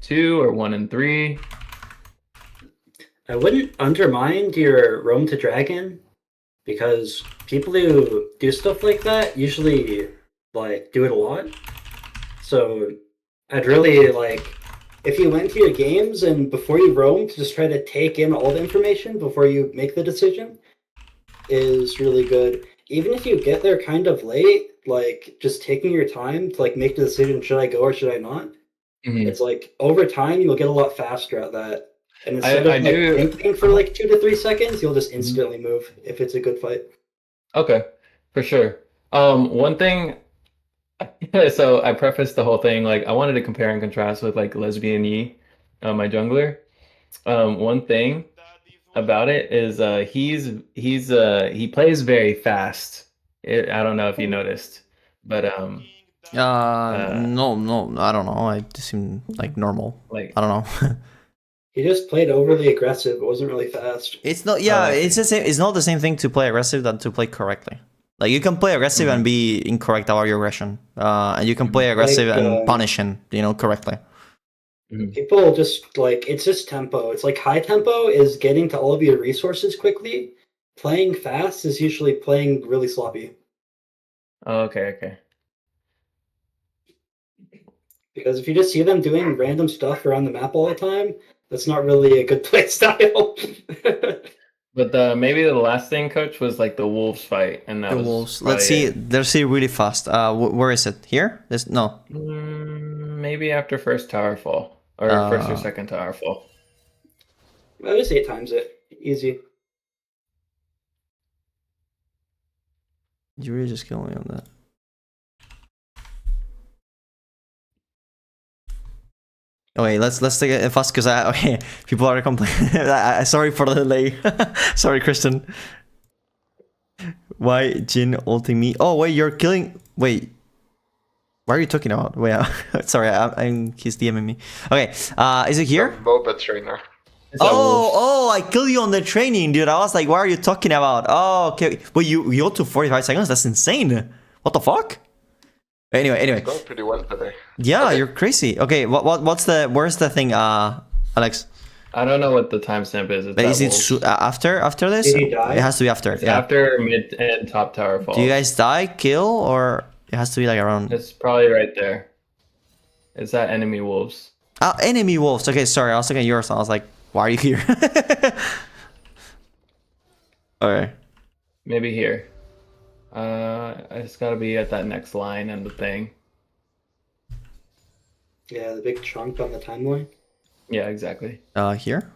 2 or 1 and 3. I wouldn't undermine your roam to dragon because people who do stuff like that usually like do it a lot. So I'd really like if you went to your games and before you roam, just try to take in all the information before you make the decision is really good. Even if you get there kind of late, like just taking your time to like make the decision, should I go or should I not? It's like over time you'll get a lot faster at that. And instead of thinking for like 2 to 3 seconds, you'll just instantly move if it's a good fight. Okay, for sure. One thing, so I prefaced the whole thing like I wanted to compare and contrast with like Lesbian Yi, my jungler. One thing about it is he plays very fast. I don't know if you noticed, but no, I don't know. I just seem like normal. Like I don't know. He just played overly aggressive. It wasn't really fast. It's not. Yeah, it's the same. It's not the same thing to play aggressive than to play correctly. Like you can play aggressive and be incorrect about your aggression, and you can play aggressive and punish him, correctly. People just like it's just tempo. It's like high tempo is getting to all of your resources quickly. Playing fast is usually playing really sloppy. Oh, okay. Because if you just see them doing random stuff around the map all the time, that's not really a good play style. But maybe the last thing, Coach, was like the wolves fight, and that wolves. Let's see. Let's see really fast. Where is it? Here? No. Maybe after first tower fall. Or first or second tower fall. I just 8 times it. Easy. You really just kill me on that. Okay, let's take it fast because people are complaining. Sorry for the delay. Sorry, Kristen. Why Jin ulting me? Oh wait, you're killing. Wait, what are you talking about? Wait, sorry, he's DMing me. Okay, is it here? MOBA trainer. Oh, I killed you on the training, dude. I was like, what are you talking about? Oh, okay. Well, you ult to 45 seconds. That's insane. What the fuck? Anyway. It's going pretty well today. Yeah, okay. You're crazy. Okay, where's the thing, Alex? I don't know what the timestamp is. Is it after this? Did he die? It has to be after. It's after mid and top tower falls. Do you guys die, kill, or it has to be like around? It's probably right there. Is that enemy wolves? Enemy wolves. Okay, sorry. I was looking at yours. I was like, why are you here? Okay. Maybe here. It's gotta be at that next line and the thing. Yeah, the big chunk on the timeline. Yeah, exactly. Here?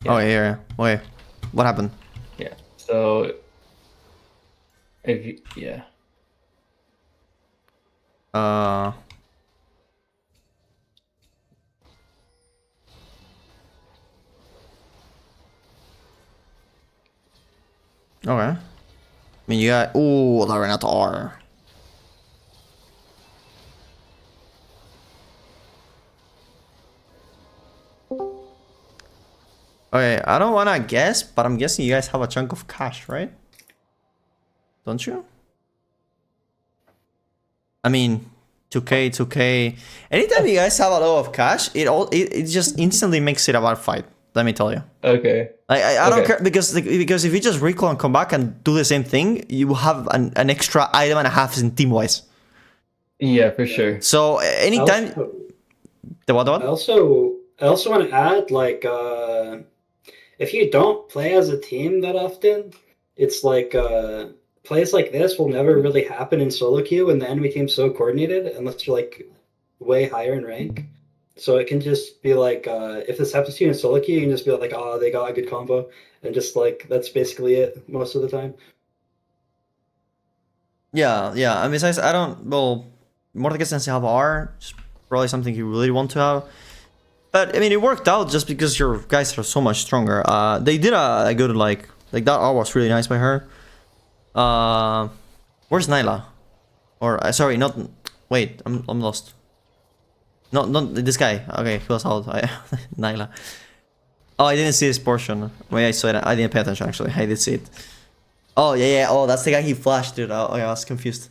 Yeah. Oh, here. Okay. What happened? Yeah. So, if you, yeah. Okay. I mean, you got... Ooh, the Renator. Okay, I don't want to guess, but I'm guessing you guys have a chunk of cash, right? Don't you? I mean, 2k. Anytime you guys have a lot of cash, it just instantly makes it a bad fight. Let me tell you. Okay. I don't care because if you just recall and come back and do the same thing, you have an extra item and a half in team wise. Yeah, for sure. So anytime. What? I also want to add, like, if you don't play as a team that often, it's like plays like this will never really happen in solo queue when the enemy team's so coordinated unless you're like way higher in rank. So it can just be like, if this happens to you in solo queue, you can just be like, oh, they got a good combo, and just like that's basically it most of the time. Yeah. And besides, I don't. Well, Mordecai Sensei have R. It's probably something you really want to have. But I mean, it worked out just because your guys are so much stronger. They did a good like that R was really nice by her. Where's Nyla? Or sorry, not. Wait, I'm lost. Not this guy. Okay, he was out. Nyla. Oh, I didn't see this portion. Wait, I saw it. I didn't pay attention actually. I did see it. Oh yeah. Oh, that's the guy he flashed, dude. Oh yeah, I was confused.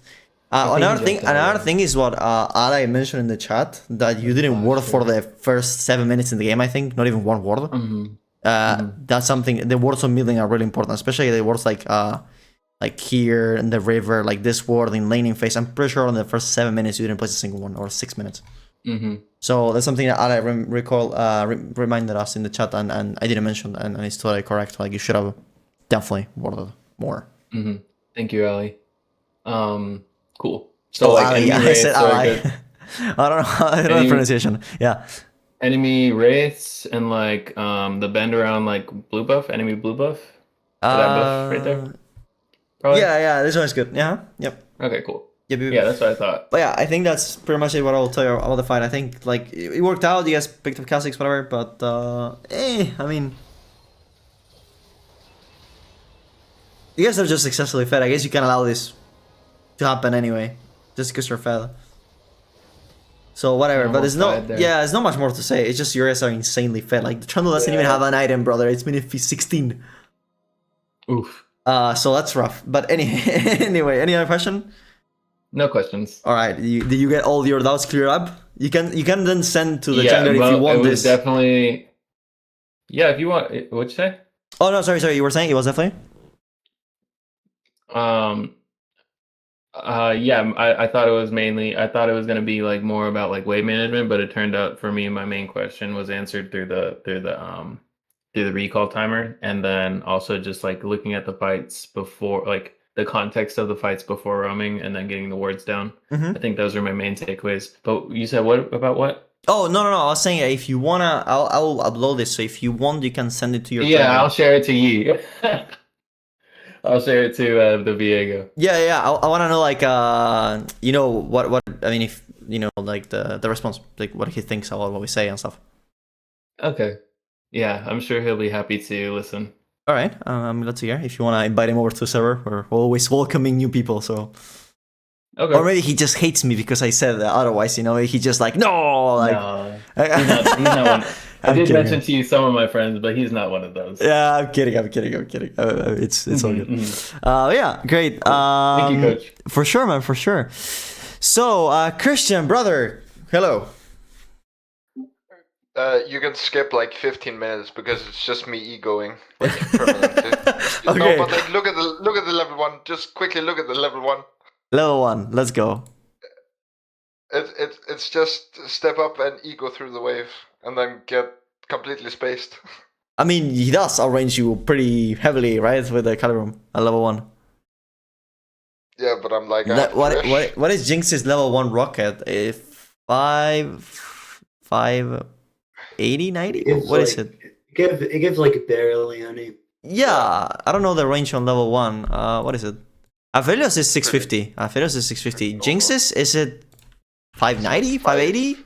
Another thing is what Ali mentioned in the chat, that you didn't ward for the first 7 minutes in the game. I think not even one ward. That's something. The wards on mid lane are really important, especially the wards like here in the river, like this ward in laning phase. I'm pretty sure on the first 7 minutes you didn't place a single one, or 6 minutes. So that's something that Ali reminded us in the chat, and I didn't mention, and it's totally correct. Like you should have definitely warded more. Thank you, Ali. Cool. So Ali, I said Ali. I don't know the pronunciation. Yeah. Enemy wraiths and like the bend around like blue buff, enemy blue buff. That buff right there. Probably? Yeah. This one is good. Yeah. Yep. Okay. Cool. Yep. Yeah, that's what I thought. But yeah, I think that's pretty much what I'll tell you about the fight. I think like it worked out. You guys picked up Kha'Zix, whatever. But I mean, you guys are just successfully fed. I guess you can allow this to happen anyway, just because you're fed. So whatever, but there's there's not much more to say. It's just you guys are insanely fed. Like the Trundle doesn't even have an item, brother. It's minute 16. Oof. So that's rough. But anyway, any other question? No questions. All right. Did you get all your doubts cleared up? You can then send to the jungler if you want this. Definitely. Yeah, if you want. What'd you say? Oh no, sorry. You were saying it was definitely. Yeah, I thought it was gonna be like more about like wave management, but it turned out for me my main question was answered through the recall timer, and then also just like looking at the fights before, like the context of the fights before roaming and then getting the wards down. Mm-hmm. I think those are my main takeaways. But you said what about what? Oh no! I was saying if you wanna, I'll upload this. So if you want, you can send it to your. Yeah, channel. I'll share it to you. I'll share it to the Viego. Yeah. I want to know like you know what I mean, if you know like the response, like what he thinks about what we say and stuff. Okay. Yeah, I'm sure he'll be happy to listen. All right, I'm glad to hear. If you want to invite him over to the server, we're always welcoming new people. So. Okay. Or maybe he just hates me because I said that. Otherwise, you know, he just like no, like. No, he's not one. I did mention to you some of my friends, but he's not one of those. Yeah, I'm kidding. It's all good. Yeah, great. Thank you, Coach. For sure, man, for sure. So, Christian, brother, hello. You can skip like 15 minutes because it's just me egoing like permanently. Okay. No, but like look at the level 1. Just quickly look at the level 1. Level 1, let's go. It's just step up and ego through the wave and then get completely spaced. I mean, he does outrange you pretty heavily, right, with the Calibrum at level 1. Yeah, but I'm like, what is Jinx's level 1 rocket? If 580, 90? What is it? It gives like barely any. Yeah, I don't know the range on level 1. What is it? Aphelios is 650. Jinx's, is it 590, 580?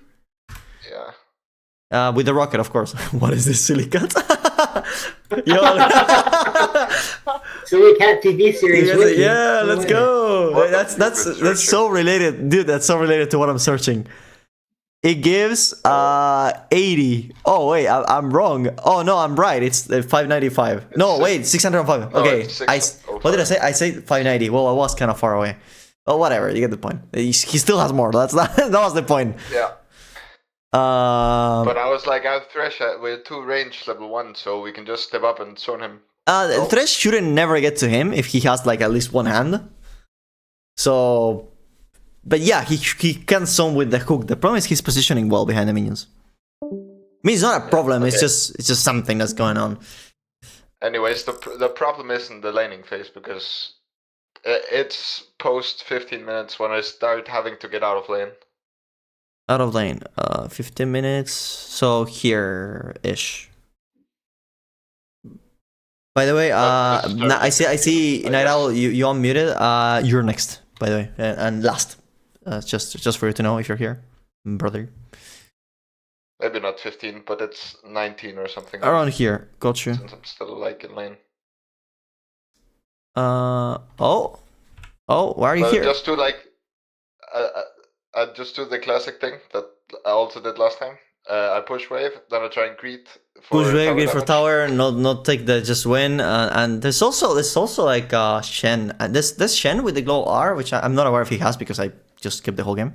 Yeah. With the rocket, of course. What is this, silly cat? Silly Cat TV series. Yeah, let's go. That's so related, dude. That's so related to what I'm searching. It gives 80. Oh wait, I'm wrong. Oh no, I'm right. It's 595. No, wait, 605. Okay, what did I say? I said 590. Well, I was kind of far away. Oh, whatever. You get the point. He still has more. That was the point. Yeah. But I was like, I have Thresh with 2 range level 1, so we can just step up and zone him. Thresh shouldn't never get to him if he has like at least one hand. So. But yeah, he can zone with the hook. The problem is he's positioning well behind the minions. I mean, it's not a problem. Okay. It's just something that's going on. Anyways, the problem isn't the laning phase because it's post 15 minutes when I start having to get out of lane. Out of lane. 15 minutes. So here-ish. By the way, I see Night Owl. You unmuted. You're next. By the way, and last. Just for you to know if you're here, brother. Maybe not 15, but it's 19 or something. Around here, got you. Since I'm still like in lane. Oh, why are you here? Just to like, I just do the classic thing that I also did last time. I push wave, then I try and greet. Push wave, greet for tower, not take the just win. And there's also like Shen. This Shen with the glow R, which I'm not aware if he has because I just skipped the whole game.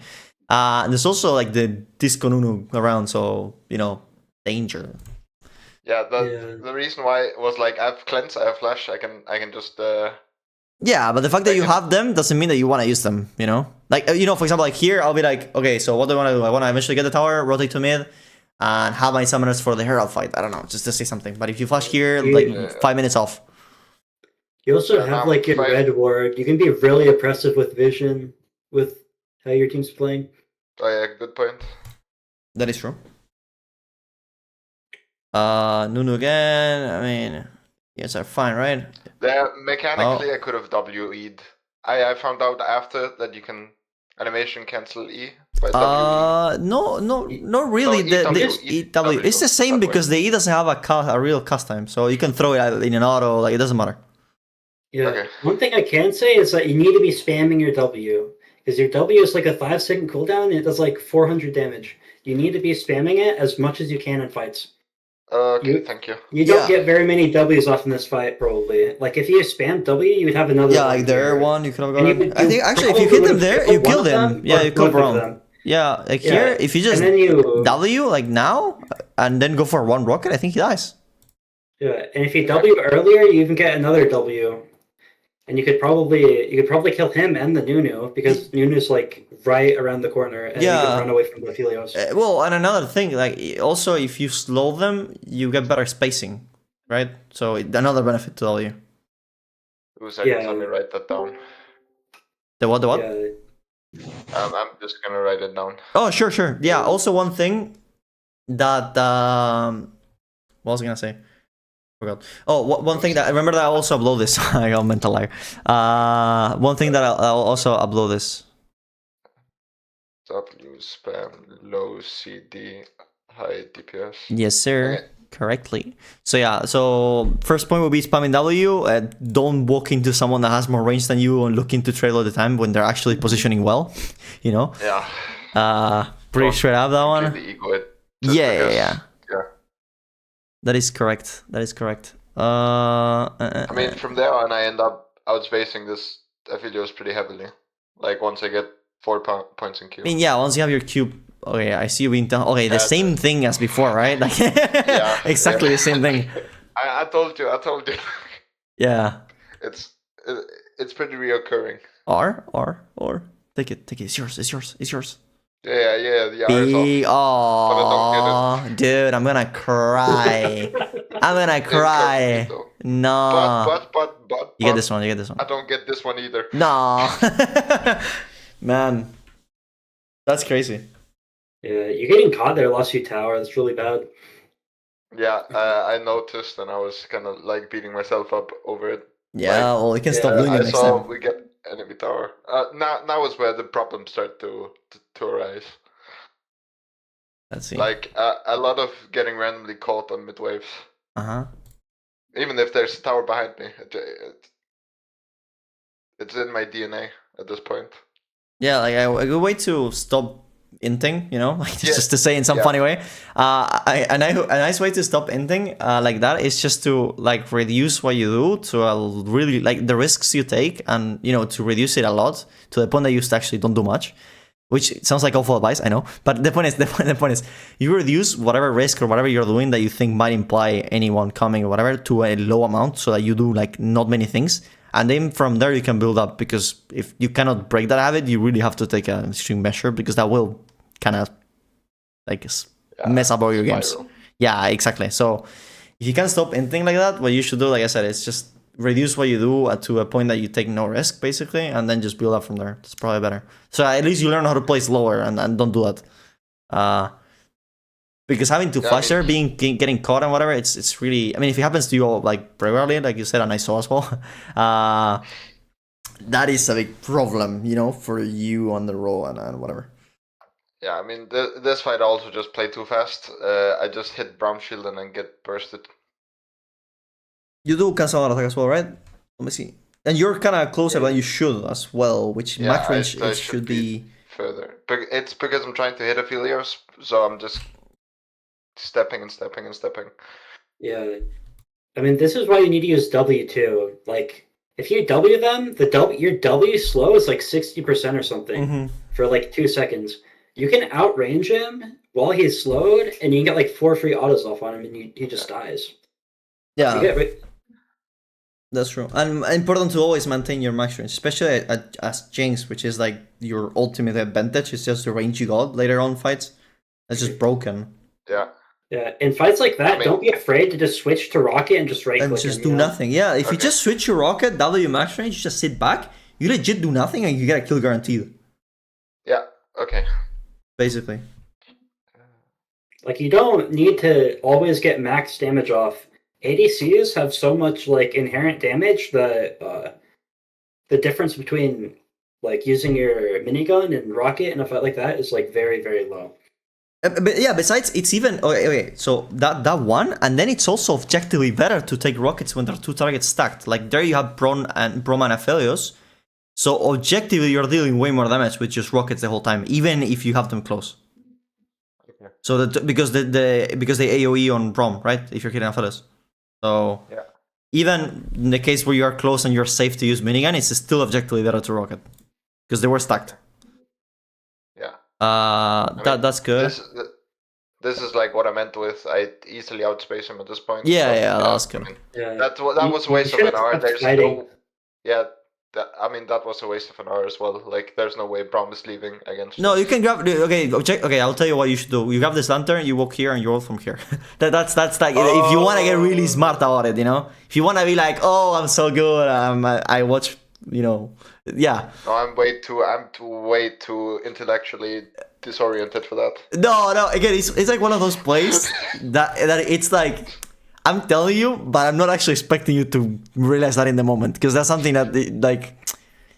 And there's also like the Disco Nunu around, so you know, danger. Yeah, the reason why was like I have cleanse, I have flash, I can just. Yeah, but the fact that you have them doesn't mean that you want to use them. You know, like you know, for example, like here I'll be like, okay, so what do I want to do? I want to eventually get the tower, rotate to mid, and have my summoners for the Herald fight. I don't know, just to say something. But if you flash here, like 5 minutes off. You also have like your red ward. You can be really oppressive with vision with how your team's playing. Oh yeah, good point. That is true. Nunu again. I mean, yes, are fine, right? Yeah, mechanically I could have WE'd. I found out after that you can animation cancel E by WE. No, not really. No, EW. It's the same because the E doesn't have a real cast time, so you can throw it in an auto. Like it doesn't matter. Yeah. Okay. One thing I can say is that you need to be spamming your W. Because your W is like a 5-second cooldown and it does like 400 damage. You need to be spamming it as much as you can in fights. Okay, thank you. You don't get very many W's off in this fight, probably. Like if you spam W, you would have another. Yeah, like there one you could have gone. I think actually, if you hit them there, you kill them. Yeah, you kill Brown. Yeah, like here, if you just W like now and then go for one rocket, I think he dies. Yeah, and if you W earlier, you even get another W. And you could probably kill him and the Nunu because Nunu's like right around the corner and you can run away from the Helios. Well, and another thing, like also if you slow them, you get better spacing, right? So another benefit to W. 2 seconds, let me write that down. The what? Yeah. I'm just gonna write it down. Oh, sure. Yeah, also one thing that... what was I gonna say? Forgot. Oh, one thing that... I remember that I'll also upload this. I got mental lag. One thing that I'll also upload this. W spam low CD high DPS. Yes, sir. Okay. Correctly. So yeah, so first point will be spamming W. Don't walk into someone that has more range than you and looking to trade all the time when they're actually positioning well. You know. Yeah. Pretty straight up that one. Ego it Yeah. Yeah. That is correct. I mean, from there on, I end up outspacing this Aphelios pretty heavily. Like once I get 4 points in Q. I mean, yeah. Once you have your cube. Okay, I see you being done. Okay, the same thing as before, right? Like, yeah, exactly the same thing. I told you. Yeah. It's pretty reoccurring. Or take it. It's yours. Yeah. The R's off. Oh, dude, I'm gonna cry. No. But You get this one. I don't get this one either. No. Man, that's crazy. Yeah, you're getting caught there, lost you tower. That's really bad. Yeah, I noticed, and I was kind of like beating myself up over it. Yeah, well, we can stop doing it next time. We get enemy tower. Now is where the problems start to arise. Let's see. Like a lot of getting randomly caught on mid waves. Even if there's a tower behind me, it's in my DNA at this point. Yeah, like a good way to stop inting, you know, like just to say in some funny way. A nice way to stop inting like that is just to like reduce what you do to a really like the risks you take, and you know, to reduce it a lot to the point that you actually don't do much. Which sounds like awful advice, I know, but the point is, you reduce whatever risk or whatever you're doing that you think might imply anyone coming or whatever to a low amount, so that you do like not many things, and then from there you can build up. Because if you cannot break that habit, you really have to take an extreme measure, because that will kind of like mess up all your games. Yeah, exactly. So if you can stop anything like that, what you should do, like I said, is just reduce what you do to a point that you take no risk, basically, and then just build up from there. It's probably better. So at least you learn how to play slower, and don't do that. Because having to flash there, getting caught and whatever, it's really. I mean, if it happens to you all like regularly, like you said, and I saw as well, that is a big problem, you know, for you on the roll and whatever. Yeah, I mean, this fight I also just played too fast. I just hit Brown Shield and then get bursted. You do cancel out attack as well, right? Let me see. And you're kind of closer than you should as well, which max range it should be further. But it's because I'm trying to hit Aphelios, so I'm just stepping. Yeah, I mean, this is why you need to use W too. Like, if you W them, your W slow is like 60% or something for like 2 seconds. You can outrange him while he's slowed, and you can get like 4 free autos off on him, and he just dies. Yeah. That's true. And important to always maintain your max range, especially as Jinx, which is like your ultimate advantage. It's just the range you got later on fights. That's just broken. Yeah. Yeah, in fights like that, don't be afraid to just switch to Rocket and just right-click and just do nothing. Yeah, if you just switch your Rocket, W max range, you just sit back, you legit do nothing, and you get a kill guaranteed. Yeah, okay. Basically. Like, you don't need to always get max damage off. ADCs have so much like inherent damage that the difference between like using your minigun and rocket in a fight like that is like very, very low. But yeah, besides, it's even okay. So that one, and then it's also objectively better to take rockets when there are 2 targets stacked. Like there you have Broma and Aphelios. So objectively, you're dealing way more damage with just rockets the whole time, even if you have them close. Okay. So because they AOE on Brom, right? If you're hitting Aphelios. So even in the case where you are close and you're safe to use minigun, it's still objectively better to rocket because they were stacked. Yeah. That's good. This is like what I meant with I easily outspace him at this point. Yeah, that was good. I mean, that was a waste of an hour. that was a waste of an hour as well. Like, there's no way Braum is leaving against. No, you can grab. Okay, check. Okay, I'll tell you what you should do. You grab this lantern, you walk here, and you roll from here. that's like if you want to get really smart about it, you know. If you want to be like, oh, I'm so good. I watch, you know, yeah. No, I'm way too intellectually disoriented for that. No. Again, it's like one of those plays that it's like. I'm telling you, but I'm not actually expecting you to realize that in the moment, because that's something that like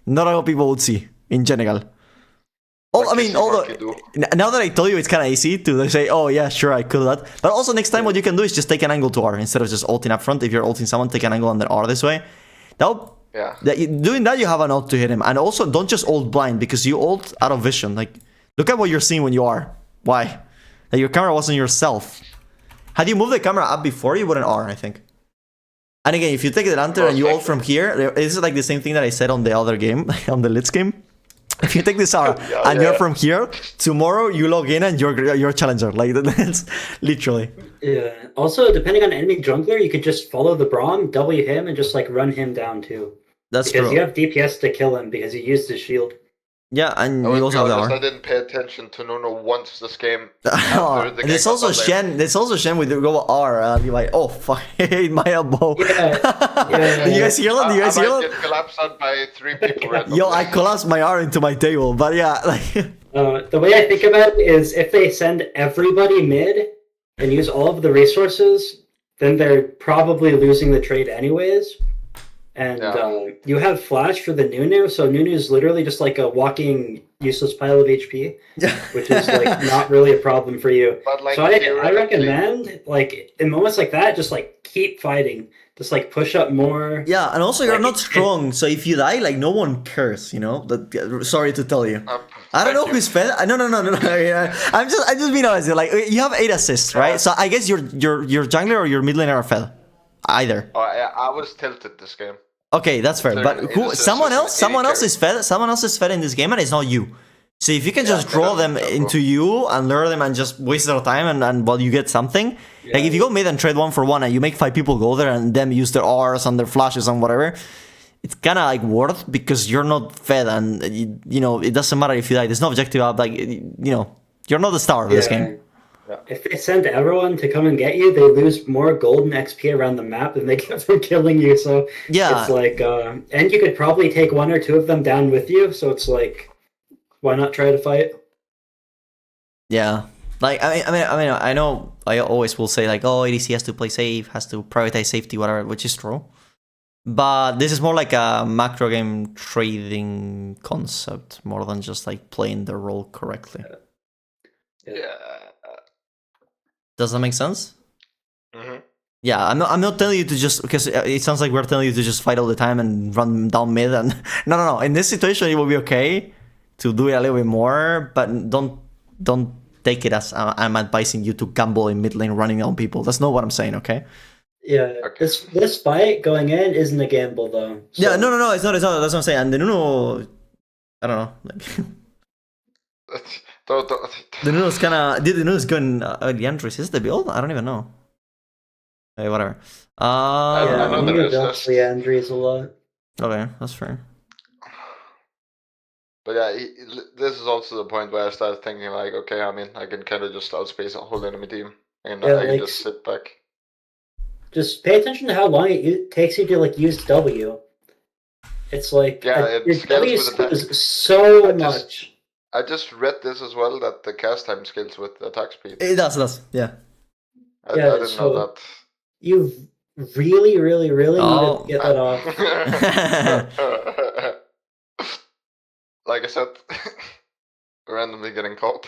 not a lot of people would see in general. I mean, although now that I told you, it's kind of easy to say, "Oh yeah, sure, I could do that." But also next time, what you can do is just take an angle to R instead of just ulting up front. If you're ulting someone, take an angle on the R this way. Doing that, you have an ult to hit him, and also don't just ult blind because you ult out of vision. Like, look at what you're seeing when you are. Why? Like your camera wasn't yourself. Had you moved the camera up before, you wouldn't R, I think. And again, if you take the lantern and you ult from here, this is like the same thing that I said on the other game, on the Litz game. If you take this R and you're from here, tomorrow you log in and you're challenger. Like, that's literally. Yeah. Also, depending on enemy jungler, you could just follow the Braum, W him, and just like run him down too. That's because true. you have DPS to kill him because he used his shield. Yeah, and you also have the R. I didn't pay attention to Nuno once this game. There's also Shen. There's also Shen with the go R. And you're like, oh fuck, I hate my elbow. Yeah. Do you guys hear that? Do you guys hear I that? get collapsed on by 3 people. Yo, I collapsed my R into my table, but yeah, like. The way I think about it is, if they send everybody mid and use all of the resources, then they're probably losing the trade anyways. And you have flash for the Nunu, so Nunu is literally just like a walking useless pile of HP, which is like not really a problem for you. But, like, so I recommend, like, in moments like that, just like keep fighting, just like push up more. Yeah, and also you're not strong, so if you die, like no one cares, you know. Sorry to tell you. I don't know who's fed. No. I'm just being honest. Like, you have 8 assists, right? So I guess your jungler or your mid laner are fed. Either. Oh, I was tilted this game. Okay, that's fair. But someone else is fed. Someone else is fed in this game, and it's not you. So if you can just draw them into you and lure them and just waste their time and well, you get something. Like if you go mid and trade 1-for-1 and you make 5 people go there and them use their R's and their flashes and whatever, it's kind of like worth because you're not fed and you know it doesn't matter if you die. There's no objective up. Like you know you're not the star of this game. If they send everyone to come and get you, they lose more golden XP around the map than they get from killing you. So it's like, and you could probably take 1 or 2 of them down with you. So it's like, why not try to fight? Yeah, like I know I always will say like, oh, ADC has to play safe, has to prioritize safety, whatever, which is true. But this is more like a macro game trading concept, more than just like playing the role correctly. Yeah. Does that make sense? Mm-hmm. Yeah, I'm not telling you to just, because it sounds like we're telling you to just fight all the time and run down mid and no. In this situation, it will be okay to do it a little bit more, but don't take it as I'm advising you to gamble in mid lane running on people. That's not what I'm saying, okay? Yeah, this fight going in isn't a gamble though. So. Yeah, no, it's not. That's what I'm saying. And the Nuno, I don't know. The Nuno's kind of. The Nuno's going. Leandris is the build? I don't even know. Hey, whatever. I know that it's Leandris a lot. Okay, that's fair. But yeah, this is also the point where I started thinking like, okay, I mean, I can kind of just outspace a whole enemy team, and I can just sit back. Just pay attention to how long it takes you to like use W. It's like it W scales so much. I just read this as well that the cast time scales with attack speed. It does, yeah. I didn't know that. You really need to get that off. Like I said, randomly getting caught.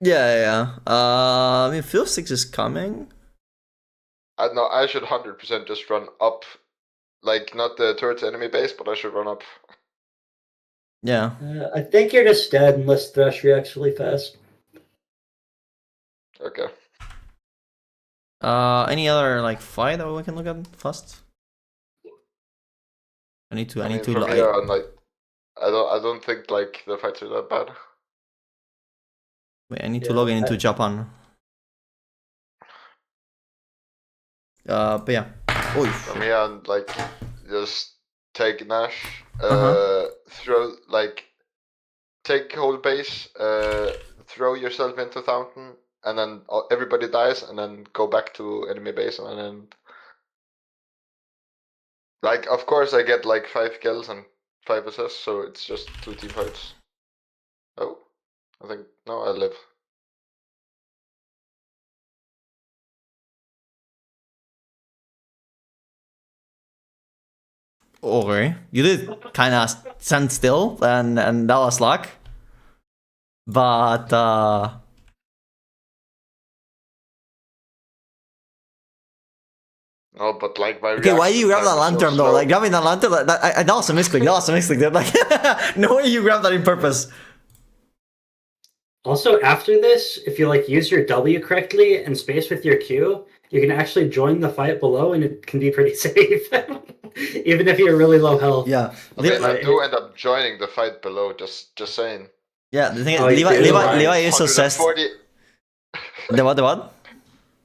Yeah. I mean, Phil 6 is coming. I should 100% just run up. Like, not towards the enemy base, but I should run up. Yeah. I think you're just dead unless Thresh reacts really fast. Okay. Any other like fight that we can look at first? I need to. I don't think like the fights are that bad. Wait, I need to log into Japan. But yeah. From here, and like just take Nash, throw take whole base, throw yourself into fountain, and then everybody dies, and then go back to enemy base, and then of course I get 5 kills and 5 assists, so it's just 2 team fights. Oh, I think no, I live. Okay, you did kind of stand still, and that was luck. But Oh, but my okay, why do you grab that lantern though? Like grabbing that lantern, that was a misclick. That was a misclick. Dude. Like, no way you grabbed that in purpose. Also, after this, if you use your W correctly and space with your Q, you can actually join the fight below, and it can be pretty safe, even if you're really low health. Yeah, I do end up joining the fight below. Just saying. Yeah, the thing is, Levi is obsessed. The what?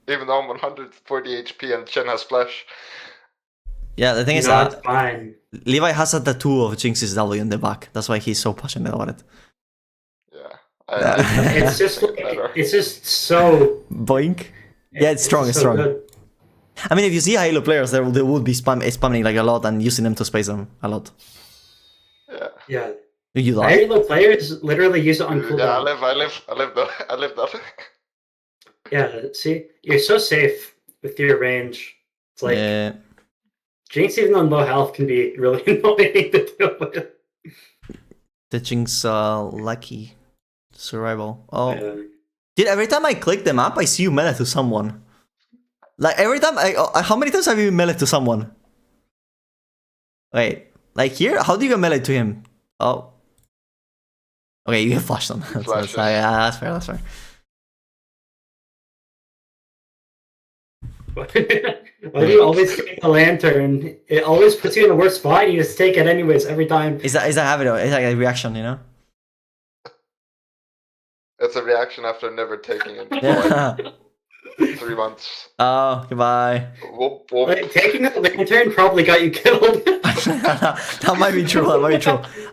Even though I'm 140 HP and Chen has flash. Yeah, the thing is, it's fine. Levi has a tattoo of Jinx's W in the back. That's why he's so passionate about it. Yeah, it's just so boink. Yeah, it's strong. It's strong. Good. I mean, if you see Halo players, they would be spamming a lot and using them to space them a lot. Yeah. You like? Halo players literally use it on cooldown. Yeah, I live that. Yeah, see, you're so safe with your range. It's like Jinx, even on low health, can be really annoying to deal with. The Jinx lucky survival. Oh, dude! Every time I click the map, I see you melee to someone. Like every time, how many times have you melee to someone? Wait, here, how do you get melee to him? Oh, okay, you get flashed on. That's fair. That's fair. Why do you always take the lantern? It always puts you in the worst spot, and you just take it anyways every time. Is that habit? It's like a reaction, you know? It's a reaction after never taking it for 3 months. Oh, goodbye. Whoop, whoop. Like, taking the lantern probably got you killed. That might be true.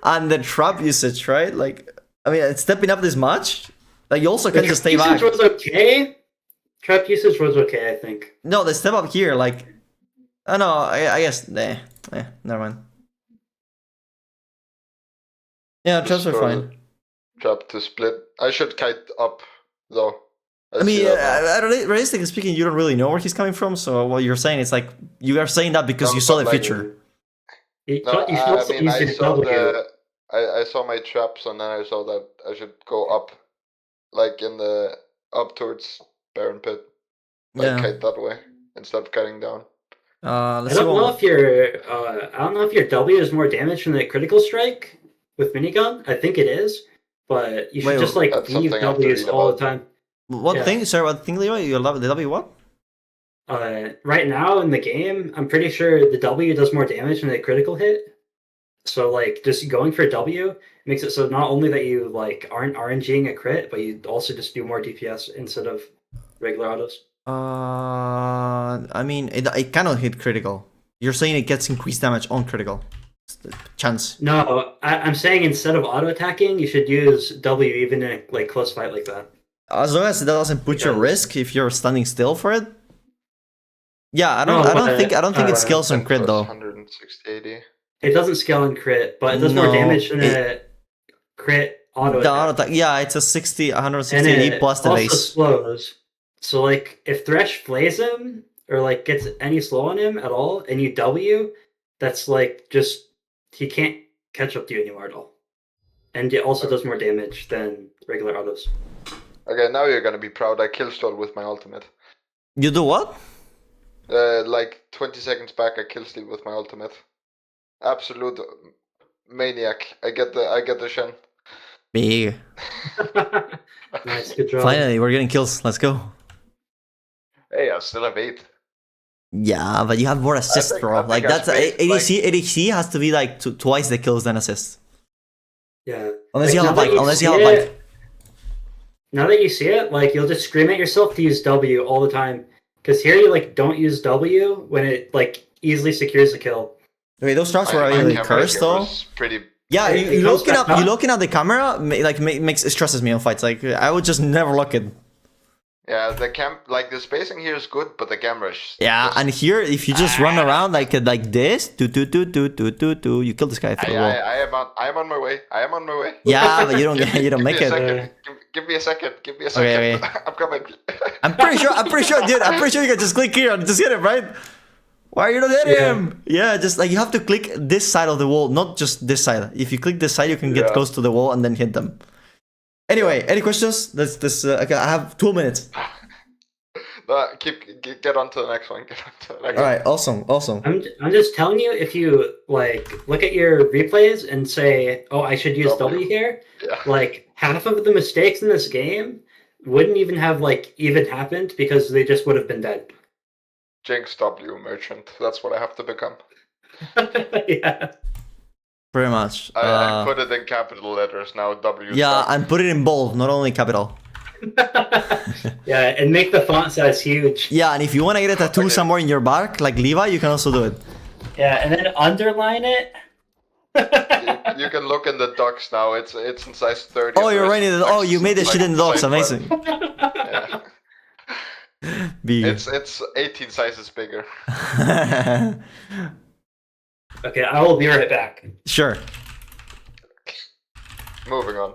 And the trap usage, right? I mean, it's stepping up this much. You also can just stay back. Was okay. Trap usage was okay, I think. No, the step up here, oh no, I guess, never mind. Yeah, traps are fine. Trap to split. I should kite up, though. I mean, realistically speaking, you don't really know where he's coming from, so what you're saying is you are saying that because you saw the feature. I saw my traps, and then I saw that I should go up, up towards Baron Pit, kite that way instead of cutting down. I don't know if your W is more damage from the critical strike with minigun. I think it is, but you should just leave W's all the time. What thing? Sorry, what thing, Levi? You love the W what? Right now in the game, I'm pretty sure the W does more damage than the critical hit. So just going for W makes it so not only that you aren't RNGing a crit, but you also just do more DPS instead of regular autos. I mean, it cannot hit critical. You're saying it gets increased damage on critical. Chance. No, I'm saying instead of auto attacking, you should use W even in a close fight like that. As long as it doesn't put you at risk if you're standing still for it. Yeah, I don't think it scales on crit though. 160 AD. It doesn't scale on crit, but it does more damage than a crit auto attack. Yeah, it's a 160 AD plus the base. Also slows. So if Thresh flays him or gets any slow on him at all, and you W, that's just he can't catch up to you anymore at all. And it also does more damage than regular autos. Okay, now you're gonna be proud. I killstalled with my ultimate. You do what? 20 seconds back, I killstalled with my ultimate. Absolute maniac. I get the Shen. Big. Nice, good job. Finally, we're getting kills. Let's go. Hey, I still have 8. Yeah, but you have more assists, bro. That's ADC has to be twice the kills than assists. Yeah. Unless you have a bike. Now that you see it, you'll just scream at yourself to use W all the time. Because here you don't use W when it easily secures the kill. Wait, those traps were My really camera cursed here though. was pretty. Yeah, It you comes looking back up, you up. looking at the camera, makes it stresses me on fights. Like I would just never look it. Yeah, the spacing here is good, but the camera is. Yeah, just- and here if you just run around like this, you kill this guy through the wall. I am on my way. I am on my way. Yeah, but you don't make Give me a it. second. Give me a second. Give me a second. Okay. I'm coming. I'm pretty sure, dude. I'm pretty sure you can just click here and just hit him, right? Why are you not hitting him? Yeah, just like you have to click this side of the wall, not just this side. If you click this side, you can get close to the wall and then hit them. Anyway, any questions? Okay, I have 2 minutes. Get on to the next one. Get on to the next All right, awesome. I'm just telling you, if you like look at your replays and say, "Oh, I should use W here," Yeah. like half of the mistakes in this game wouldn't even have even happened because they just would have been dead. Jinx W merchant. That's what I have to become. Yeah. Pretty much. I put it in capital letters now. W. Yeah, and put it in bold, not only capital. Yeah, and make the font size huge. Yeah, and if you want to get a tattoo somewhere in your back, like Levi, you can also do it. Yeah, and then underline it. You can look in the docs now. It's in size 30. Oh, you're writing it. Oh, you made the shit in the docs. Amazing. Yeah. B. It's 18 sizes bigger. Okay, I will be right back. Sure. Moving on.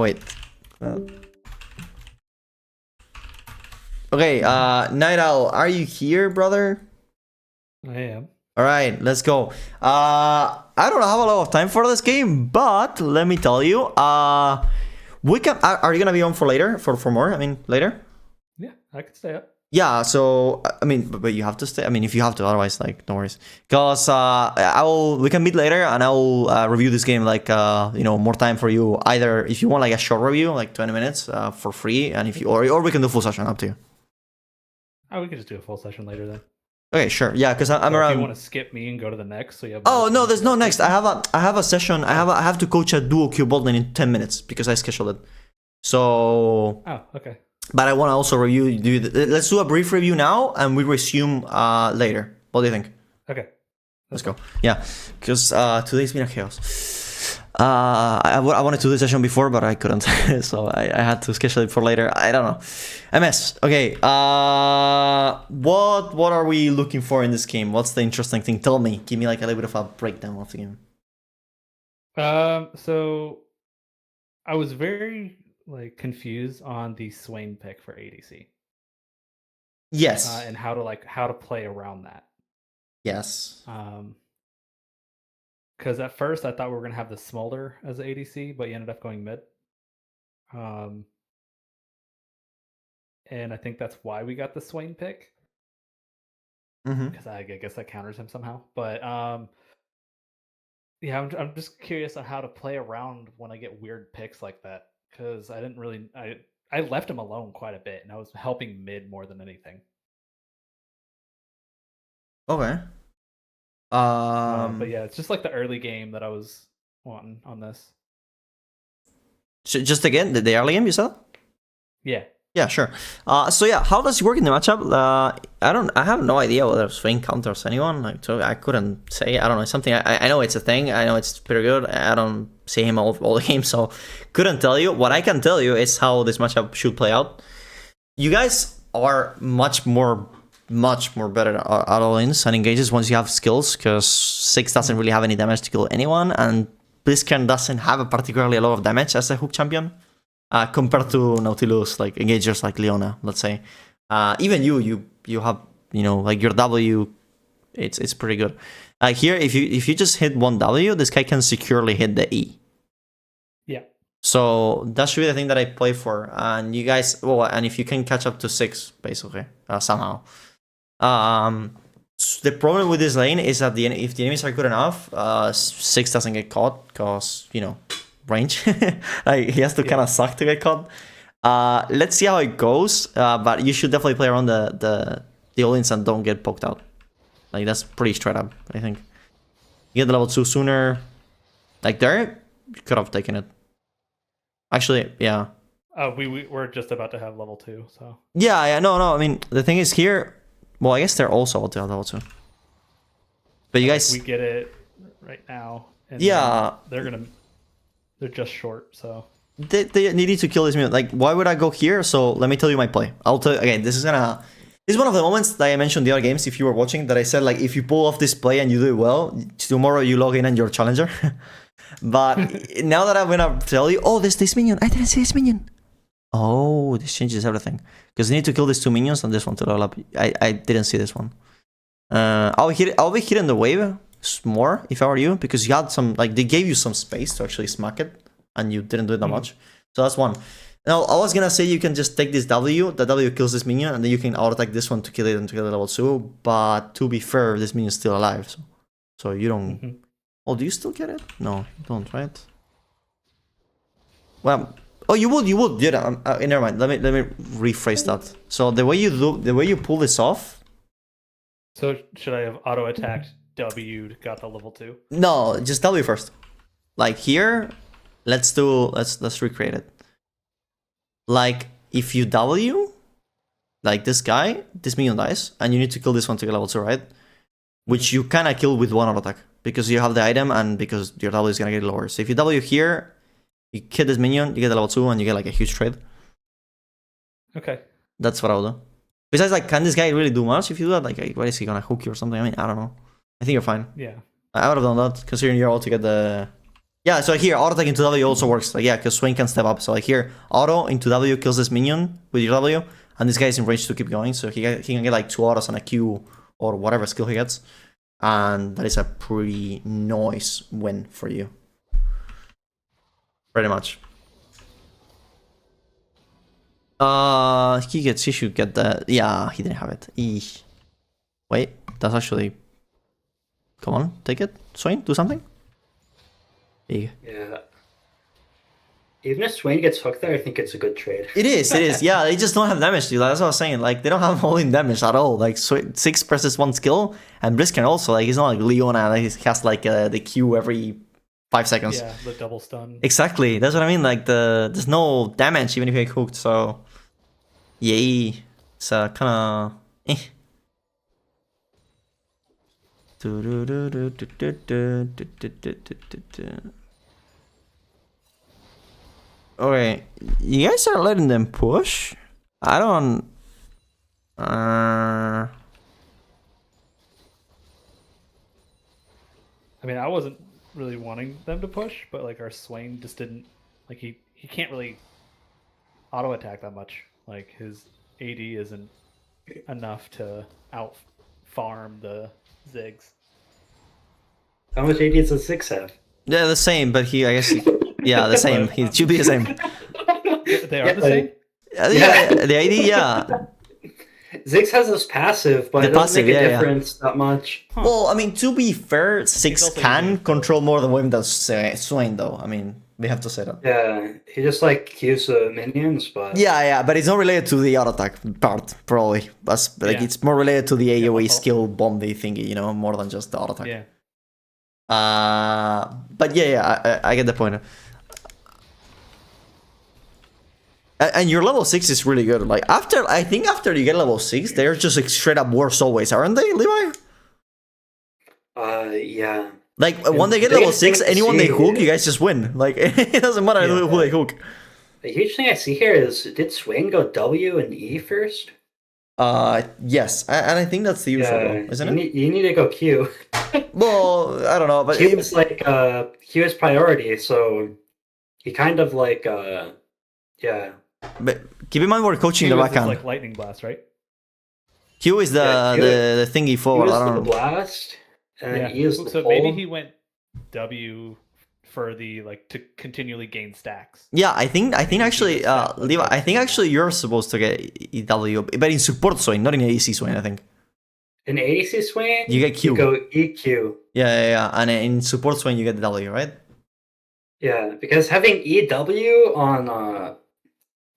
Wait. Okay, Night Owl, are you here, brother? I am. All right, let's go. I don't have a lot of time for this game, but let me tell you, we can. Are you gonna be on for later? For more? I mean, later. Yeah, I could stay up. Yeah. So I mean, but you have to stay. I mean, if you have to, otherwise, like, no worries. Cause I will. We can meet later, and I will review this game. Like, more time for you. Either if you want like a short review, like 20 minutes, for free, and if you or we can do full session. Up to you. Oh, we could just do a full session later then. Okay, sure. Yeah, because I'm So around. if you want to skip me and go to the next, so you have. Oh no, there's no next. I have a session. I have to coach a duo queue bot lane in 10 minutes because I scheduled it. So. Oh, okay. But I want to also review. Let's do a brief review now, and we resume later. What do you think? Okay. Let's go. Yeah, because today's been a chaos. I wanted to do the session before, but I couldn't, so I had to schedule it for later. I don't know. MS. Okay. What are we looking for in this game? What's the interesting thing? Tell me. Give me like a little bit of a breakdown of the game. So I was very confused on the Swain pick for ADC. Yes. And how to play around that. Yes. Because at first I thought we were gonna have the Smolder as the ADC, but you ended up going mid. And I think that's why we got the Swain pick. Because I guess that counters him somehow. But yeah, I'm just curious on how to play around when I get weird picks like that. Because I didn't really I left him alone quite a bit, and I was helping mid more than anything. Okay. But yeah, it's just like the early game that I was wanting on this. Just again, the early game you said? Yeah. Yeah, sure. So yeah, how does it work in the matchup? I have no idea whether Swain counters anyone. So I couldn't say. I don't know. It's something I know it's a thing. I know it's pretty good. I don't see him all the game, so couldn't tell you. What I can tell you is how this matchup should play out. You guys are much more better at all-ins and engages once you have skills, because 6 doesn't really have any damage to kill anyone, and Blitzcrank doesn't have a particularly a lot of damage as a hook champion. Compared to Nautilus, like engagers like Leona, let's say. Even you have, like your W, it's pretty good. Here, if you just hit one W, this guy can securely hit the E. Yeah. So that should be the thing that I play for. And you guys, and if you can catch up to 6, basically, somehow. The problem with this lane is that if the enemies are good enough, 6 doesn't get caught, because, range. Like, he has to kind of suck to get caught. Let's see how it goes. But you should definitely play around the all-ins and don't get poked out. Like, that's pretty straight up, I think. You get the level 2 sooner. Like, there, you could have taken it. Actually, yeah. We're just about to have level 2, so. Yeah, no. I mean, the thing is here, Well, I guess they're also about to have level 2. But you guys... We get it right now. And yeah. They're just short, so... They needed to kill this minion. Like, why would I go here? So, let me tell you my play. I'll tell you, again, this is one of the moments that I mentioned the other games, if you were watching, that I said, like, if you pull off this play and you do it well, tomorrow you log in and you're challenger. But now that I'm gonna tell you, oh, there's this minion. I didn't see this minion. Oh, this changes everything. Because you need to kill these 2 minions and this one to level up. I didn't see this one. I'll be hitting the wave more if I were you, because you had some, like, they gave you some space to actually smack it, and you didn't do it that much. So that's one. Now, I was gonna say you can just take this W, the W kills this minion, and then you can auto-attack this one to kill it and to kill it level 2, but to be fair, this minion's still alive, so you don't... Oh, do you still get it? No, you don't, right? Well, oh, you would, yeah, never mind, let me rephrase that. So the way you pull this off... So, should I have auto-attacked W, got the level 2? No, just W first. Like here, let's recreate it. Like, if you W, like this guy, this minion dies, and you need to kill this one to get level 2, right? Which you kinda kill with one auto attack, because you have the item and because your W is gonna get lower. So if you W here, you hit this minion, you get the level 2, and you get like a huge trade. Okay. That's what I would do. Besides, like, can this guy really do much if you do that? Like, what is he gonna hook you or something? I mean, I don't know. I think you're fine. Yeah. I would have done that, considering you're all to get the... Yeah, so here, auto attack into W also works. Like, yeah, because Swain can step up. So, like, here, auto into W kills this minion with your W, and this guy is in range to keep going. So, he can get, like, 2 autos and a Q or whatever skill he gets. And that is a pretty nice win for you. Pretty much. He should get the... Yeah, he didn't have it. Eesh. Wait, that's actually... Come on, take it. Swain, do something. Yeah. Even if Swain gets hooked there, I think it's a good trade. It is. Yeah, they just don't have damage, dude. That's what I was saying. Like, they don't have all-in damage at all. Like, 6 presses 1 skill, and Brisk can also, like, he's not like Leona, like, he has, like, the Q every 5 seconds. Yeah, the double stun. Exactly. That's what I mean. Like, there's no damage even if you get hooked, so... Yay. It's kinda... Eh. Okay, you guys are letting them push? I don't... I mean, I wasn't really wanting them to push, but like our Swain just didn't... Like he can't really auto-attack that much. Like his AD isn't enough to out-farm the Ziggs. How much AD does a 6 have? Yeah, the same, but I guess... Yeah, the same. He should be the same. They are the same? Yeah, the AD, yeah. Ziggs has this passive, but it doesn't make a difference that much. Huh. Well, I mean, to be fair, 6 can control more than Wim does Swain, though. I mean, we have to say that. Yeah, he just, like, kills the minions, but... Yeah, but it's not related to the auto attack part, probably. It's more related to the AoE skill bomby thingy, you know, more than just the auto attack. Yeah. But yeah, I get the point. And your level 6 is really good. Like, I think after you get level 6, they're just like straight up worse always, aren't they, Levi? Yeah. Like, when they get level 6, anyone they hook, you guys just win. Like, it doesn't matter who they hook. The huge thing I see here is, did Swain go W and E first? Yes. And I think that's the usual, isn't it? You need to go Q. Well, I don't know, but... Q is like, Q is priority, so he kind of like, yeah. But keep in mind we're coaching the backhand. Like lightning blast, right? Q is the thingy forward. Q is the blast, and E is the pull. Maybe he went W for the to continually gain stacks. Yeah, I think actually, Levi, I think actually you're supposed to get EW, but in support Swain, not in ADC Swain, I think. In ADC Swain, you get Q. You go EQ. Yeah, and in support Swain you get W, right? Yeah, because having EW on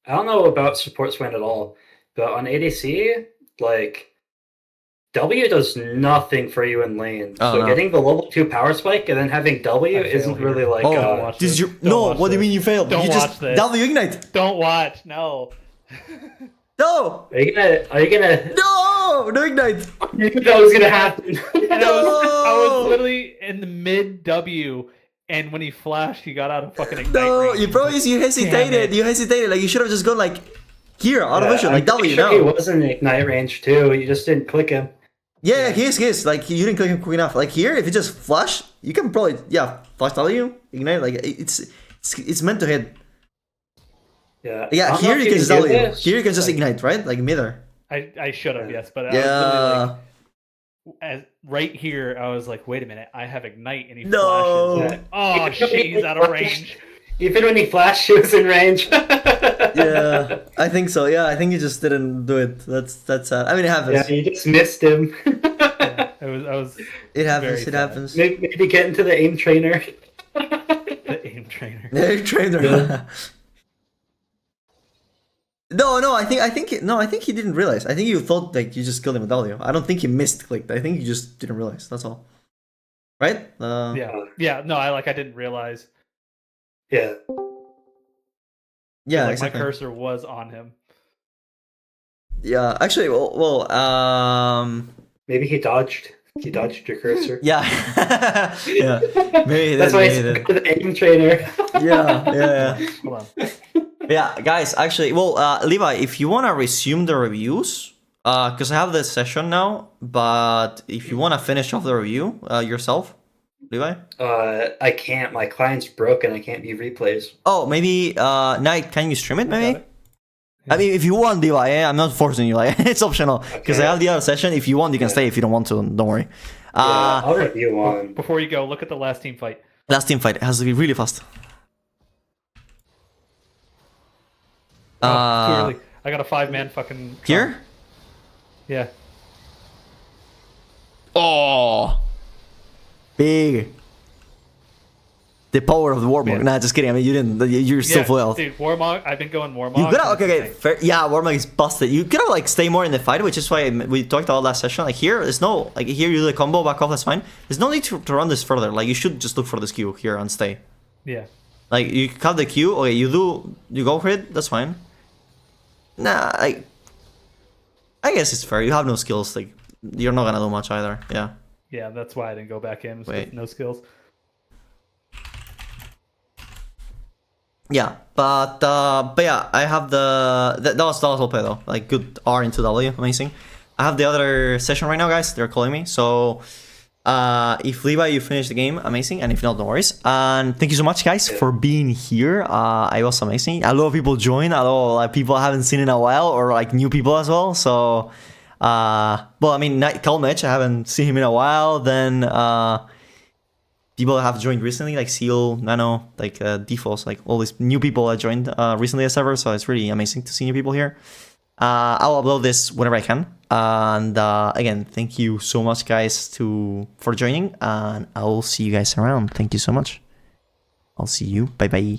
I don't know about support Swain at all, but on ADC, like, W does nothing for you in lane. So getting the level 2 power spike and then having W isn't really like... what do you mean you failed? Don't you watch just this. W ignite. Don't watch, no. No! Are you gonna? No! No ignite! You knew that was gonna happen. And I was literally in the mid W, and when he flashed, he got out of fucking ignite No, range. you promised you hesitated. You hesitated. Like you should have just gone like here, out of vision, like W. Sure No. he was in ignite range too. You just didn't click him. Yeah, he is. Like you didn't click him quick enough. Like here, if you just flash, you can probably flash W, ignite. Like it's meant to hit. Yeah. Yeah, I don't know here if you can do just W. this. Here you can just Like, ignite, right? Like mither. I should have, yes, but I was Yeah. literally like, right here, I was like, wait a minute, I have ignite, and he No. flashes. Oh shit, he's out of range. Even when he flashed, he was in range. Yeah, I think so. Yeah, I think you just didn't do it. That's sad. I mean, it happens. Yeah, you just missed him. Yeah, I was It happens. very It sad. happens. Maybe get into the aim trainer. the aim trainer. Yeah, trainer. Yeah. No, I think he didn't realize. I think you thought like you just killed him with W. I don't think he misclicked. I think you just didn't realize. That's all. Right? Yeah. No, I didn't realize. Yeah. Yeah, Like exactly. my cursor was on him. Yeah, actually, Maybe he dodged. He dodged your cursor. yeah, yeah. Maybe That's why he's maybe the aim trainer. yeah. Hold on. Yeah, guys, actually, Levi, if you want to resume the reviews, because I have this session now, but if you want to finish off the review yourself, Levi? I can't. My client's broken. I can't view replays. Oh, maybe, Knight, can you stream it, maybe? it. I mean, if you want, Levi, I'm not forcing you, like, it's optional, because I have the other session. If you want, you can stay. If you don't want to, don't worry. Yeah, I'll review one. Before you go, look at the last team fight. Last team fight, it has to be really fast. Too early. I got a 5-man fucking. Here? Yeah. Oh, big. The power of the Warmog. Man. Nah, just kidding. I mean, you didn't. You're still full health. Dude, Warmog. I've been going Warmog. You gotta and okay. it's Fair, yeah, Warmog is busted. You gotta like stay more in the fight, which is why we talked about last session. Like here, there's no like here you do the combo back off. That's fine. There's no need to run this further. Like you should just look for this Q here and stay. Yeah. Like you have the Q. Okay, you go for it. That's fine. Nah, I guess it's fair. You have no skills. Like you're not gonna do much either. Yeah. Yeah, that's why I didn't go back in. Wait. No skills. Yeah, but yeah, I have that was all play though. Like good R into W, amazing. I have the other session right now, guys. They're calling me. So if Levi, you finish the game, amazing. And if not, no worries. And thank you so much, guys, for being here. It was amazing. A lot of people joined. A lot of like people I haven't seen in a while, or like new people as well. So well, I mean, Kalmech, I haven't seen him in a while. Then people that have joined recently, like Seal, Nano, like Defaults, like all these new people that joined recently as server. So it's really amazing to see new people here. I'll upload this whenever I can. And again, thank you so much, guys, for joining. And I will see you guys around. Thank you so much. I'll see you. Bye bye.